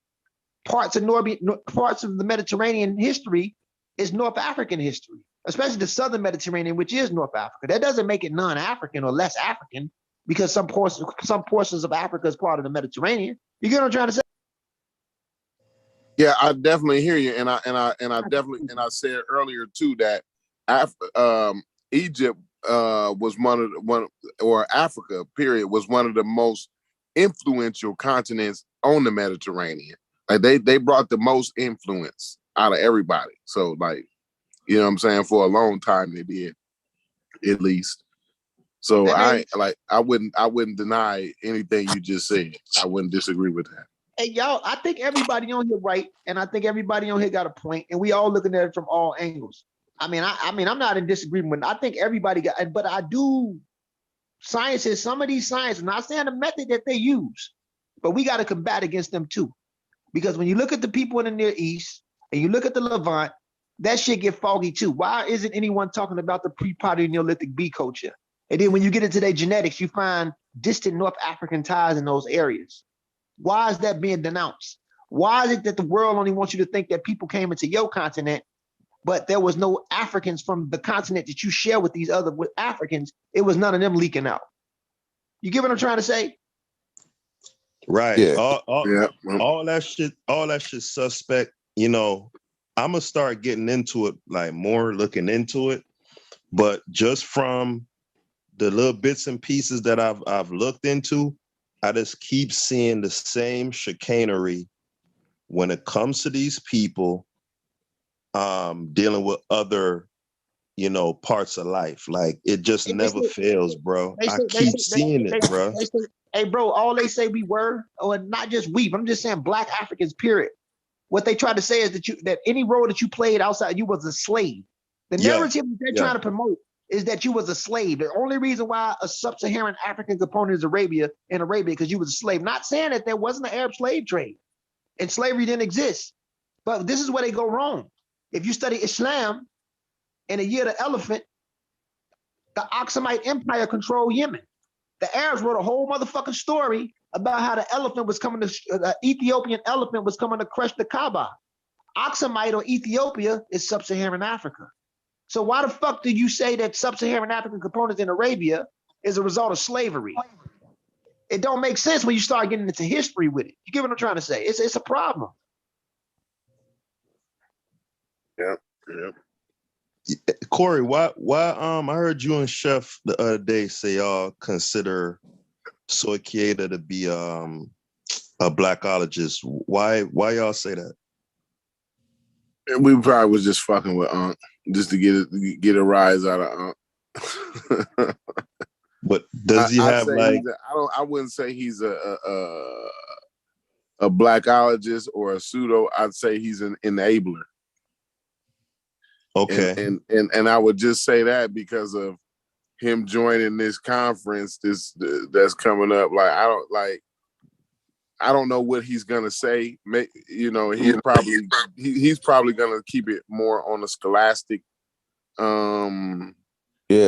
Parts of the Mediterranean history is North African history, especially the Southern Mediterranean, which is North Africa. That doesn't make it non-African or less African, because some portions of Africa is part of the Mediterranean. You get what I'm trying to say? Yeah, I definitely hear you, and I said earlier too that Egypt was Africa period was one of the most influential continents on the Mediterranean. Like they brought the most influence out of everybody. So, like, you know what I'm saying, for a long time they did, at least. So I wouldn't deny anything you just said. I wouldn't disagree with that. Hey, y'all, I think everybody on here right, and I think everybody on here got a point, and we all looking at it from all angles. I mean, I'm not in disagreement. I think everybody got, but I do. Science is some of these science. I'm not saying the method that they use, but we got to combat against them too, because when you look at the people in the Near East and you look at the Levant, that shit get foggy too. Why isn't anyone talking about the pre-pottery Neolithic bee culture? And then when you get into their genetics, you find distant North African ties in those areas. Why is that being denounced? Why is it that the world only wants you to think that people came into your continent, but there was no Africans from the continent that you share with these other Africans? It was none of them leaking out. You get what I'm trying to say? Right. Yeah. All that shit suspect. I'm gonna start getting into it, like more looking into it. But just from the little bits and pieces that I've looked into, I just keep seeing the same chicanery when it comes to these people dealing with other, parts of life. Like it just never fails, bro. I keep seeing it, bro. Hey, bro, all they say we were, or not just we, but I'm just saying black Africans, period. What they try to say is that any role that you played outside, you was a slave. The narrative they're trying to promote is that you was a slave. The only reason why a sub-Saharan African component is Arabia, because you was a slave. Not saying that there wasn't an Arab slave trade and slavery didn't exist. But this is where they go wrong. If you study Islam in the year of the elephant, the Aksumite Empire controlled Yemen. The Arabs wrote a whole motherfucking story about how the elephant was coming to, the Ethiopian elephant was coming to crush the Kaaba. Aksumite or Ethiopia is sub-Saharan Africa. So why the fuck do you say that sub-Saharan African components in Arabia is a result of slavery? It don't make sense when you start getting into history with it. You get what I'm trying to say? It's a problem. Yeah. Corey, why I heard you and Chef the other day say y'all consider Soy Kieta to be a blackologist. Why y'all say that? We probably was just fucking with Unc just to get a rise out of Unc. But does he have like? I wouldn't say he's a blackologist or a pseudo. I'd say he's an enabler. Okay. And I would just say that because of him joining this conference that's coming up. Like I don't know what he's gonna say. He's probably gonna keep it more on the scholastic. Corey, in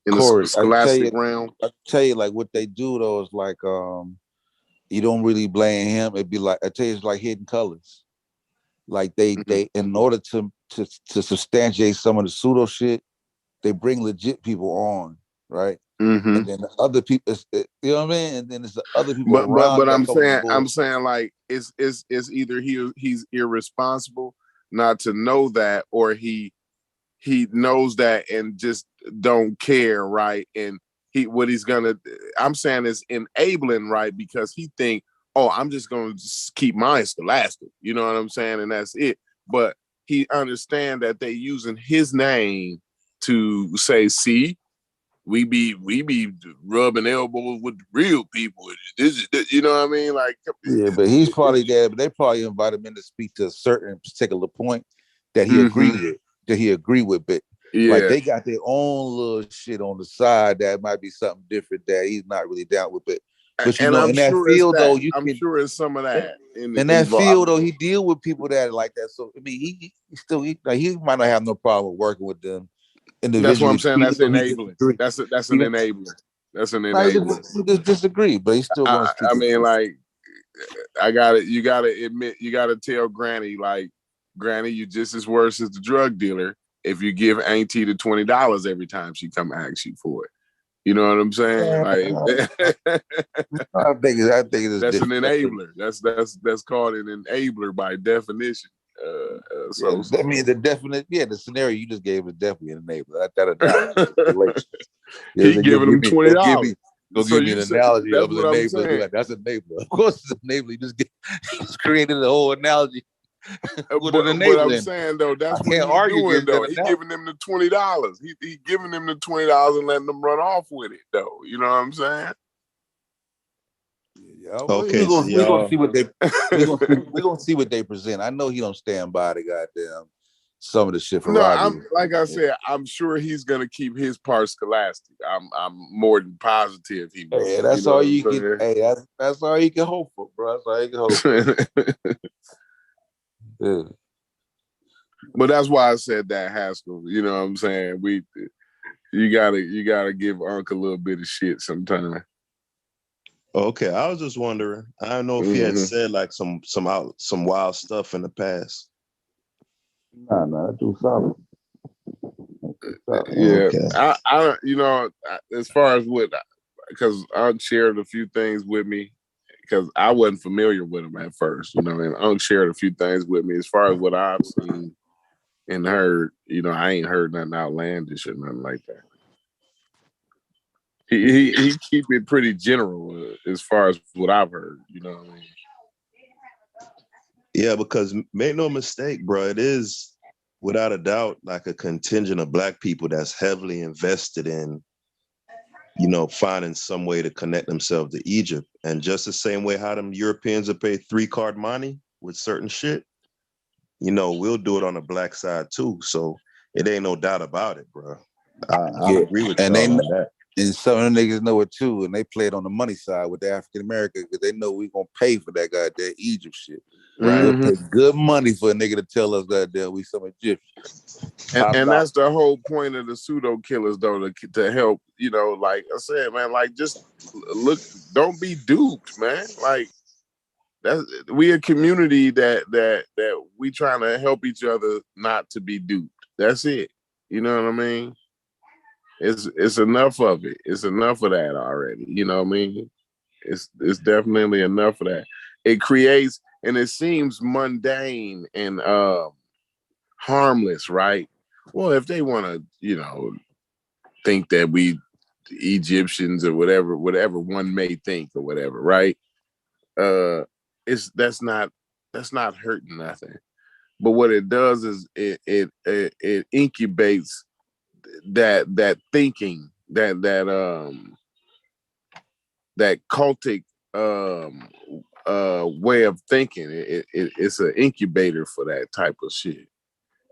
the scholastic realm. I tell you, like what they do though is like you don't really blame him. It'd be like I tell you, it's like Hidden Colors. Like they in order to substantiate some of the pseudo shit, they bring legit people on, right? Mm-hmm. And then the other people, you know what I mean? And then it's the other people around. But I'm saying like it's either he's irresponsible not to know that, or he knows that and just don't care, right? And I'm saying is enabling, right? Because he think, oh, I'm just gonna just keep mine scholastic, you know what I'm saying? And that's it. But he understand that they using his name to say, see, we be rubbing elbows with real people. This, you know what I mean? Like, yeah, but he's probably there. But they probably invite him in to speak to a certain particular point that he agreed with. That he agree with, but like they got their own little shit on the side that might be something different that he's not really down with. But you know, in that field though, I'm sure it's some of that. In that field though, he deal with people that are like that. So I mean, he might not have no problem working with them. That's what I'm saying. That's enabling. That's an enabler. That's an enabler. He just disagree, but he's still going to speak. I mean, like, you gotta admit, you gotta tell Granny, like, Granny, you just as worse as the drug dealer if you give Auntie the $20 every time she come ask you for it. You know what I'm saying? Like, I think it's that's an enabler. That's called an enabler by definition. I mean, the scenario you just gave is definitely an enabler. That analogy. He giving him $20. Go give me an analogy of an enabler. Like, that's an enabler. Of course, it's an enabler. He's created a whole analogy. But I'm saying though, that's what he's doing though. He's giving them the $20. He giving them the $20 and letting them run off with it though. You know what I'm saying? Yeah. Okay. We're gonna see what we're gonna see what they present. I know he don't stand by the goddamn some of the shit for Robbie. I said, I'm sure he's gonna keep his part scholastic. I'm more than positive he will. Yeah, that's all you can. Hey, that's all you can hope for, bro. That's all you can hope for. Yeah. But that's why I said that Haskell. You know what I'm saying? You gotta give Unc a little bit of shit sometime. Okay, I was just wondering. I don't know if he had said like some wild stuff in the past. No, do something. Yeah, okay. I as far as because Unc shared a few things with me. Because I wasn't familiar with him at first, and Unc shared a few things with me as far as what I've seen and heard, I ain't heard nothing outlandish or nothing like that. He keep it pretty general as far as what I've heard. You know what I mean? Yeah, because make no mistake, bro, it is without a doubt like a contingent of Black people that's heavily invested in, finding some way to connect themselves to Egypt. And just the same way how them Europeans will pay 3-card money with certain shit, we'll do it on the Black side too. So it ain't no doubt about it, bro. I agree with and y'all on that. And some of the niggas know it too, and they play it on the money side with the African American because they know we gonna pay for that goddamn Egypt shit. Right? We'll pay good money for a nigga to tell us goddamn we some Egyptians. And that's the whole point of the pseudo killers, though, to help. Like I said, man, like just look, don't be duped, man. Like we a community that we trying to help each other not to be duped. That's it. You know what I mean? It's enough of it. It's enough of that already. You know what I mean? It's definitely enough of that. It creates, and it seems mundane and harmless, right? Well, if they want to, think that we Egyptians or whatever one may think or whatever, right? That's not hurting nothing. But what it does is it incubates that thinking, that cultic way of thinking. It's an incubator for that type of shit.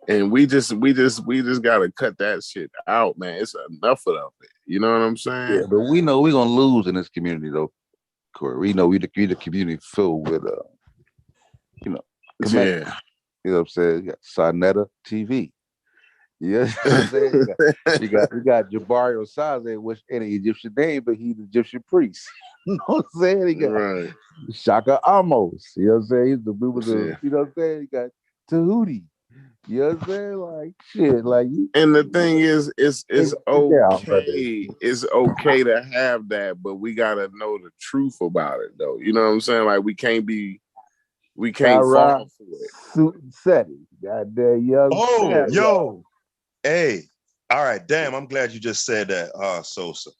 And we just gotta cut that shit out, man. It's enough of it. You know what I'm saying? Yeah, but we know we're gonna lose in this community, though, Corey. We know we the community filled with connection. Yeah. You know what I'm saying? You got Sonetta TV. Yeah, you know what I'm saying? You got Jabari Osaze, which ain't an Egyptian name, but he's an Egyptian priest. You know what I'm saying? He got Shaka Amos. You know what I'm saying? He's the you know what I'm saying? You got Tahuti. You know what I'm saying? Like shit, like you. And the thing is, it's okay. It's okay to have that, but we gotta know the truth about it, though. You know what I'm saying? Like we can't fall for it. Suit and setting, goddamn young. Oh, yo, hey, all right, damn. I'm glad you just said that, Sosa,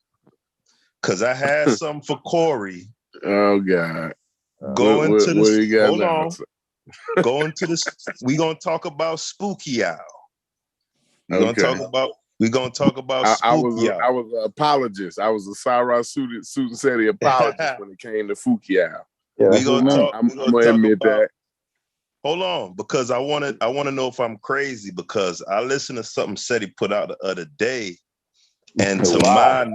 because I had something for Corey. Oh God, Going to this. Hold on. Going to this. We're gonna talk about Spooky Owl. We're gonna talk about Spooky Owl. I was an apologist. I was a Sahara student Seti apologist when it came to Spooky Owl. Yeah, we're gonna talk. I'm gonna admit that. Hold on, because I want to know if I'm crazy, because I listened to something Seti put out the other day, and to my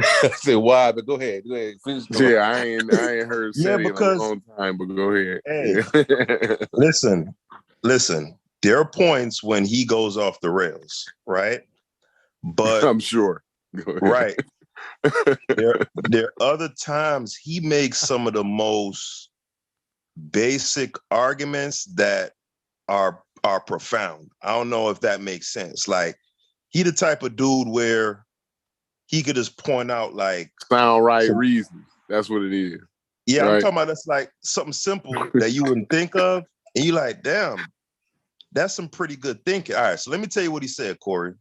I said why, but go ahead. Finish. Yeah, I ain't heard Seti in a long time, but go ahead. Hey, listen. There are points when he goes off the rails, right? But I'm sure. Right. There are other times he makes some of the most basic arguments that are profound. I don't know if that makes sense. Like, he the type of dude where he could just point out like sound right reasons. That's what it is. Yeah, right? I'm talking about that's like something simple that you wouldn't think of, and you like, damn, that's some pretty good thinking. All right, so let me tell you what he said, Corey,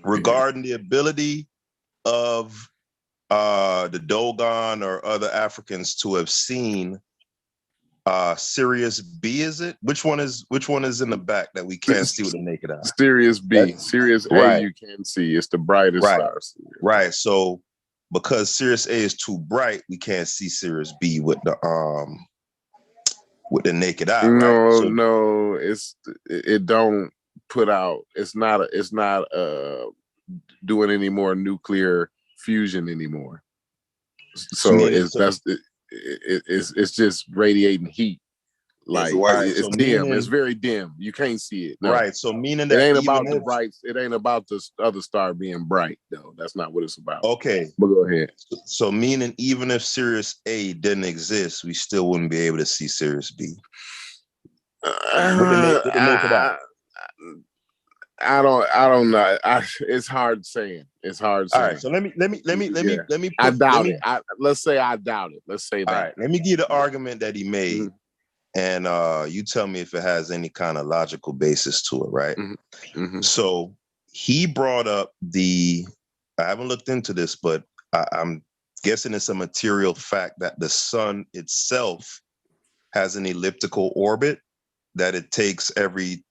regarding the ability of the Dogon or other Africans to have seen Sirius B. Is it? Which one is in the back that we can't see with the naked eye? Sirius B. Sirius A you can see. It's the brightest star. Right. So because Sirius A is too bright, we can't see Sirius B with the naked eye. No, it don't put out. It's not doing any more nuclear fusion anymore. So it's just radiating heat. Like it's dim. It's very dim. You can't see it. No. Right. So meaning that it ain't about the bright. It ain't about the other star being bright, though. That's not what it's about. Okay. But go ahead. So meaning even if Sirius A didn't exist, we still wouldn't be able to see Sirius B. I don't know. It's hard saying. It's hard saying. All right, so let me. I doubt it. Let's say I doubt it. Let's say that. All right, let me give you the argument that he made and you tell me if it has any kind of logical basis to it, right? So he brought up I haven't looked into this, but I'm guessing it's a material fact that the sun itself has an elliptical orbit that it takes every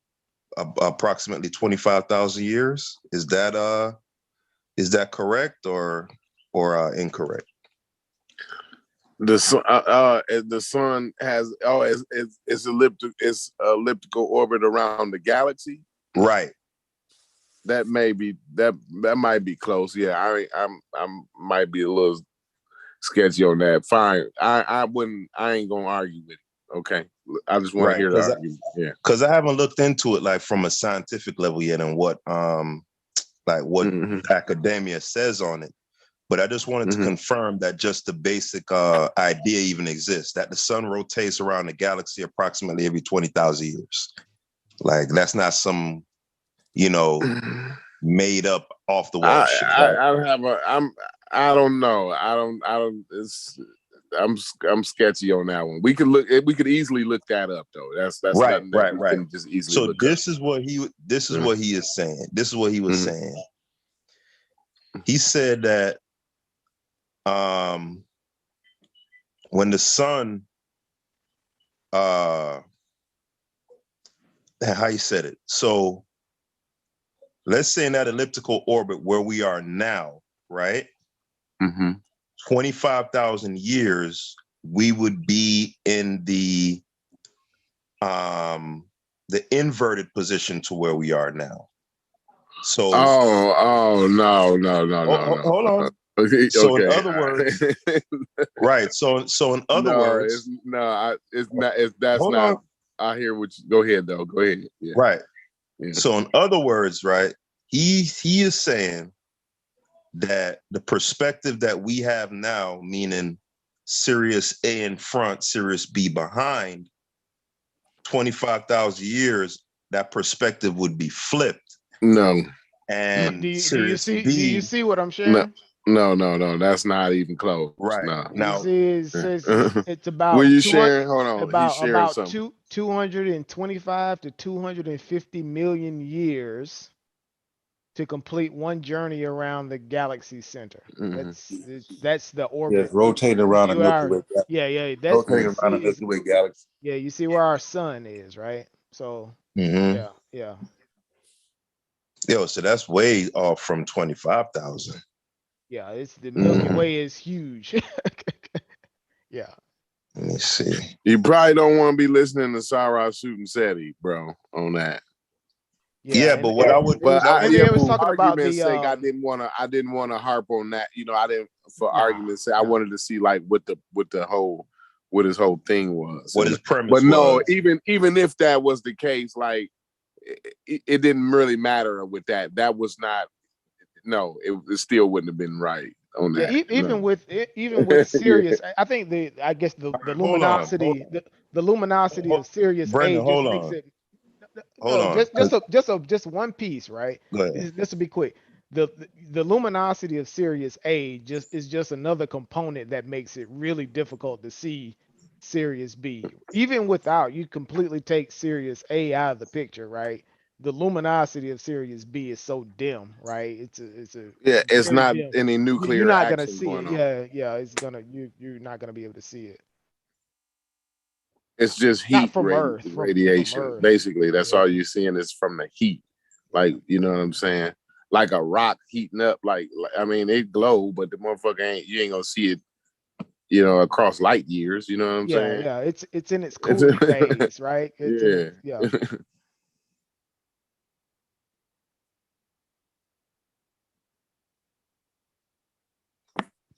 approximately 25,000 years. Is that correct or incorrect? The sun has it's elliptical orbit around the galaxy. Right. That might be close. Yeah, I might be a little sketchy on that. Fine. I ain't gonna argue with it. Okay. I just want to hear the argument. Yeah. Because I haven't looked into it like from a scientific level yet and what academia says on it. But I just wanted to confirm that just the basic idea even exists, that the sun rotates around the galaxy approximately every 20,000 years. Like that's not some, made up off the wall shit. Right? I don't know. I'm sketchy on that one. We could easily look that up though. That's right. Just easily so look this up. is what he is saying. This is what he was saying. He said that when the sun how you said it. So let's say in that elliptical orbit where we are now, right? 25,000 years, we would be in the inverted position to where we are now. So no. Hold on. Okay. So in other words, right. So in other words, that's not. I hear what you go ahead though. Go ahead. Yeah. Right. Yeah. So in other words, right, he is saying that the perspective that we have now, meaning Sirius A in front, Sirius B behind, 25,000 years, that perspective would be flipped. No. And do you see what I'm sharing? No. That's not even close. Right. No. Now, it says it's about. Were you sharing? Hold on. About 225 to 250 million years to complete one journey around the galaxy center. That's the orbit. Yeah, it's rotating around the Milky Way galaxy. Yeah. That's rotating around the Milky Way galaxy. Yeah, you see where our sun is, right? So yeah. Yo, so that's way off from 25,000. Yeah, it's the Milky Way is huge. Yeah. Let me see. You probably don't want to be listening to Sahara shooting SETI, bro, on that. Yeah, but what I would, it was talking about the sake, I didn't want to harp on that. I didn't for argument's sake. I wanted to see like what his whole thing was, what his premise was. But no, was. even if that was the case, like it didn't really matter with that. That was not. No, it still wouldn't have been right on that. Yeah, even with Sirius, I think the luminosity, the luminosity of Sirius Brendan, A just makes it. Just one piece, right? This will be quick. The luminosity of Sirius A is just another component that makes it really difficult to see Sirius B. Even without you completely take Sirius A out of the picture, right? The luminosity of Sirius B is so dim, right? It's not dim. any nuclear. You're not gonna see it. Yeah. It's gonna you're not gonna be able to see it. It's just heat from Earth, radiation. From Earth. Basically, that's all you're seeing is from the heat. Like, you know what I'm saying? Like a rock heating up. Like I mean, it glow, but the motherfucker you ain't gonna see it. Across light years. You know what I'm saying? Yeah. It's in its cooling phase, right? Yeah.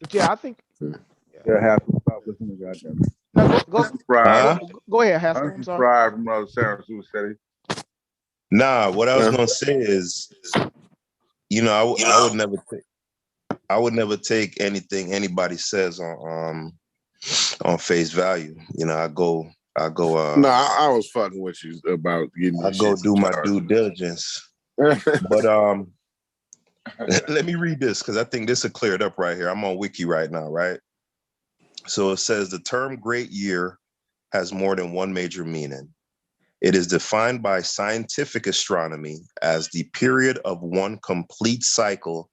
But yeah, I think. Yeah, have to stop listening to goddamn. No, go ahead, Haskell. I'm sorry. From Sarah Sue SETI. Nah, what I was gonna say is, I would never take anything anybody says on face value. I go. No, I was fucking with you about getting. I go do my due diligence. But let me read this because I think this will clear it up right here. I'm on Wiki right now, right? So it says the term "great year" has more than one major meaning. It is defined by scientific astronomy as the period of one complete cycle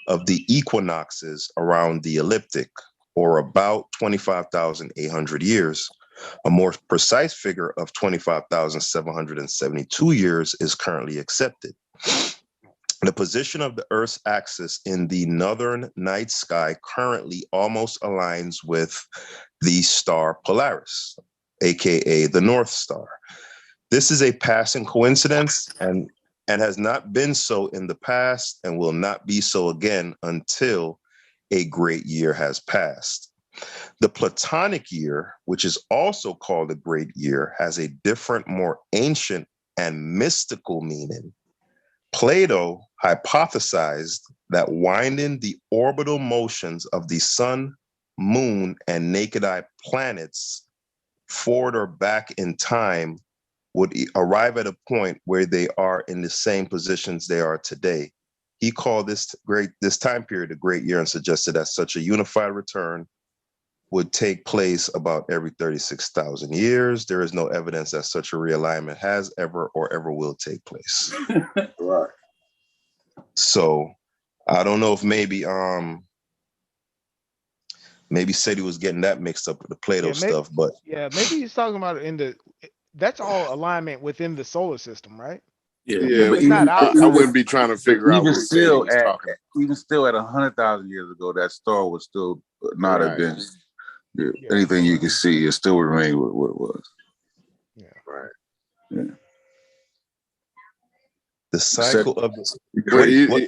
of the equinoxes around the ecliptic, or about 25,800 years. A more precise figure of 25,772 years is currently accepted. The position of the Earth's axis in the northern night sky currently almost aligns with the star Polaris, aka the North Star. This is a passing coincidence and has not been so in the past and will not be so again until a great year has passed. The Platonic year, which is also called a great year, has a different, more ancient and mystical meaning. Plato hypothesized that winding the orbital motions of the sun, moon, and naked eye planets forward or back in time would arrive at a point where they are in the same positions they are today. He called this time period a great year and suggested that such a unified return would take place about every 36,000 years. There is no evidence that such a realignment has ever or ever will take place. Right. So I don't know if maybe Sadie was getting that mixed up with the Plato stuff, but maybe he's talking about it that's all alignment within the solar system, right? Yeah, It's not I wouldn't be trying to figure out what Sadie was talking about. Even still at 100,000 years ago, that star would still not have been anything you can see. It still remained what it was. Yeah. Right. Yeah. The cycle of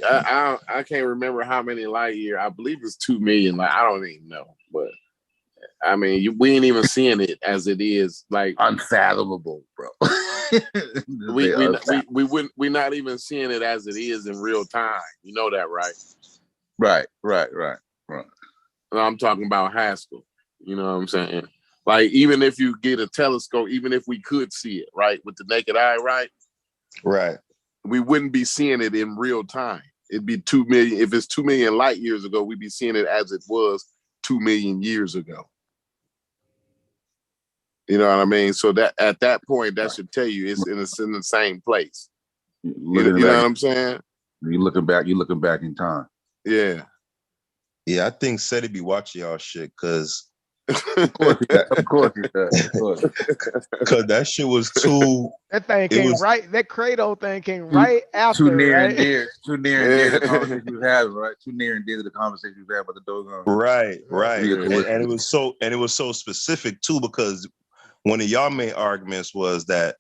I can't remember how many light year. I believe it's 2 million. Like, I don't even know, but I mean, we ain't even seeing it as it is. Like, unfathomable, bro. we're not even seeing it as it is in real time. You know that, right? Right. And I'm talking about Haskell. You know what I'm saying? Like, even if you get a telescope, even if we could see it, right, with the naked eye, right, we wouldn't be seeing it in real time. It'd be 2 million. If it's 2 million light years ago, we'd be seeing it as it was 2 million years ago. You know what I mean? So that at that point, that should tell you it's in the same place. You know what I'm saying? You're looking back in time. Yeah. Yeah, I think Sadie be watching y'all shit because of course he does. Because that shit was too. That thing came right. That Credo thing came right after. Too near right? and dear. Too near and dear to the conversation you had, right? Too near and dear to the conversation you had about the Dogon. Right. And it was so specific too, because one of y'all main arguments was that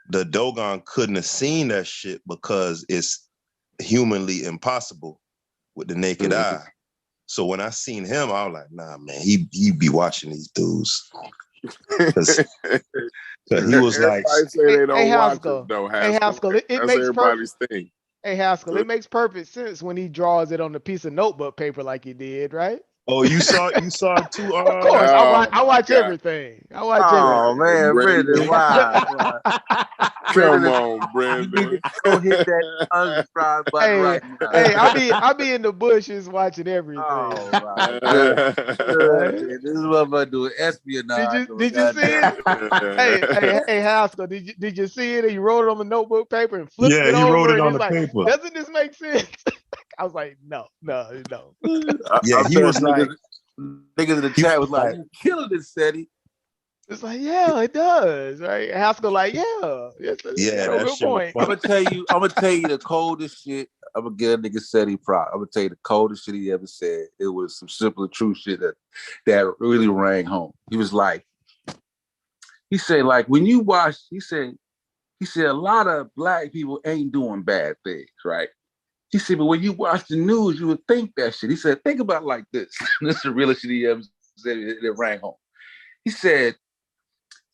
the Dogon couldn't have seen that shit because it's humanly impossible with the naked eye. So when I seen him, I was like, nah, man, he be watching these dudes. Because he was like, hey, Haskell, it makes everybody's thing. Hey, Haskell, it makes perfect sense when he draws it on a piece of notebook paper like he did, right? Oh, you saw it too. Of course, I watch everything. I watch everything. Oh man, Brendan, wow. Come on, Brendan. Go hit that unsubscribe button right now. Hey, I be in the bushes watching everything. Oh my God. This is what I'm gonna do. Espionage. Did you see it? hey, Haskell, did you see it? And you wrote it on the notebook paper and flipped it over. Yeah, he wrote it on the like, paper. Doesn't this make sense? I was like, no. Yeah, he was like, niggas in the chat was like, you killing this, Seti. It's like, yeah, it does, right? Haskell, like, yeah, that's good point. I'm gonna tell you the coldest shit. I'm gonna give a nigga Seti prop. I'm gonna tell you the coldest shit he ever said. It was some simple, true shit that really rang home. He was like, he said, like, when you watch, he said a lot of black people ain't doing bad things, right? He said, but when you watch the news, you would think that shit. He said, think about it like this. This is the realest shit he ever said that rang home. He said,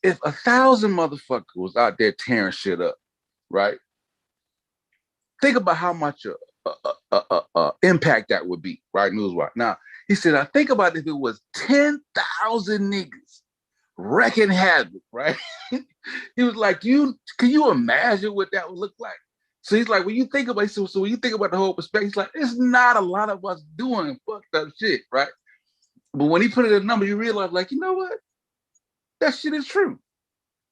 if 1,000 motherfuckers was out there tearing shit up, right? Think about how much impact that would be, right? News-wise. Now, he said, I think about if it was 10,000 niggas wrecking havoc, right? He was like, can you imagine what that would look like? So he's like, when you think about the whole perspective, he's like, there's not a lot of us doing fucked up shit, right? But when he put it in a number, you realize, like, you know what? that shit is true.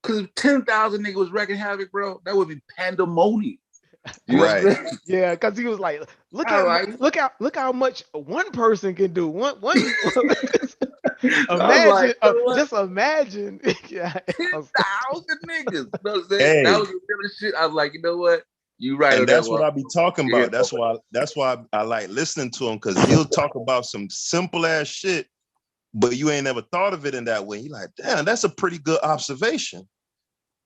Because if 10,000 niggas was wrecking havoc, bro, that would be pandemonium. You know what I'm saying? Yeah, because he was like, look I look how much one person can do. One was like, imagine, you know what? just imagine. Yeah, 10,000 niggas. You know what I'm saying? Hey, That was the real shit. I was like, you know what? You right on and that that's what one. I be talking Yeah. about. That's why I like listening to him, because he'll talk about some simple ass shit, but you ain't never thought of it in that way. You're like, damn, that's a pretty good observation.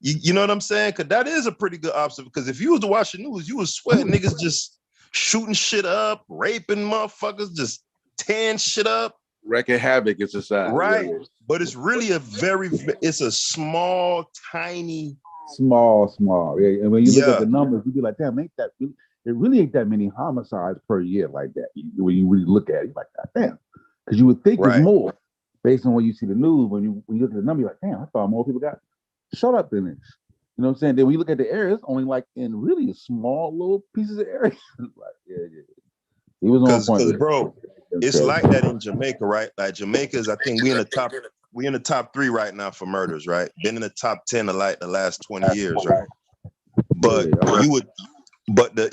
You know what I'm saying? Because that is a pretty good observation. Because if you was to watch the news, you would swear niggas just shooting shit up, raping motherfuckers, just tearing shit up. Wrecking havoc in society. Right. Yeah. But it's really it's a small, tiny. Small. Yeah. And when you look at Yeah. the numbers, you be like, damn, it really ain't that many homicides per year like that. When you really look at it, you're like, God damn. Because you would think it's Right. more based on when you see the news. When you look at the number, you're like, damn, I thought more people got shut up in this. You know what I'm saying? Then when you look at the area, it's only like in really small little pieces of area. Like, yeah. He was on point. Because bro, it's like that in Jamaica, right? Like Jamaica's, I think we in the top 3 right now for murders, right? Been in the top 10 of like the last 20 years, right? But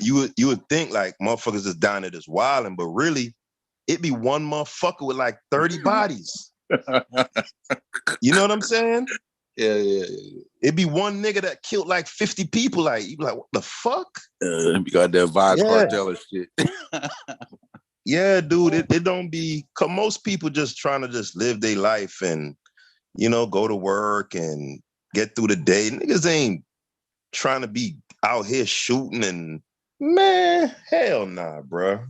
you would think like motherfuckers is down there just wilding, but really it be one motherfucker with like 30 bodies. You know what I'm saying? Yeah. It'd be one nigga that killed like 50 people. Like, you be like, what the fuck? You got that vibe cartel and shit. Yeah, dude, it don't be, cause most people just trying to just live their life and, you know, go to work and get through the day. Niggas ain't trying to be out here shooting and, man, hell nah, bro.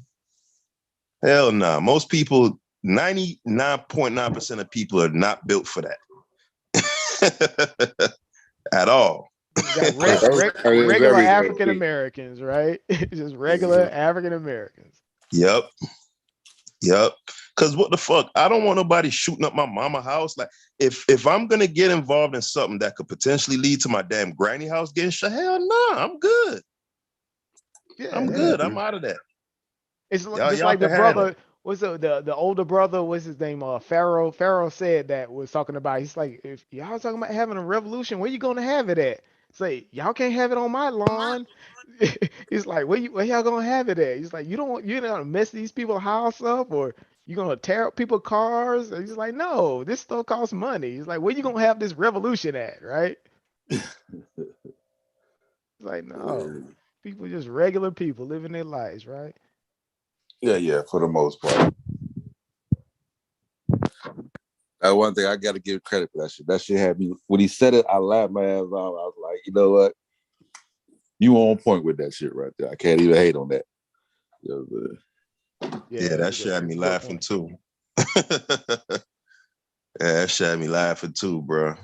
Hell nah. Most people, 99.9% of people are not built for that. At all. you got I mean, it's regular everything. African Americans, right? Just regular African Americans. Yep. Cause what the fuck? I don't want nobody shooting up my mama house. Like if I'm gonna get involved in something that could potentially lead to my damn granny house getting shot, hell nah, I'm good. Yeah, I'm good. I'm out of that. It's Y'all just like the can have brother. it. What's the older brother? What's his name? Pharaoh. Pharaoh said that was talking about. He's like, if y'all talking about having a revolution, where you gonna have it at? Say y'all can't have it on my lawn. He's like, where y'all gonna have it at? He's like, you're gonna mess these people's house up, or you gonna tear up people's cars? And he's like, no, this stuff costs money. He's like, where you gonna have this revolution at, right? He's like, no, people just regular people living their lives, right? Yeah, for the most part. That's one thing I got to give credit for that shit. That shit had me, when he said it, I laughed my ass off. I was like, you know what? You on point with that shit right there. I can't even hate on that. Yeah, that shit had me laughing too. Yeah, that shit had me laughing too, bro.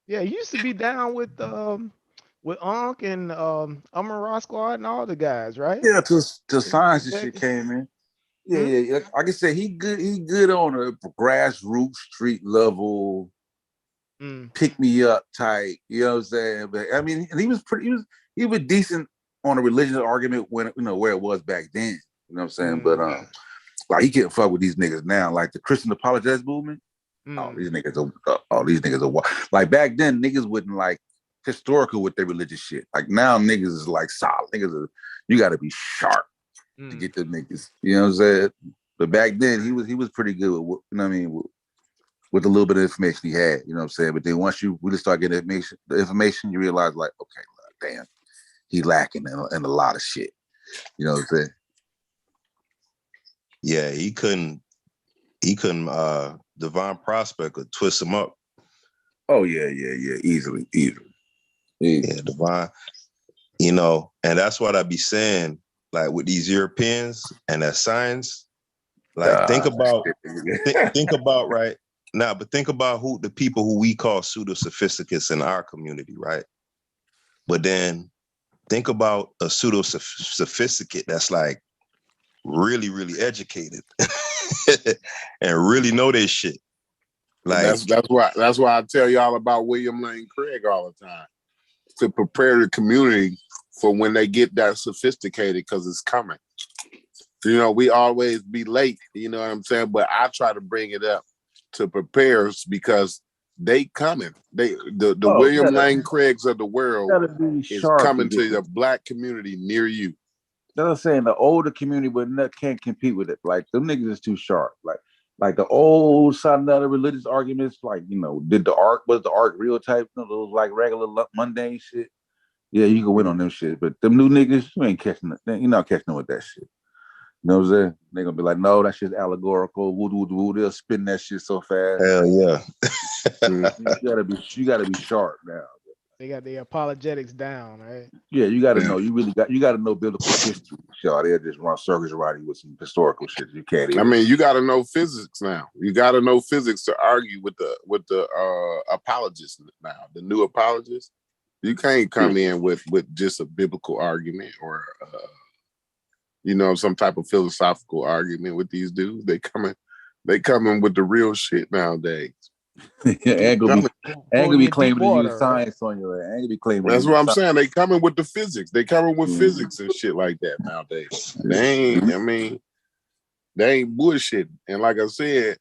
Yeah, he used to be down with Unc and Amon Squad and all the guys, right? Yeah, to science and shit came in. Yeah. Like I said, he good on a grassroots street level, pick me up type. You know what I'm saying? But I mean, and he was decent on a religious argument when where it was back then. You know what I'm saying? But like he can't fuck with these niggas now. Like the Christian apologetics movement. These niggas are like back then. Niggas wouldn't like historical with their religious shit. Like now, niggas is like solid. You got to be sharp to get the niggas. You know what I'm saying? But back then, he was pretty good with, you know what I mean, with a little bit of information he had. You know what I'm saying? But then once you really start getting the information, you realize like, okay, damn, he lacking in a lot of shit. You know what I'm saying? Yeah, he couldn't Divine Prospect could twist him up. Oh yeah, easily. Yeah, Divine, and that's what I be saying, like with these Europeans and that science, like think about right now, but think about who the people who we call pseudo sophisticates in our community, right? But then think about a pseudo sophisticate that's like really, really educated and really know their shit. Like that's why I tell y'all about William Lane Craig all the time, to prepare the community for when they get that sophisticated, because it's coming. We always be late, you know what I'm saying? But I try to bring it up to prepare us, because they coming. The William Lane Craigs of the world is coming to the black community near you. That's what I'm saying. The older community can't compete with it. Like them niggas is too sharp. Like the old side of the religious arguments, like, you know, was the ark real type, you know, those like regular mundane shit. Yeah, you can win on them shit. But them new niggas, you ain't catching it. You're not catching them with that shit. You know what I'm saying? They're gonna be like, no, that shit's allegorical. Woo woo woo. They'll spin that shit so fast. Hell yeah. You gotta be sharp now. They got the apologetics down, right? Yeah, you gotta know. You gotta know biblical history. They'll just run circles around you with some historical shit. You can't even. I mean, you gotta know physics now. You gotta know physics to argue with the apologists now, the new apologists. You can't come in with just a biblical argument or you know, some type of philosophical argument with these dudes. They coming with the real shit nowadays. Ain't gonna be claiming to use science on your ass. Ain't gonna be claiming. That's what I'm saying. They coming with the physics. They coming with physics and shit like that nowadays. They ain't bullshit. And like I said,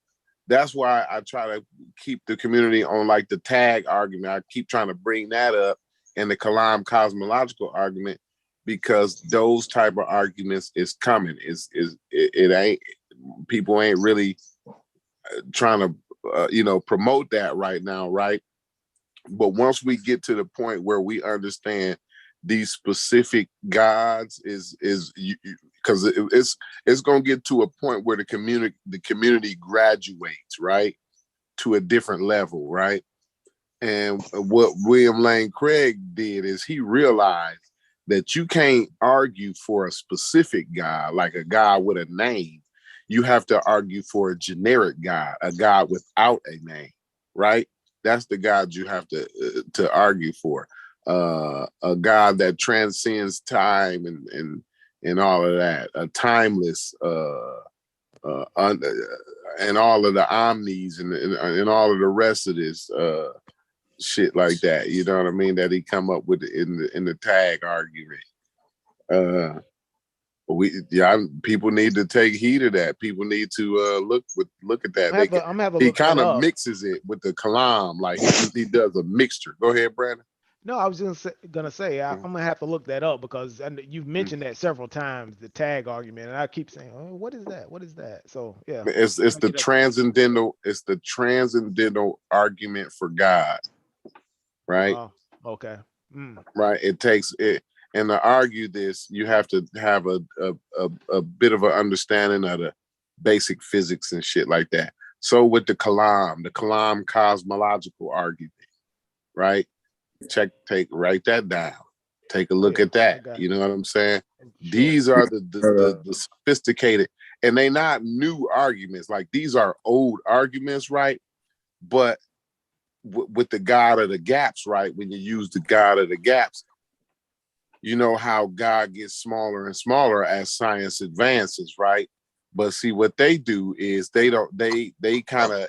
that's why I try to keep the community on like the tag argument. I keep trying to bring that up and the Kalam cosmological argument, because those type of arguments is coming. It ain't, people ain't really trying to promote that right now, right? But once we get to the point where we understand these specific gods, is because it's going to get to a point where the community graduates, right, to a different level, right? And what William Lane Craig did is he realized that you can't argue for a specific God, like a God with a name. You have to argue for a generic God, a God without a name, right? That's the God you have to argue for. A God that transcends time and all of that, a timeless, and all of the omnis and all of the rest of this shit like that. You know what I mean? That he come up with in the tag argument. People need to take heed of that. People need to look at that. He kind of mixes it with the kalam, like he does a mixture. Go ahead, Brandon. No, I was gonna say I'm gonna have to look that up, because you've mentioned that several times, the tag argument, and I keep saying, oh, what is that? What is that? So yeah, it's the transcendental. It's the transcendental argument for God, right? Okay. Right. It takes it. And to argue this, you have to have a bit of an understanding of the basic physics and shit like that. So with the Kalam cosmological argument, right? Write that down. Take a look at that. Okay. You know what I'm saying? Sure. These are the sophisticated, and they not new arguments. Like, these are old arguments, right? But with the God of the gaps, right? When you use the God of the gaps, you know how God gets smaller and smaller as science advances, right? But see, what they do is they kind of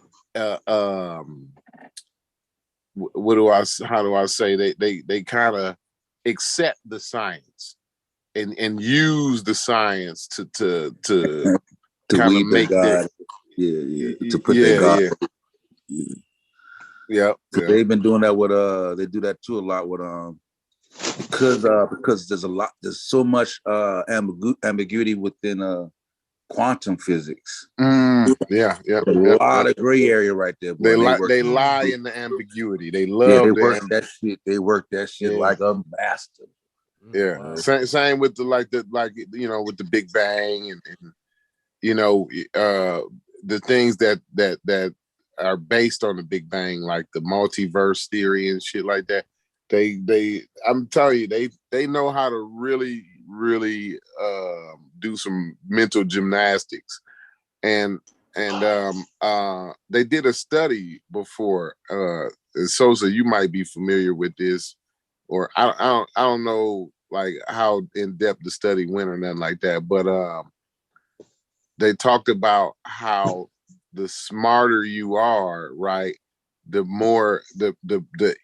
how do I say, they kind of accept the science and use the science to kind of make God. To put their God. Yeah. So they've been doing that with they do that too a lot with because there's so much ambiguity within quantum physics. A lot of gray area right there. Boy. They lie in the ambiguity. They love they work that shit. They work that shit like a master. Yeah. Wow. Same with with the Big Bang and the things that are based on the Big Bang, like the multiverse theory and shit like that. I'm telling you, they know how to really do some mental gymnastics, and they did a study before. Sosa, you might be familiar with this, or I don't know like how in depth the study went or nothing like that, but they talked about how the smarter you are, right, the more the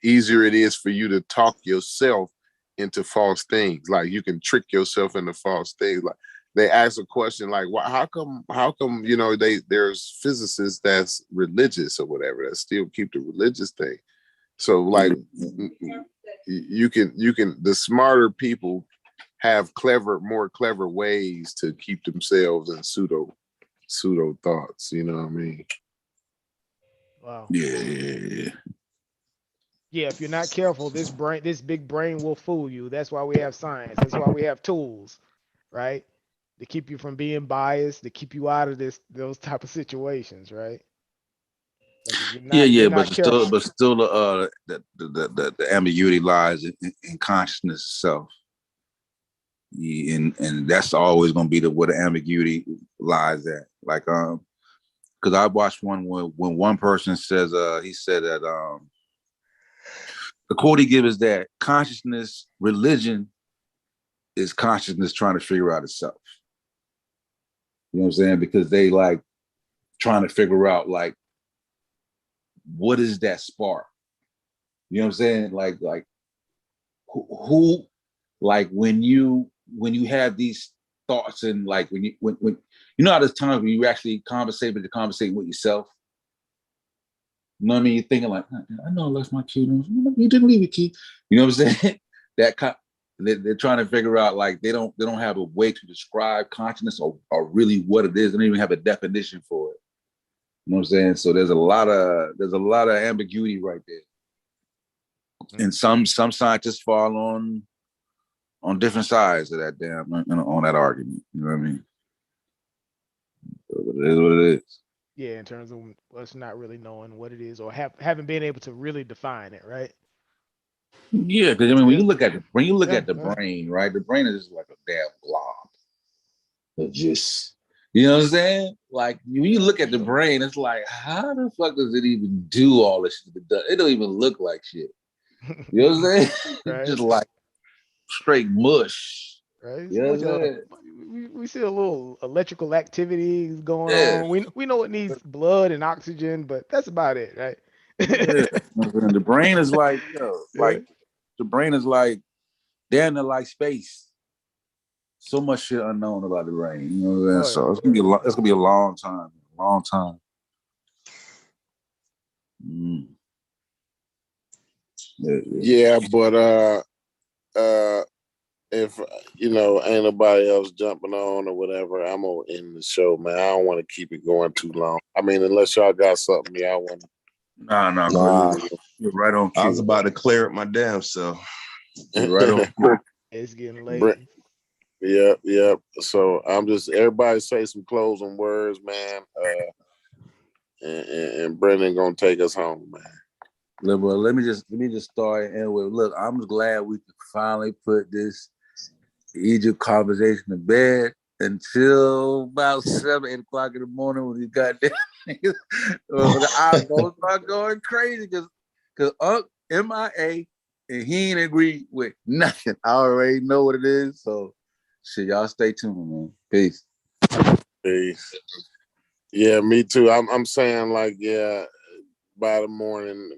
easier it is for you to talk yourself into false things. Like, you can trick yourself into false things. they ask a question like, "Why? How come? You know, there's physicists that's religious or whatever that still keep the religious thing. So like, you can the smarter people have more clever ways to keep themselves in pseudo thoughts. You know what I mean? Wow. Yeah. Yeah, if you're not careful, this big brain will fool you. That's why we have science. That's why we have tools, right? To keep you from being biased, to keep you out of those type of situations, right? Like if you're But not careful. still, the ambiguity lies in consciousness itself. Yeah, and that's always going to be where the ambiguity lies at. Like, because I watched one when one person says, he said that the quote he gives is that religion is consciousness trying to figure out itself. You know what I'm saying? Because they like trying to figure out like what is that spark? You know what I'm saying? Like who like when you have these thoughts and like when you know how there's times when you actually conversate with yourself. You know what I mean? You're thinking like, I know I left my key. You didn't leave your key. You know what I'm saying? They're trying to figure out like they don't have a way to describe consciousness or really what it is. They don't even have a definition for it. You know what I'm saying? So there's a lot of ambiguity right there. And some scientists fall on different sides of that on that argument. You know what I mean? But it is what it is. Yeah, in terms of us not really knowing what it is or haven't been able to really define it, right? Yeah, because I mean, when you look at the brain, right? The brain is just like a damn blob. It just, you know what I'm saying? Like when you look at the brain, it's like, how the fuck does it even do all this shit? It don't even look like shit. You know what I'm saying? Right. Just like straight mush. Right. You know what I'm saying? We see a little electrical activity going on. We know it needs blood and oxygen, but that's about it, right? Yeah. And the brain is like, like the brain is like damn near like space. So much shit unknown about the brain. You know what I'm saying? So it's gonna be a long time. Long time. Yeah, but if you know ain't nobody else jumping on or whatever, I'm gonna end the show, man. I don't want to keep it going too long. I mean, unless y'all got something y'all want. Nah. You're right on cue. I was about to clear up my damn self. You're right on cue. It's getting late. Yep. So I'm just everybody say some closing words, man. And Brendan gonna take us home, man. Well, let me just start and with look. I'm just glad we could finally put this Egypt conversation to bed until about 7, 8 o'clock in the morning when you got there. I was gonna start going crazy because Unc MIA and he ain't agree with nothing. I already know what it is. So shit, y'all stay tuned, man. Peace. Yeah, me too. I'm saying like, yeah, by the morning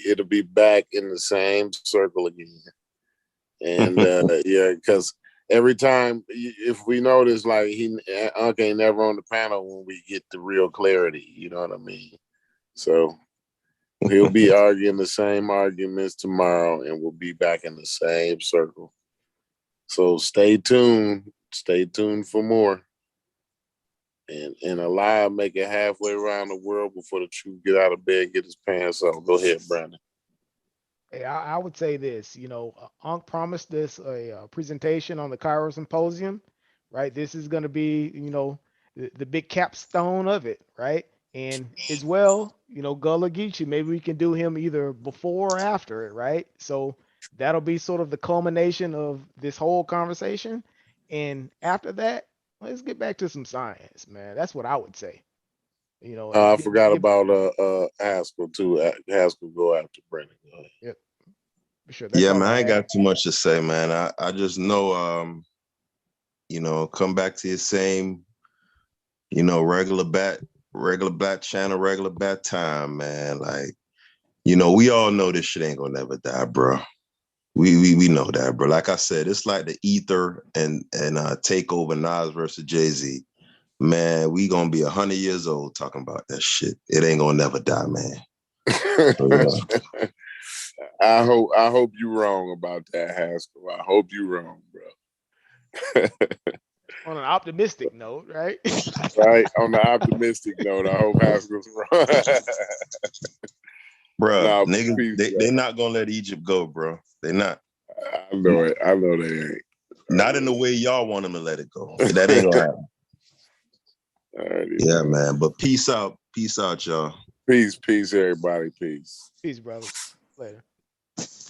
it'll be back in the same circle again. And yeah, because every time if we notice like Unc ain't never on the panel when we get the real clarity, you know what I mean? So he'll be arguing the same arguments tomorrow and we'll be back in the same circle. So stay tuned for more. And Allah make it halfway around the world before the truth get out of bed, get his pants on. Go ahead, Brandon. Hey, I would say this, Unc promised this a presentation on the Cairo Symposium, right? This is going to be, the big capstone of it, right? And as well, Gullah Geechee, maybe we can do him either before or after it, right? So that'll be sort of the culmination of this whole conversation. And after that, let's get back to some science, man. That's what I would say. I forgot about Haskell too. Haskell go after Brendan. Go ahead. Yep. For sure. Yeah, man, I ain't got too much to say, man. I just know, come back to your same, regular bat channel, regular bat time, man. Like, we all know this shit ain't gonna never die, bro. We know that, bro. Like I said, it's like the Ether and Takeover Nas versus Jay-Z. Man, we gonna be 100 years old talking about that shit. It ain't gonna never die, man. Yeah. I hope you wrong about that, Haskell. I hope you wrong, bro. On an optimistic note, right? Right. On the optimistic note, I hope Haskell's wrong. Bro, Nah, niggas, they not gonna let Egypt go, bro. They not. I know it. I know they ain't. Not in the way y'all want them to let it go. That ain't gonna happen. Alrighty, Yeah, man. But peace out, y'all. Peace, everybody. Peace. Peace, brothers. Later.